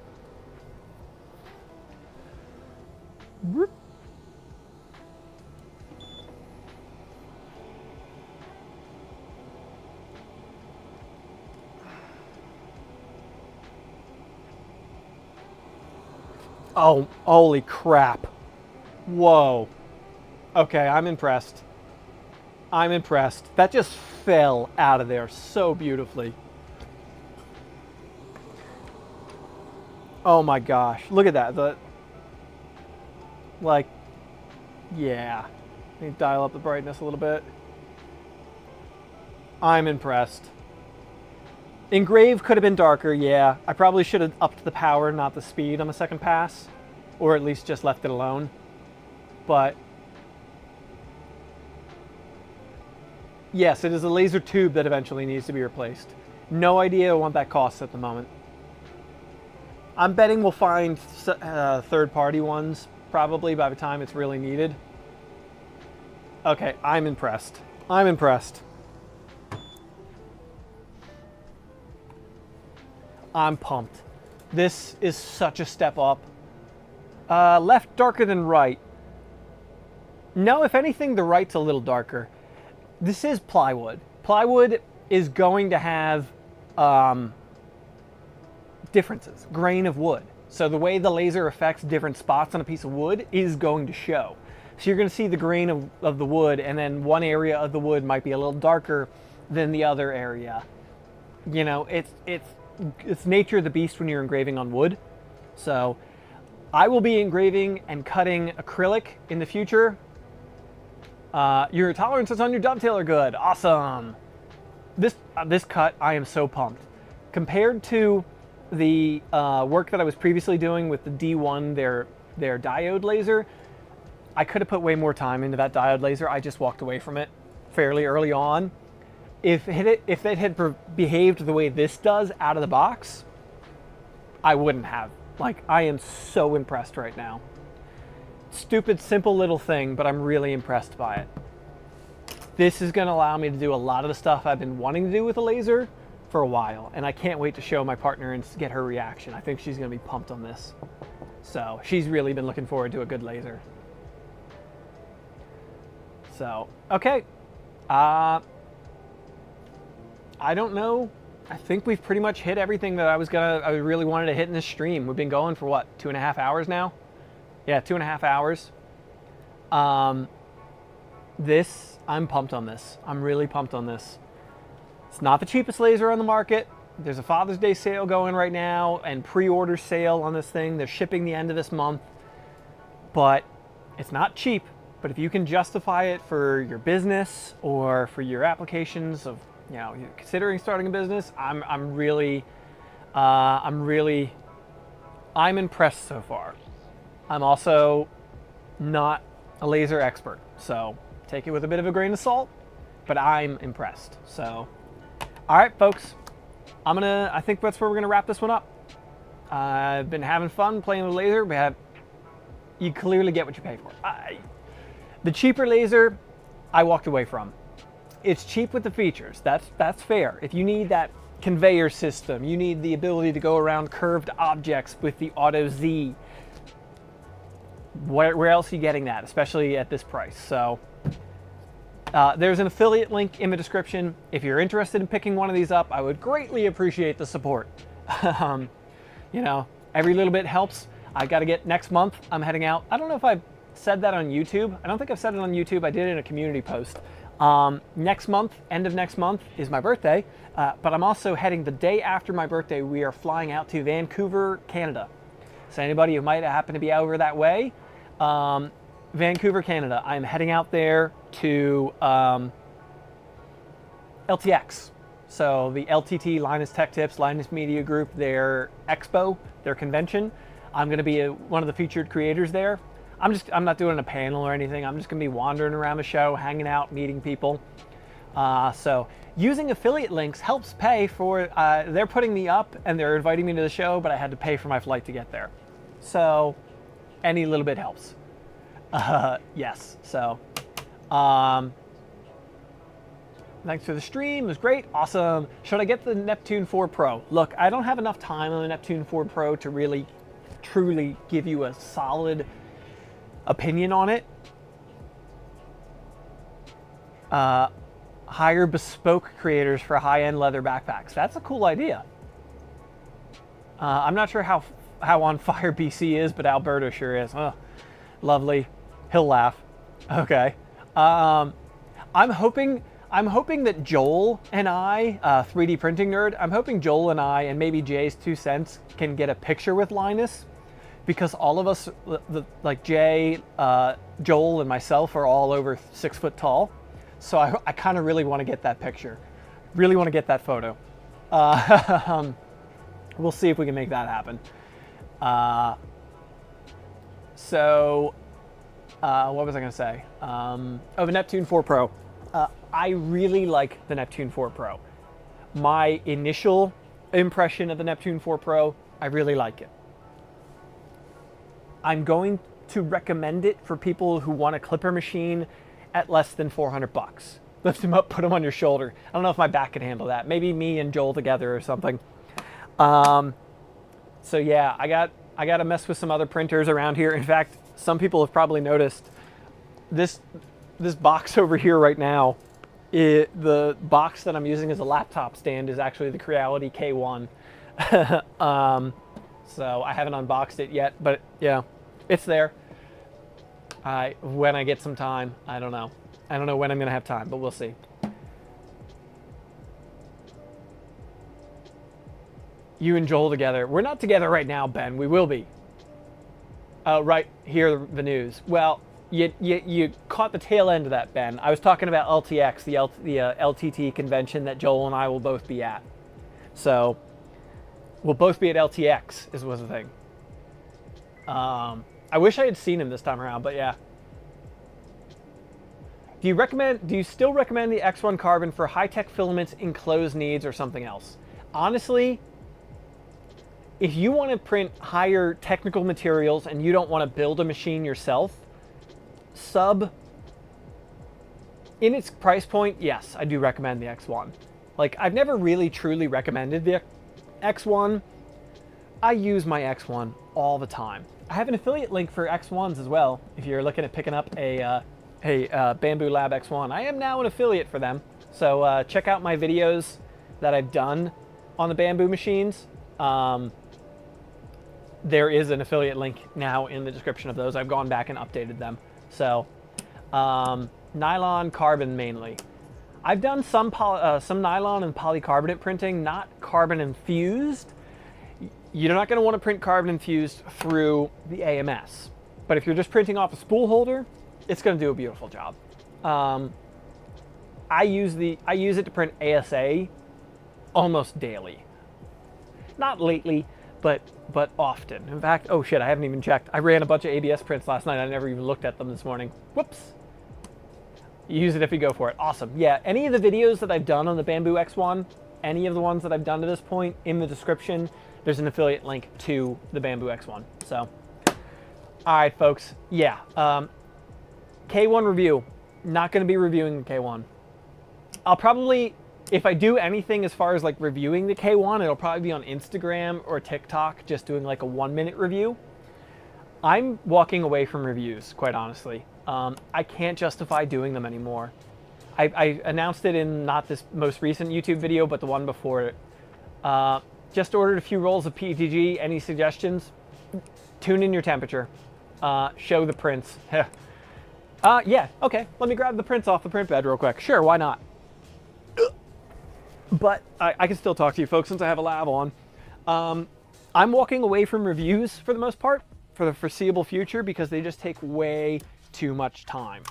Oh, holy crap. Whoa. Okay, I'm impressed. I'm impressed. That just fell out of there so beautifully. Oh my gosh. Look at that. Yeah. Let me dial up the brightness a little bit. I'm impressed. Engrave could have been darker, yeah. I probably should have upped the power, not the speed on the second pass. Or at least just left it alone. But yes, it is a laser tube that eventually needs to be replaced. No idea what that costs at the moment. I'm betting we'll find third-party ones probably by the time it's really needed. Okay, I'm impressed. I'm impressed. I'm pumped. This is such a step up. Left darker than right. No, if anything, the right's a little darker. This is plywood. Plywood is going to have differences, grain of wood. So the way the laser affects different spots on a piece of wood is going to show. So you're going to see the grain of the wood, and then one area of the wood might be a little darker than the other area. You know, it's nature of the beast when you're engraving on wood. So I will be engraving and cutting acrylic in the future. Your tolerances on your dovetail are good. Awesome. This cut, I am so pumped. Compared to the work that I was previously doing with the D1, their diode laser, I could have put way more time into that diode laser. I just walked away from it fairly early on. If it had behaved the way this does out of the box, I wouldn't have. Like, I am so impressed right now. Stupid, simple little thing, but I'm really impressed by it. This is going to allow me to do a lot of the stuff I've been wanting to do with a laser for a while, and I can't wait to show my partner and get her reaction. I think she's going to be pumped on this. So she's really been looking forward to a good laser. So, okay. I don't know. I think we've pretty much hit everything that I really wanted to hit in this stream. We've been going for what, 2.5 hours now? Yeah, 2.5 hours. I'm pumped on this. I'm really pumped on this. It's not the cheapest laser on the market. There's a Father's Day sale going right now and pre-order sale on this thing. They're shipping the end of this month, but it's not cheap. But if you can justify it for your business or for your applications of, you know, you're considering starting a business, I'm impressed so far. I'm also not a laser expert, so take it with a bit of a grain of salt, but I'm impressed. So, all right, folks, I think that's where we're gonna wrap this one up. I've been having fun playing with laser, but you clearly get what you pay for. The cheaper laser, I walked away from. It's cheap with the features. That's fair. If you need that conveyor system, you need the ability to go around curved objects with the Auto Z. Where else are you getting that, especially at this price? So there's an affiliate link in the description. If you're interested in picking one of these up, I would greatly appreciate the support. You know, every little bit helps. I got to get next month. I'm heading out. I don't know if I've said that on YouTube. I don't think I've said it on YouTube. I did it in a community post. Next month, end of next month, is my birthday, but I'm also heading the day after my birthday. We are flying out to Vancouver, Canada. So anybody who might happen to be over that way, Vancouver, Canada, I'm heading out there to LTX. So the LTT, Linus Tech Tips, Linus Media Group, their expo, their convention. I'm going to be one of the featured creators there. I'm not doing a panel or anything. I'm just gonna be wandering around the show, hanging out, meeting people. So using affiliate links helps pay for, they're putting me up and they're inviting me to the show, but I had to pay for my flight to get there. So any little bit helps. Yes, so thanks for the stream, it was great, awesome. Should I get the Neptune 4 Pro? Look, I don't have enough time on the Neptune 4 Pro to really, truly give you a solid opinion on it. Hire bespoke creators for high-end leather backpacks. That's a cool idea. I'm not sure how on fire BC is, but Alberto sure is. Oh, lovely. He'll laugh. Okay. I'm hoping that Joel and I, 3D printing nerd, I'm hoping Joel and I, and maybe Jay's 2 cents, can get a picture with Linus. Because all of us, like Jay, Joel, and myself are all over 6 foot tall. So I kind of really want to get that picture. Really want to get that photo. We'll see if we can make that happen. What was I going to say? The Neptune 4 Pro. I really like the Neptune 4 Pro. My initial impression of the Neptune 4 Pro, I really like it. I'm going to recommend it for people who want a clipper machine at less than 400 bucks. Lift them up, put them on your shoulder. I don't know if my back can handle that. Maybe me and Joel together or something. So yeah, I got to mess with some other printers around here. In fact, some people have probably noticed this box over here right now. The box that I'm using as a laptop stand is actually the Creality K1. So I haven't unboxed it yet, but yeah, it's there. When I get some time, I don't know. I don't know when I'm gonna have time, but we'll see. You and Joel together. We're not together right now, Ben. We will be. Right here, the news. Well, you caught the tail end of that, Ben. I was talking about LTX, the LTT convention that Joel and I will both be at. So we'll both be at LTX, was the thing. I wish I had seen him this time around, but yeah. Do you still recommend the X1 Carbon for high-tech filaments, enclosed needs, or something else? Honestly, if you want to print higher technical materials and you don't want to build a machine yourself, in its price point, yes, I do recommend the X1. Like, I've never really truly recommended the X1, I use my X1 all the time. I have an affiliate link for X1s as well. If you're looking at picking up a Bamboo Lab X1, I am now an affiliate for them. So check out my videos that I've done on the Bamboo machines. There is an affiliate link now in the description of those. I've gone back and updated them. So nylon, carbon mainly. I've done some nylon and polycarbonate printing, not carbon infused. You're not going to want to print carbon infused through the AMS. But if you're just printing off a spool holder, it's going to do a beautiful job. I use it to print ASA almost daily. Not lately, but often. In fact, oh shit, I haven't even checked. I ran a bunch of ABS prints last night. I never even looked at them this morning. Whoops. Use it if you go for it. Awesome. Yeah, any of the videos that I've done on the Bamboo X1, any of the ones that I've done to this point, in the description, there's an affiliate link to the Bamboo X1. So, all right, folks. Yeah, K1 review. Not going to be reviewing the K1. I'll probably, if I do anything as far as like reviewing the K1, it'll probably be on Instagram or TikTok, just doing like a 1-minute review. I'm walking away from reviews, quite honestly. I can't justify doing them anymore. I announced it in not this most recent YouTube video, but the one before it. Just ordered a few rolls of PETG. Any suggestions? Tune in your temperature. Show the prints. Yeah, okay. Let me grab the prints off the print bed real quick. Sure, why not? But I can still talk to you folks since I have a lav on. I'm walking away from reviews for the most part for the foreseeable future because they just take way too much time.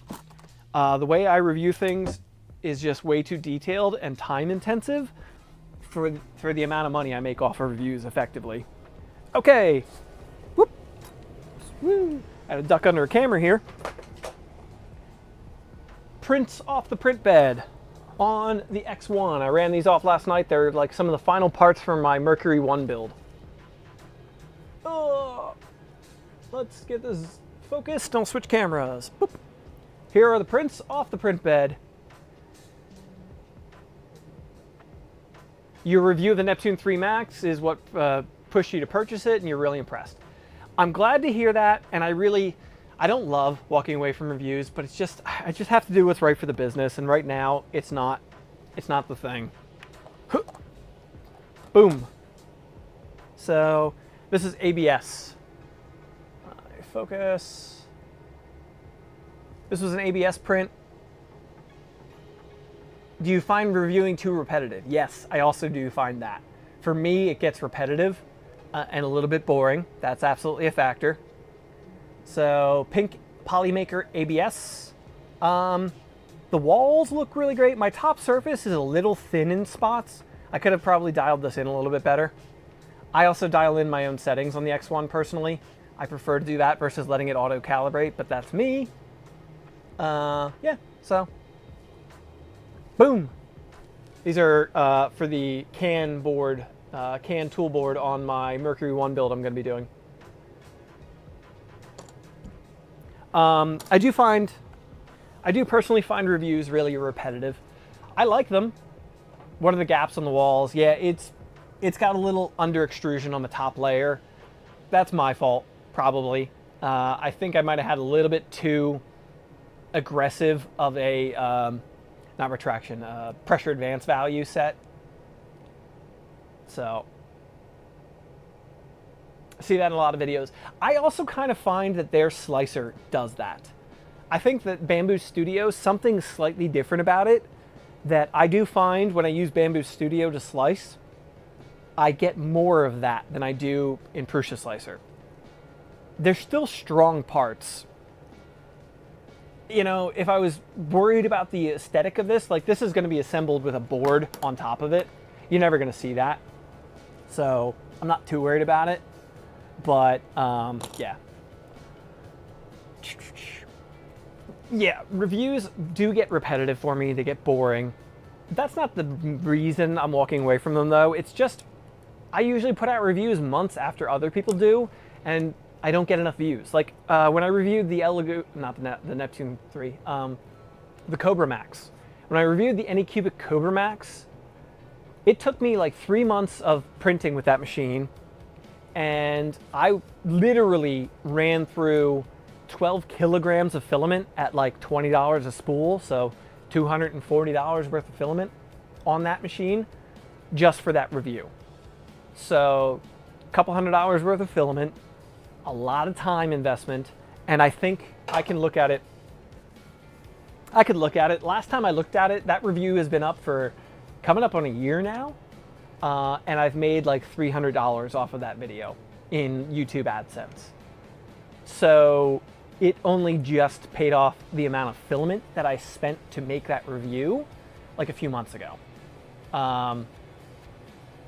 The way I review things is just way too detailed and time intensive for the amount of money I make off of reviews effectively. Okay. Whoop. Woo. I had to duck under a camera here. Prints off the print bed on the X1. I ran these off last night. They're like some of the final parts from my Mercury 1 build. Oh, let's get this focused. I'll switch cameras. Boop. Here are the prints off the print bed. Your review of the Neptune 3 Max is what pushed you to purchase it, and you're really impressed. I'm glad to hear that, and I don't love walking away from reviews, but it's just, I just have to do what's right for the business, and right now, it's not the thing. Boom. So, this is ABS. Focus. This was an ABS print. Do you find reviewing too repetitive? Yes, I also do find that. For me, it gets repetitive and a little bit boring. That's absolutely a factor. So, pink Polymaker ABS. The walls look really great. My top surface is a little thin in spots. I could have probably dialed this in a little bit better. I also dial in my own settings on the X1 personally. I prefer to do that versus letting it auto-calibrate, but that's me. Yeah, so. Boom. These are for the can board, can tool board on my Mercury 1 build I'm going to be doing. I do personally find reviews really repetitive. I like them. What are the gaps on the walls? Yeah, it's got a little under extrusion on the top layer. That's my fault, probably. I think I might have had a little bit too aggressive of a, not retraction, pressure advance value set. So, I see that in a lot of videos. I also kind of find that their slicer does that. I think that Bamboo Studio, something slightly different about it that I do find when I use Bamboo Studio to slice, I get more of that than I do in Prusa Slicer. They're still strong parts. You know, if I was worried about the aesthetic of this, like this is going to be assembled with a board on top of it. You're never going to see that. So I'm not too worried about it. But yeah. Yeah, reviews do get repetitive for me. They get boring. That's not the reason I'm walking away from them though. It's just, I usually put out reviews months after other people do, and I don't get enough views. Like when I reviewed the the Neptune 3, the Cobra Max. When I reviewed the Anycubic Cobra Max, it took me like 3 months of printing with that machine and I literally ran through 12 kilograms of filament at like $20 a spool, so $240 worth of filament on that machine just for that review. So a couple $100 worth of filament, a lot of time investment, and I think I can look at it. I could look at it. Last time I looked at it, that review has been up for coming up on a year now, and I've made like $300 off of that video in YouTube AdSense. So it only just paid off the amount of filament that I spent to make that review like a few months ago.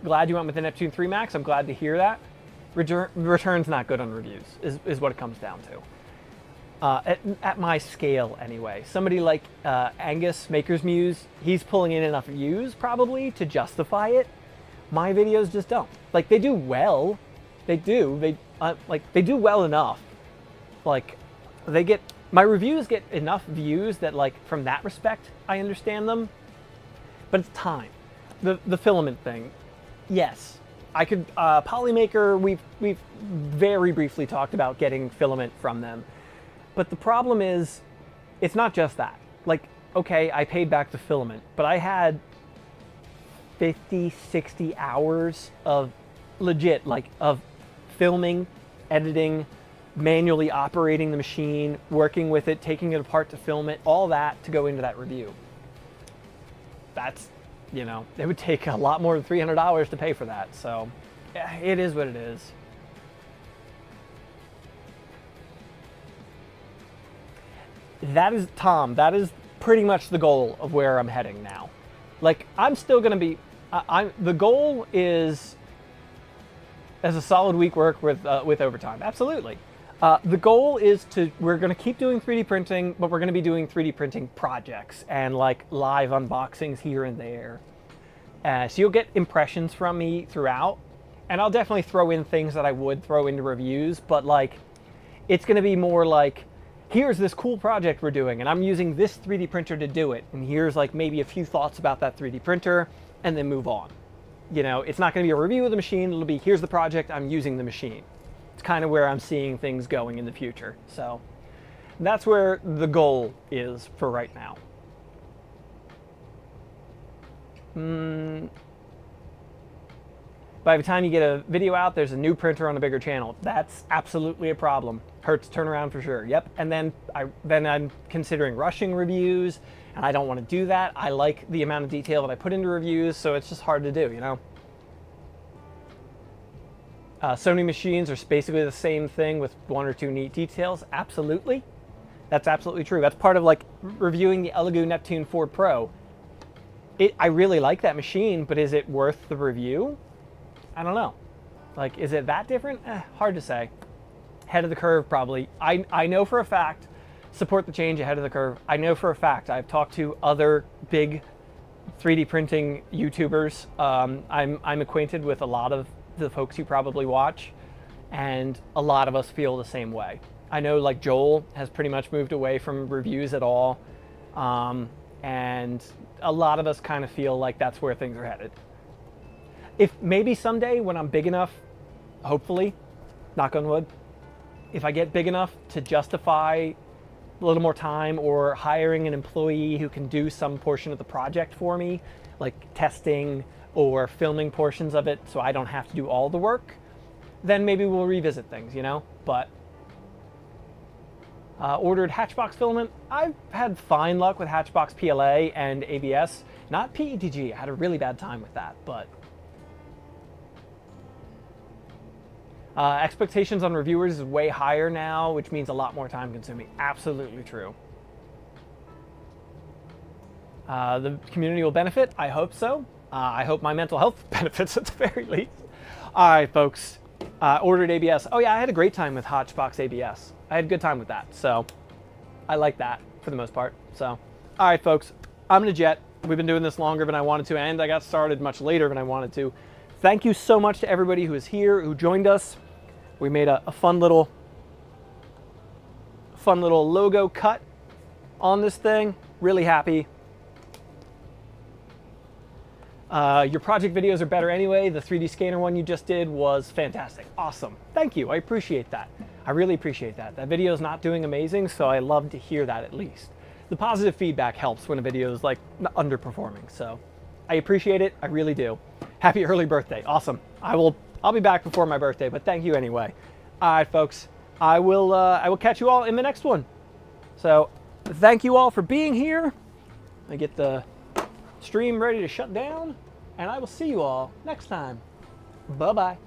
Glad you went with the Neptune 3 Max. I'm glad to hear that. Return's not good on reviews, is what it comes down to. At my scale, anyway. Somebody like Angus, Maker's Muse, he's pulling in enough views, probably, to justify it. My videos just don't. Like, they do well. They do. They do well enough. Like, my reviews get enough views that, like, from that respect, I understand them. But it's time. The filament thing. Yes, I could, Polymaker, we've very briefly talked about getting filament from them. But the problem is, it's not just that. Like, okay, I paid back the filament, but I had 50, 60 hours of legit, like, of filming, editing, manually operating the machine, working with it, taking it apart to film it, all that to go into that review. That's, you know, it would take a lot more than $300 to pay for that. So yeah, it is what it is. That is, Tom, that is pretty much the goal of where I'm heading now. Like, I'm still going to be, the goal is as a solid week work with overtime. Absolutely. The goal is we're going to keep doing 3D printing, but we're going to be doing 3D printing projects and like live unboxings here and there. So you'll get impressions from me throughout, and I'll definitely throw in things that I would throw into reviews, but like, it's going to be more like, here's this cool project we're doing, and I'm using this 3D printer to do it, and here's like maybe a few thoughts about that 3D printer, and then move on. You know, it's not going to be a review of the machine, it'll be, here's the project, I'm using the machine. It's kind of where I'm seeing things going in the future. So that's where the goal is for right now. By the time you get a video out, there's a new printer on a bigger channel. That's absolutely a problem. Hurts turnaround for sure. Yep. And then I'm considering rushing reviews, and I don't want to do that. I like the amount of detail that I put into reviews, so it's just hard to do, you know? Sony machines are basically the same thing with one or two neat details. Absolutely. That's absolutely true. That's part of like reviewing the Elegoo Neptune 4 Pro. I really like that machine, but is it worth the review? I don't know. Like, is it that different? Hard to say. Ahead of the curve, probably. I know for a fact, support the change, ahead of the curve. I know for a fact, I've talked to other big 3D printing YouTubers. I'm acquainted with a lot of the folks you probably watch, and a lot of us feel the same way. I know like Joel has pretty much moved away from reviews at all, and a lot of us kind of feel like that's where things are headed. If maybe someday when I'm big enough, hopefully, knock on wood, if I get big enough to justify a little more time or hiring an employee who can do some portion of the project for me, like testing or filming portions of it so I don't have to do all the work, then maybe we'll revisit things, you know? But ordered Hatchbox filament. I've had fine luck with Hatchbox PLA and ABS, not PETG. I had a really bad time with that, but expectations on reviewers is way higher now, which means a lot more time consuming. Absolutely true. The community will benefit. I hope so. I hope my mental health benefits at the very least. All right, folks. Ordered ABS. Oh yeah, I had a great time with Hatchbox ABS. I had a good time with that, so I like that for the most part. So, all right, folks. I'm gonna jet. We've been doing this longer than I wanted to, and I got started much later than I wanted to. Thank you so much to everybody who is here, who joined us. We made a fun little logo cut on this thing. Really happy. Your project videos are better anyway. The 3D scanner one you just did was fantastic. Awesome. Thank you. I appreciate that. I really appreciate that. That video is not doing amazing, so I love to hear that at least. The positive feedback helps when a video is like underperforming, so I appreciate it. I really do. Happy early birthday. Awesome. I'll be back before my birthday, but thank you anyway. All right, folks. I will catch you all in the next one. So thank you all for being here. I get the stream ready to shut down, and I will see you all next time. Bye-bye.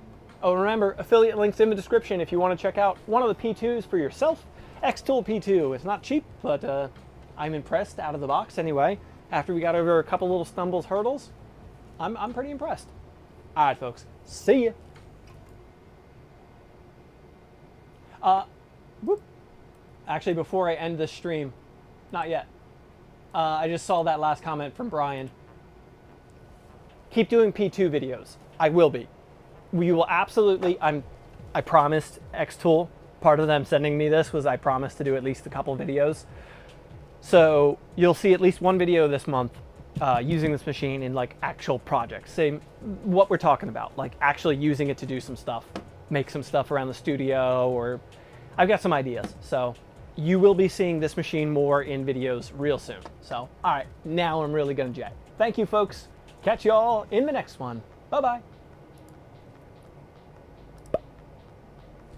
Oh, remember, affiliate links in the description if you want to check out one of the P2s for yourself. xTool P2. It's not cheap, but I'm impressed out of the box anyway. After we got over a couple little stumbles, hurdles, I'm pretty impressed. All right, folks. See ya. Whoop. Actually, before I end this stream, not yet. I just saw that last comment from Brian. Keep doing P2 videos. I will be. We will absolutely, I promised xTool, part of them sending me this was I promised to do at least a couple videos. So you'll see at least one video this month using this machine in like actual projects. Same what we're talking about, like actually using it to do some stuff, make some stuff around the studio, or I've got some ideas. So you will be seeing this machine more in videos real soon. So, all right, now I'm really gonna jet. Thank you, folks. Catch you all in the next one. Bye-bye.